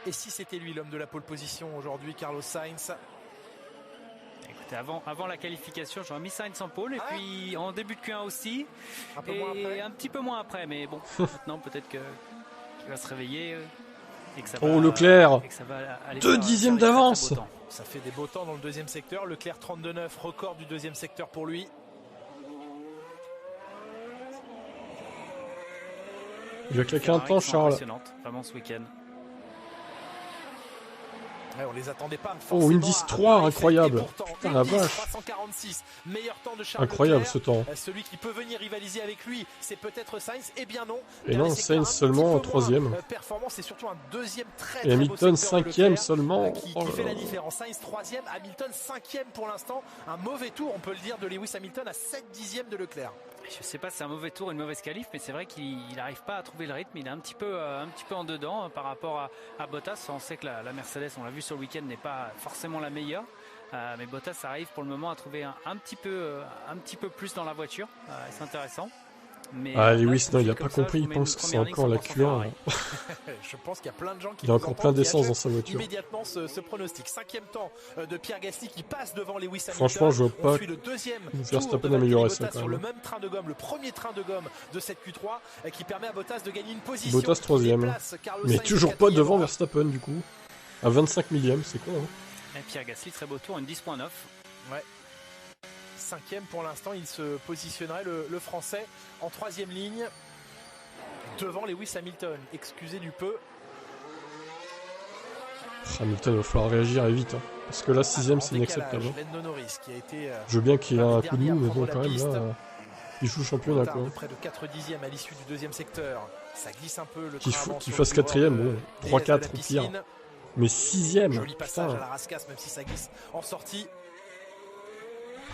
[SPEAKER 7] Et si c'était lui l'homme de la pole position aujourd'hui, Carlos Sainz?
[SPEAKER 1] Écoutez, avant la qualification, j'aurais mis Sainz en pole, et puis en début de Q1 aussi, un petit peu moins après, mais bon, maintenant peut-être qu'il va se réveiller. Et que ça va,
[SPEAKER 2] Leclerc,
[SPEAKER 1] et que ça va aller
[SPEAKER 2] 2 dixièmes d'avance.
[SPEAKER 7] Ça fait des beaux temps dans le deuxième secteur. Leclerc 32,9, record du deuxième secteur pour lui.
[SPEAKER 2] Il a claqué un temps, Charles.
[SPEAKER 1] Impressionnante, vraiment ce week-end.
[SPEAKER 7] Ouais, on les attendait pas.
[SPEAKER 2] Oh, une 10.3, incroyable. Putain, la vache.
[SPEAKER 7] 346, meilleur temps de Charles
[SPEAKER 2] incroyable
[SPEAKER 7] Leclerc.
[SPEAKER 2] Ce temps.
[SPEAKER 7] Celui qui peut venir rivaliser avec lui, c'est peut-être Sainz. Eh bien non.
[SPEAKER 2] Et non, Sainz seulement en 3ème.
[SPEAKER 7] Performance, c'est surtout un deuxième très
[SPEAKER 2] et Hamilton 5ème seulement.
[SPEAKER 7] Qui fait la différence. Sainz 3ème, Hamilton 5ème pour l'instant. Un mauvais tour, on peut le dire, de Lewis Hamilton à 7 dixièmes de Leclerc.
[SPEAKER 1] Je sais pas si c'est un mauvais tour, une mauvaise qualif, mais c'est vrai qu'il n'arrive pas à trouver le rythme. Il est un petit peu en dedans par rapport à Bottas. On sait que la Mercedes, on l'a vu sur le week-end, n'est pas forcément la meilleure. Mais Bottas arrive pour le moment à trouver un petit peu plus dans la voiture. C'est intéressant. Mais
[SPEAKER 2] Lewis, non, il n'a pas compris, il pense que c'est encore la Q1.
[SPEAKER 7] Je pense qu'il y a plein de gens qui
[SPEAKER 2] il a encore plein d'essence dans sa voiture.
[SPEAKER 7] Immédiatement ce pronostic. 5e temps de Pierre Gasly qui passe devant Lewis Hamilton.
[SPEAKER 2] Franchement, je vois pas
[SPEAKER 7] le deuxième
[SPEAKER 2] Verstappen améliorer ça quand
[SPEAKER 7] sur
[SPEAKER 2] même.
[SPEAKER 7] le même train de gomme, le premier train de gomme de cette Q3 qui permet à Bottas de gagner une position.
[SPEAKER 2] Bottas 3ème. Mais toujours pas devant Verstappen du coup. À 25 millième, c'est con.
[SPEAKER 1] Et Pierre Gasly, très beau tour, une 10.9.
[SPEAKER 7] Ouais. 5e pour l'instant, il se positionnerait le Français en 3e ligne devant Lewis Hamilton. Excusez du peu.
[SPEAKER 2] Hamilton va falloir réagir et vite, parce que là 6ème c'est inacceptable. Je veux bien qu'il y ait un coup de mou, mais bon quand même là, il joue championnat quoi.
[SPEAKER 7] Près de 4 dixièmes à l'issue du deuxième secteur. Ça glisse un peu.
[SPEAKER 2] Qu'il fasse 4ème, bon, 3-4 ou pire. Mais 6ème,
[SPEAKER 7] joli passage à la rascasse, même si ça glisse en sortie.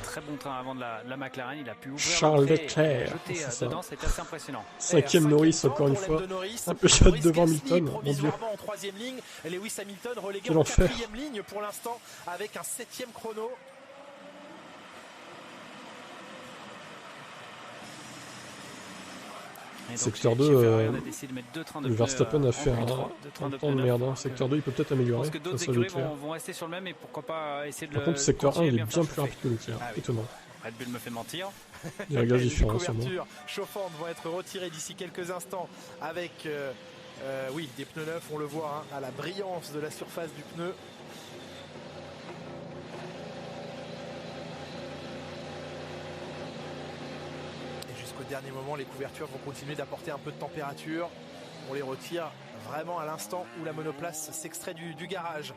[SPEAKER 1] Très bon train avant de la McLaren, il a pu ouvrir
[SPEAKER 2] Charles Leclerc,
[SPEAKER 1] jeter dedans, c'était assez impressionnant.
[SPEAKER 2] 5ème Norris encore une fois, un peu shot devant Hamilton, mon Dieu.
[SPEAKER 7] En 3ème ligne, Lewis Hamilton relégué
[SPEAKER 2] en
[SPEAKER 7] 4ème ligne pour l'instant avec un 7ème chrono.
[SPEAKER 2] Secteur 2, le Verstappen a fait un temps de merde. Secteur 2, il peut peut-être améliorer.
[SPEAKER 1] Je pense que d'autres écuries vont rester sur le même et pourquoi pas essayer de le.
[SPEAKER 2] Par contre, secteur 1, il est bien plus rapide que Leclerc. Étonnant.
[SPEAKER 1] Red Bull me fait mentir.
[SPEAKER 2] Il y a un gaz différent.
[SPEAKER 7] Les couvertures chauffantes vont être retirées d'ici quelques instants avec des pneus neufs, on le voit, à la brillance de la surface du pneu. qu'au dernier moment, les couvertures vont continuer d'apporter un peu de température. On les retire vraiment à l'instant où la monoplace s'extrait du garage.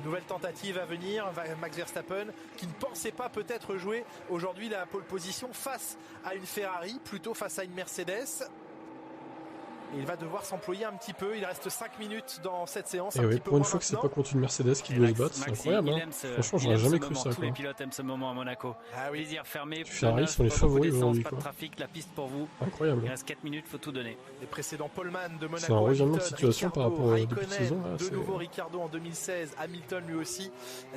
[SPEAKER 7] Nouvelle tentative à venir, Max Verstappen qui ne pensait pas peut-être jouer aujourd'hui la pole position face à une Ferrari, plutôt face à une Mercedes. Et il va devoir s'employer un petit peu, il reste 5 minutes dans cette séance.
[SPEAKER 2] Et oui, pour une fois que c'est pas contre une Mercedes qui doit se battre, c'est incroyable. Hein. Franchement, j'aurais jamais cru ça.
[SPEAKER 1] Tous les pilotes aiment ce moment à Monaco. Plaisir fermé.
[SPEAKER 2] Ferrari sont les favoris aujourd'hui.
[SPEAKER 1] Pas de trafic, la piste pour vous.
[SPEAKER 2] Incroyable.
[SPEAKER 1] Il reste 4 minutes, faut tout donner.
[SPEAKER 7] Les précédents poleman de Monaco.
[SPEAKER 2] C'est un revirement de situation par rapport au début de saison. Là,
[SPEAKER 7] de nouveau Ricciardo en 2016, Hamilton lui aussi.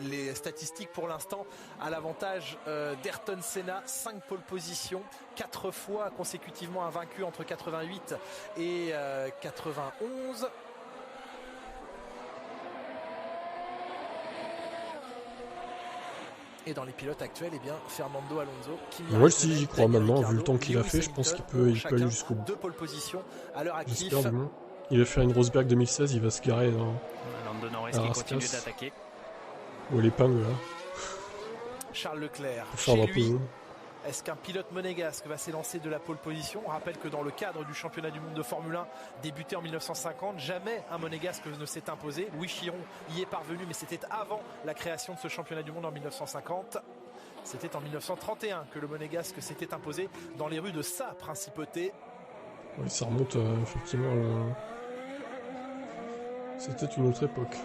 [SPEAKER 7] Les statistiques pour l'instant à l'avantage d'Ayrton Senna, 5 pole positions, 4 fois consécutivement invaincu entre 88 et 91. Et dans les pilotes actuels, eh bien, Fernando Alonso qui
[SPEAKER 2] moi aussi j'y crois maintenant, vu le temps qu'il a fait, je pense qu'il peut aller jusqu'au bout.
[SPEAKER 7] 2 pole positions à l'heure active.
[SPEAKER 2] J'espère du moins. Il va faire une Rosberg 2016, il va se garer dans
[SPEAKER 1] Lando Norris qui continue d'attaquer.
[SPEAKER 2] Ou l'épingle là.
[SPEAKER 7] Charles Leclerc.
[SPEAKER 2] Chez lui,
[SPEAKER 7] est-ce qu'un pilote monégasque va s'élancer de la pole position? On rappelle que dans le cadre du championnat du monde de Formule 1 débuté en 1950, jamais un monégasque ne s'est imposé. Louis Chiron y est parvenu, mais c'était avant la création de ce championnat du monde en 1950. C'était en 1931 que le monégasque s'était imposé dans les rues de sa principauté.
[SPEAKER 2] Oui, ça remonte effectivement. C'était une autre époque.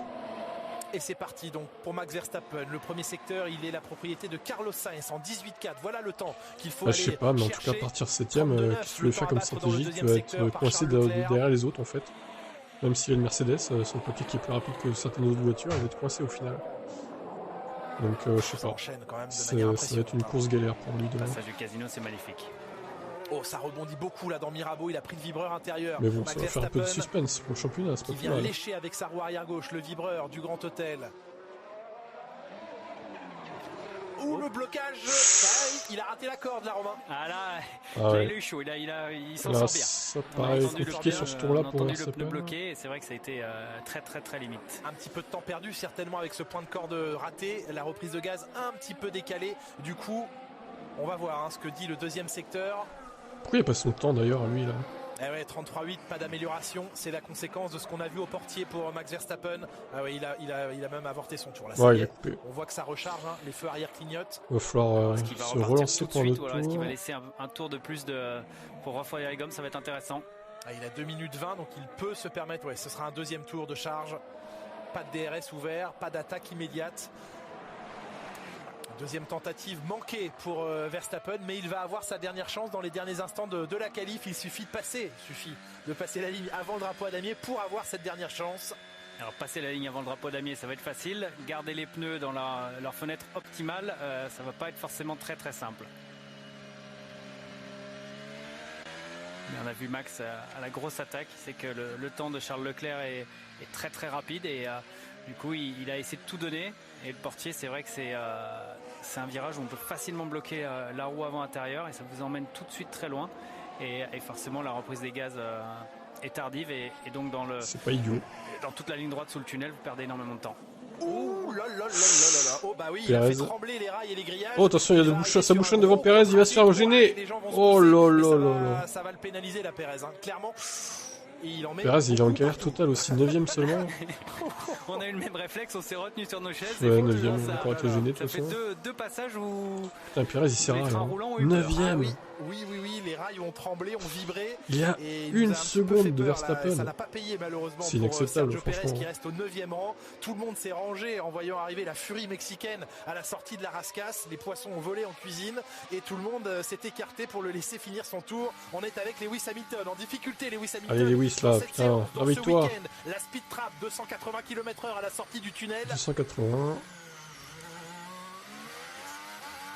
[SPEAKER 7] Et c'est parti donc pour Max Verstappen. Le premier secteur, il est la propriété de Carlos Sainz en 18-4. Voilà le temps qu'il faut aller
[SPEAKER 2] je sais pas, mais en tout cas, partir 7ème, qu'est-ce que tu veux faire comme stratégie? Tu vas être coincé derrière les autres en fait. Même s'il y a une Mercedes, son papier qui est plus rapide que certaines autres voitures, elle va être coincée au final. Donc je sais pas. Ça va être une course galère pour lui demain.
[SPEAKER 1] Le passage du casino, c'est magnifique.
[SPEAKER 7] Oh, ça rebondit beaucoup là dans Mirabeau, il a pris le vibreur intérieur.
[SPEAKER 2] Mais bon, ça va faire un peu de suspense pour le championnat, c'est pas
[SPEAKER 7] plus mal. Il vient lécher avec sa roue arrière gauche le vibreur du Grand Hôtel. Ouh, le blocage. Il a raté la corde là, Romain.
[SPEAKER 1] Ah là, il a eu chaud, il s'en sort bien.
[SPEAKER 2] Ça paraît compliqué sur ce tour-là pour
[SPEAKER 1] Verstappen. Le bloqué, c'est vrai que ça a été très limite.
[SPEAKER 7] Un petit peu de temps perdu certainement avec ce point de corde raté, la reprise de gaz un petit peu décalée. Du coup, on va voir ce que dit le deuxième secteur.
[SPEAKER 2] Pourquoi il a pas son temps d'ailleurs lui là?
[SPEAKER 7] Eh ouais, 33,8, pas d'amélioration, c'est la conséquence de ce qu'on a vu au portier pour Max Verstappen. Ah ouais, il a même avorté son tour là.
[SPEAKER 2] Ouais, il a coupé.
[SPEAKER 7] On voit que ça recharge, les feux arrière clignotent.
[SPEAKER 2] Il va falloir se relancer pour le tour.
[SPEAKER 1] Est-ce qu'il va laisser un tour de plus pour refroidir les gommes? Ça va être intéressant.
[SPEAKER 7] Il a 2 minutes 20, donc il peut se permettre, ce sera un deuxième tour de charge. Pas de DRS ouvert, pas d'attaque immédiate. Deuxième tentative manquée pour Verstappen, mais il va avoir sa dernière chance dans les derniers instants de la qualif. Il suffit de passer la ligne avant le drapeau à damier pour avoir cette dernière chance.
[SPEAKER 1] Alors passer la ligne avant le drapeau damier, ça va être facile. Garder les pneus dans leur fenêtre optimale, ça va pas être forcément très simple. Mais on a vu Max à la grosse attaque, c'est que le temps de Charles Leclerc est très rapide et du coup il a essayé de tout donner. Et le portier, c'est vrai que c'est un virage où on peut facilement bloquer la roue avant intérieure et ça vous emmène tout de suite très loin. Et forcément, la reprise des gaz est tardive et donc
[SPEAKER 2] c'est pas idiot.
[SPEAKER 1] Dans toute la ligne droite sous le tunnel, vous perdez énormément de temps.
[SPEAKER 7] Ouh là là. Oh bah oui, il a fait trembler les rails et les grillages.
[SPEAKER 2] Oh attention, il y a ça bouchonne devant Perez, il va se faire gêner. Oh là.
[SPEAKER 7] Ça va le pénaliser la Perez, clairement.
[SPEAKER 2] Perez, il est en galère totale aussi, 9ème seulement.
[SPEAKER 1] On a eu le même réflexe, on s'est retenu sur nos chaises.
[SPEAKER 2] Ouais, 9ème, on pourrait être gêné de toute façon.
[SPEAKER 1] Ça fait deux passages où.
[SPEAKER 2] Putain, Perez, il sert à rien. 9ème.
[SPEAKER 7] Oui, les rails ont tremblé, ont vibré.
[SPEAKER 2] Il y a une seconde de Verstappen.
[SPEAKER 7] Ça n'a pas payé malheureusement.
[SPEAKER 2] C'est inacceptable,
[SPEAKER 7] pour Sergio
[SPEAKER 2] franchement.
[SPEAKER 7] Pérez qui reste au 9ème rang. Tout le monde s'est rangé en voyant arriver la furie mexicaine à la sortie de la rascasse. Les poissons ont volé en cuisine et tout le monde s'est écarté pour le laisser finir son tour. On est avec Lewis Hamilton en difficulté. Lewis Hamilton.
[SPEAKER 2] Allez Lewis là, putain, réveille-toi.
[SPEAKER 7] La speed trap 280 km/h à la sortie du tunnel.
[SPEAKER 2] 281.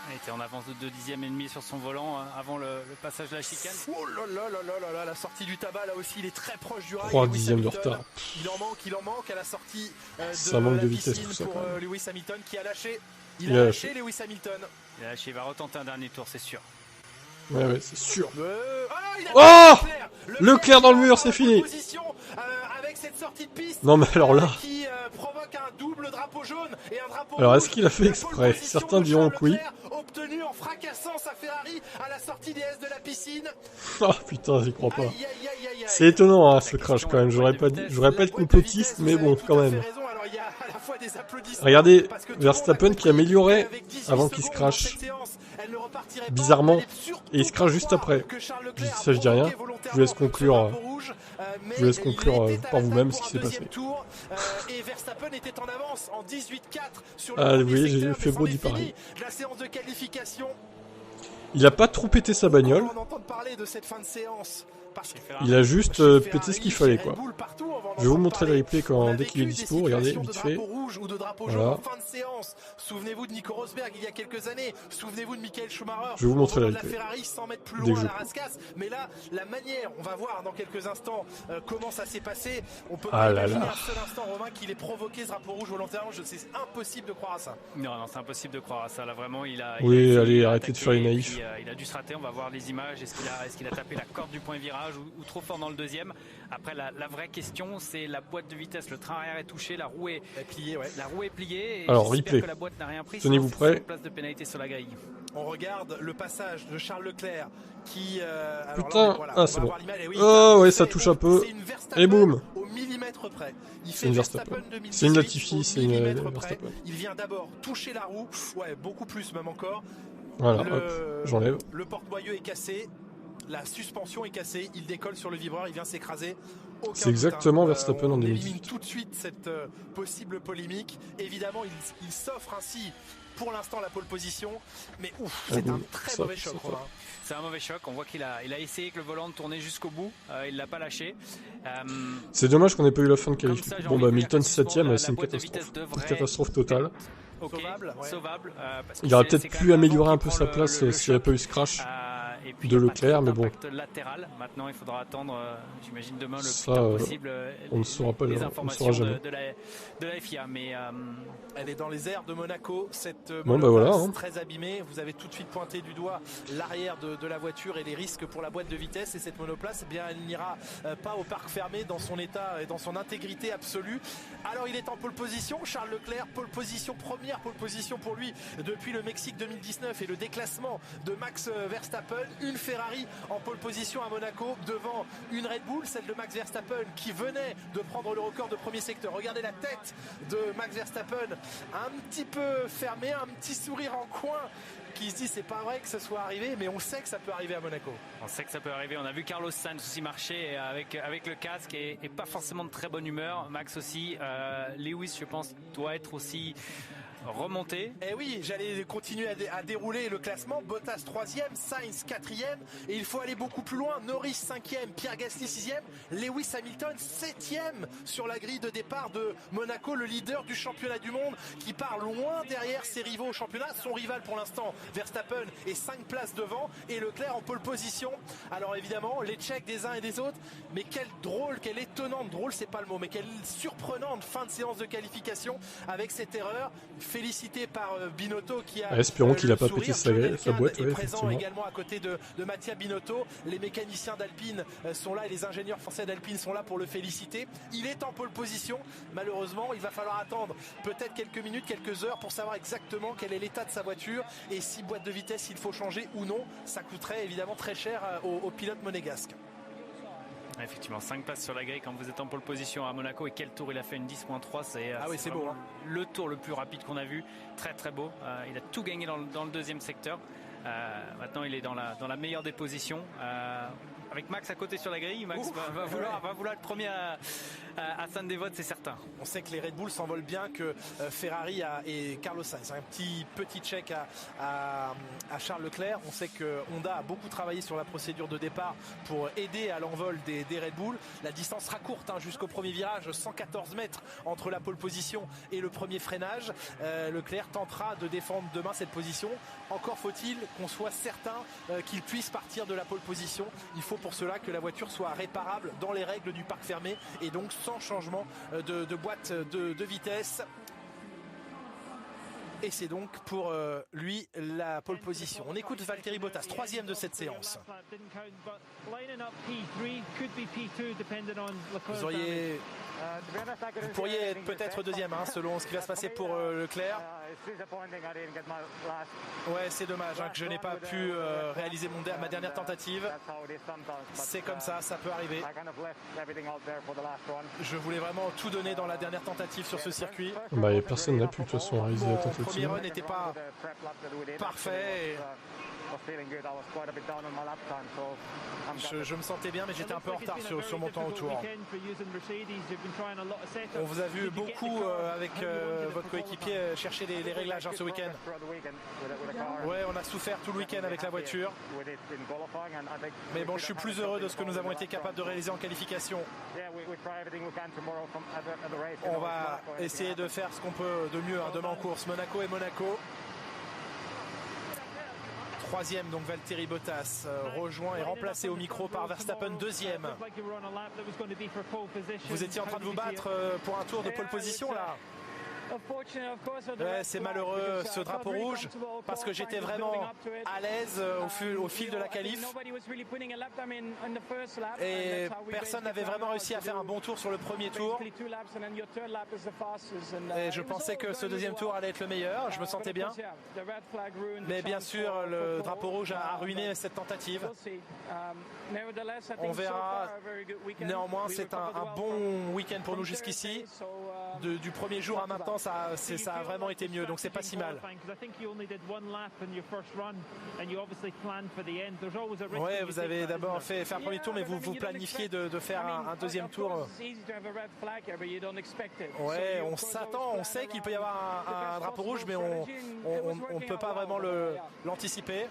[SPEAKER 1] Il était en avance de 2 dixièmes et demi sur son volant avant le passage de la chicane.
[SPEAKER 7] Oh là, la sortie du tabac là aussi, il est très proche du rail.
[SPEAKER 2] 3 dixièmes de retard.
[SPEAKER 7] Il en manque à la sortie
[SPEAKER 2] ça manque de vitesse tout ça
[SPEAKER 7] pour
[SPEAKER 2] quand même.
[SPEAKER 7] Lewis Hamilton qui a lâché. Il a lâché Lewis Hamilton.
[SPEAKER 1] Il a lâché, il va retenter un dernier tour, c'est sûr.
[SPEAKER 2] Ouais, c'est sûr. Leclerc dans le mur, c'est fini.
[SPEAKER 7] Avec cette sortie de piste.
[SPEAKER 2] Non mais alors là.
[SPEAKER 7] Qui provoque un double drapeau jaune et un drapeau.
[SPEAKER 2] Alors est-ce qu'il a fait exprès? Certains diront que oui.
[SPEAKER 7] Obtenu en fracassant sa Ferrari à la sortie des S de la piscine.
[SPEAKER 2] Oh putain, j'y crois pas. C'est étonnant hein, ce crash quand même. J'aurais pas été complotiste, mais bon, quand même. Regardez Verstappen qui améliorait avant qu'il se crache. Bizarrement. Et il se crache juste après. Ça, je dis rien. Je vous laisse conclure. Je vous laisse conclure par vous-même ce qui s'est passé.
[SPEAKER 7] Et Verstappen était en avance en 18-4 sur
[SPEAKER 2] le premier secteur, j'ai fait beau d'y parler.
[SPEAKER 7] La séance de qualification.
[SPEAKER 2] Il a pas trop pété sa bagnole.
[SPEAKER 7] On entend parler de cette fin de séance.
[SPEAKER 2] Il a juste pété ce qu'il fallait quoi. Je vais vous montrer le replay dès qu'il est dispo, regardez vite fait. Voilà.
[SPEAKER 7] Souvenez-vous de Nico Rosberg il y a quelques années, souvenez-vous de Michael Schumacher.
[SPEAKER 2] Je vais vous montrer le replay.
[SPEAKER 7] La Ferrari 100 mètres plus loin à la rascasse, mais là la manière, on va voir dans quelques instants comment ça s'est passé. On peut pas imaginer un seul instant Romain qu'il ait provoqué ce drapeau rouge volontairement, c'est impossible de croire à ça.
[SPEAKER 1] Non, c'est impossible de croire à ça là vraiment,
[SPEAKER 2] oui, allez, arrêtez de faire les naïfs.
[SPEAKER 1] Il a dû se rater, on va voir les images, est-ce qu'il a tapé la corde du point virage ou trop fort dans le deuxième. Après la vraie question c'est la boîte de vitesse, le train arrière est touché, la roue est pliée, la roue est pliée.
[SPEAKER 2] Alors replay,
[SPEAKER 1] que la boîte n'a rien pris,
[SPEAKER 2] tenez-vous prêts.
[SPEAKER 1] Place de pénalité sur la grille.
[SPEAKER 7] On regarde le passage de Charles Leclerc qui
[SPEAKER 2] putain, c'est bon. Oh ouais, ça touche un peu. Et boum.
[SPEAKER 7] Au millimètre près.
[SPEAKER 2] C'est une Verstappen. C'est une Latifi, c'est une Verstappen.
[SPEAKER 7] Il vient d'abord toucher la roue, ouais, beaucoup plus même encore.
[SPEAKER 2] Voilà, hop, j'enlève.
[SPEAKER 7] Le porte-boyau est cassé. La suspension est cassée, il décolle sur le vibreur, il vient s'écraser.
[SPEAKER 2] C'est exactement Verstappen en 2018.
[SPEAKER 7] On élimine tout de suite cette possible polémique. Évidemment, il s'offre ainsi pour l'instant la pole position, mais c'est un très mauvais choc.
[SPEAKER 1] C'est un mauvais choc, on voit qu'il a essayé avec le volant de tourner jusqu'au bout, il l'a pas lâché.
[SPEAKER 2] C'est dommage qu'on ait pas eu la fin de qualification. Bon bah Milton 7ème, c'est une catastrophe totale.
[SPEAKER 1] Sauvable.
[SPEAKER 2] Il aurait peut-être pu améliorer un peu sa place s'il n'y avait pas eu ce crash de Leclerc, mais bon.
[SPEAKER 1] Latéral. Maintenant, il faudra attendre, j'imagine demain le
[SPEAKER 2] ça,
[SPEAKER 1] plus tard possible.
[SPEAKER 2] On ne saura pas, on ne saura jamais.
[SPEAKER 1] De la FIA, mais
[SPEAKER 7] elle est dans les airs de Monaco, cette
[SPEAKER 2] monoplace
[SPEAKER 7] très abîmée. Vous avez tout de suite pointé du doigt l'arrière de la voiture et les risques pour la boîte de vitesse. Et cette monoplace, eh bien, elle n'ira pas au parc fermé dans son état et dans son intégrité absolue. Alors, il est en pole position, Charles Leclerc, première pole position pour lui depuis le Mexique 2019 et le déclassement de Max Verstappen. Une Ferrari en pole position à Monaco devant une Red Bull, celle de Max Verstappen qui venait de prendre le record de premier secteur. Regardez la tête de Max Verstappen, un petit peu fermé, un petit sourire en coin qui se dit c'est pas vrai que ce soit arrivé, mais on sait que ça peut arriver à Monaco.
[SPEAKER 1] On sait que ça peut arriver, on a vu Carlos Sainz aussi marcher avec le casque et pas forcément de très bonne humeur. Max aussi, Lewis je pense doit être aussi remonté.
[SPEAKER 7] Et oui, j'allais continuer à dérouler le classement. Bottas 3e, Sainz 4e et il faut aller beaucoup plus loin. Norris 5e, Pierre Gasly 6e, Lewis Hamilton 7e sur la grille de départ de Monaco, le leader du championnat du monde qui part loin derrière ses rivaux au championnat. Son rival pour l'instant, Verstappen, est 5 places devant et Leclerc en pole position. Alors évidemment, les checks des uns et des autres, mais quelle étonnante, drôle c'est pas le mot, mais quelle surprenante fin de séance de qualification avec cette erreur. Félicité par Binotto qui a
[SPEAKER 2] espérons qu'il n'a pas pété sa boîte.
[SPEAKER 7] Est présent également à côté de Mattia Binotto. Les mécaniciens d'Alpine sont là et les ingénieurs français d'Alpine sont là pour le féliciter. Il est en pole position. Malheureusement, il va falloir attendre peut-être quelques minutes, quelques heures pour savoir exactement quel est l'état de sa voiture et si boîte de vitesse il faut changer ou non. Ça coûterait évidemment très cher au pilote monégasque.
[SPEAKER 1] Effectivement, 5 places sur la grille quand vous êtes en pole position à Monaco. Et quel tour il a fait, une 10.3, c'est
[SPEAKER 7] beau, hein.
[SPEAKER 1] Le tour le plus rapide qu'on a vu, très très beau. Il a tout gagné dans le deuxième secteur. Maintenant il est dans la meilleure des positions. Avec Max à côté sur la grille, Max va vouloir être premier à San des votes, c'est certain.
[SPEAKER 7] On sait que les Red Bull s'envolent bien, que Ferrari et Carlos Sainz. Un petit check à Charles Leclerc. On sait que Honda a beaucoup travaillé sur la procédure de départ pour aider à l'envol des Red Bull. La distance sera courte jusqu'au premier virage, 114 mètres entre la pole position et le premier freinage. Leclerc tentera de défendre demain cette position. Encore faut-il qu'on soit certain qu'il puisse partir de la pole position. Il faut pour cela que la voiture soit réparable dans les règles du parc fermé et donc sans changement de boîte de vitesse. Et c'est donc pour lui la pole position. On écoute Valtteri Bottas, 3e de cette séance. Vous pourriez être peut-être 2e selon ce qui va se passer pour Leclerc. Ouais, c'est dommage que je n'ai pas pu réaliser ma dernière tentative. C'est comme ça peut arriver. Je voulais vraiment tout donner dans la dernière tentative sur ce circuit.
[SPEAKER 2] Bah, et personne n'a pu de toute façon réaliser la
[SPEAKER 7] Mon premier
[SPEAKER 2] tentative.
[SPEAKER 7] run n'était pas parfait. Je me sentais bien, mais j'étais un peu en retard sur mon temps au tour. On vous a vu beaucoup avec votre coéquipier chercher les réglages ce week-end. Ouais, on a souffert tout le week-end avec la voiture. Mais bon, je suis plus heureux de ce que nous avons été capables de réaliser en qualification. On va essayer de faire ce qu'on peut de mieux demain en course. Monaco et Monaco. Troisième, donc Valtteri Bottas rejoint et remplacé au micro par Verstappen, deuxième. Vous étiez en train de vous battre pour un tour de pole position là. Ouais, c'est malheureux ce drapeau rouge parce que j'étais vraiment à l'aise au fil de la qualif et personne n'avait vraiment réussi à faire un bon tour sur le premier tour et je pensais que ce deuxième tour allait être le meilleur, je me sentais bien, mais bien sûr le drapeau rouge a ruiné cette tentative. On verra. Néanmoins, c'est un bon week-end pour nous jusqu'ici. Du premier jour à maintenant, ça a vraiment été mieux, donc c'est pas si mal. Ouais, vous avez d'abord fait un premier tour, mais vous planifiez de faire un deuxième tour. Ouais, on s'attend, on sait qu'il peut y avoir un drapeau rouge, mais on ne peut pas vraiment l'anticiper.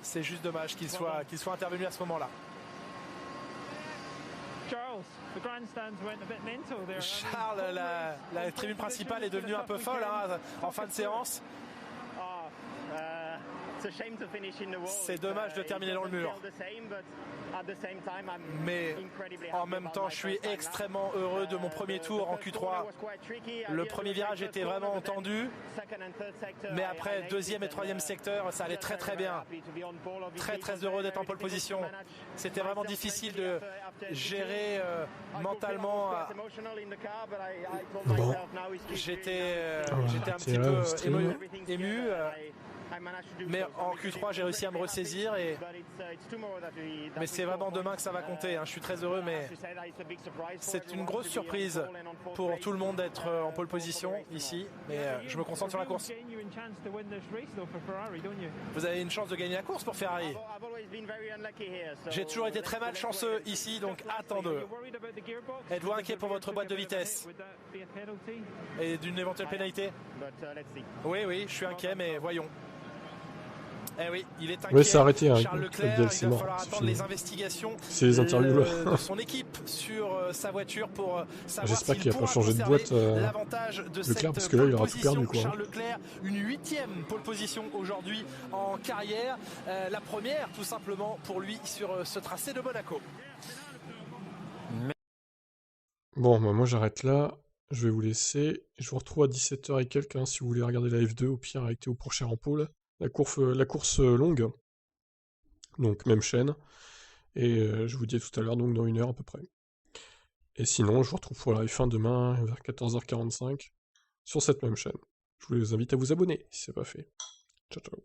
[SPEAKER 7] C'est juste dommage qu'il soit intervenu à ce moment-là. Charles, la tribune principale est devenue un peu folle en fin de séance. C'est dommage de terminer dans le mur. Mais en même temps, je suis extrêmement heureux de mon premier tour en Q3. Le premier virage était vraiment tendu. Mais après, deuxième et troisième secteur, ça allait très très bien. Très très heureux d'être en pole position. C'était vraiment difficile de gérer mentalement.
[SPEAKER 2] Bon.
[SPEAKER 7] J'étais un petit peu ému. Mais en Q3 j'ai réussi à me ressaisir mais c'est vraiment demain que ça va compter. Je suis très heureux, mais c'est une grosse surprise pour tout le monde d'être en pole position ici, mais je me concentre sur la course. Vous avez une chance de gagner la course pour Ferrari. J'ai toujours été très malchanceux ici, donc attendez. Êtes-vous inquiet pour votre boîte de vitesse et d'une éventuelle pénalité? Oui, je suis inquiet, mais voyons. Eh oui, il est inquiet.
[SPEAKER 2] Ouais, c'est arrêté,
[SPEAKER 7] Charles Leclerc, il va falloir attendre les investigations de son équipe sur sa voiture pour savoir
[SPEAKER 2] j'espère qu'il n'a pas changé de boîte Leclerc, parce que là il aura tout perdu quoi.
[SPEAKER 7] Charles Leclerc, une 8e pole position aujourd'hui en carrière, la première tout simplement pour lui sur ce tracé de Monaco.
[SPEAKER 2] Bon, bah moi j'arrête là, je vais vous laisser, je vous retrouve à 17h et quelques si vous voulez regarder la F2, au pire avec Théo pour cher en pôle. La course longue, donc même chaîne, et je vous dis à tout à l'heure, donc dans 1 heure à peu près. Et sinon, je vous retrouve pour la F1 demain vers 14h45 sur cette même chaîne. Je vous invite à vous abonner si ce n'est pas fait. Ciao ciao.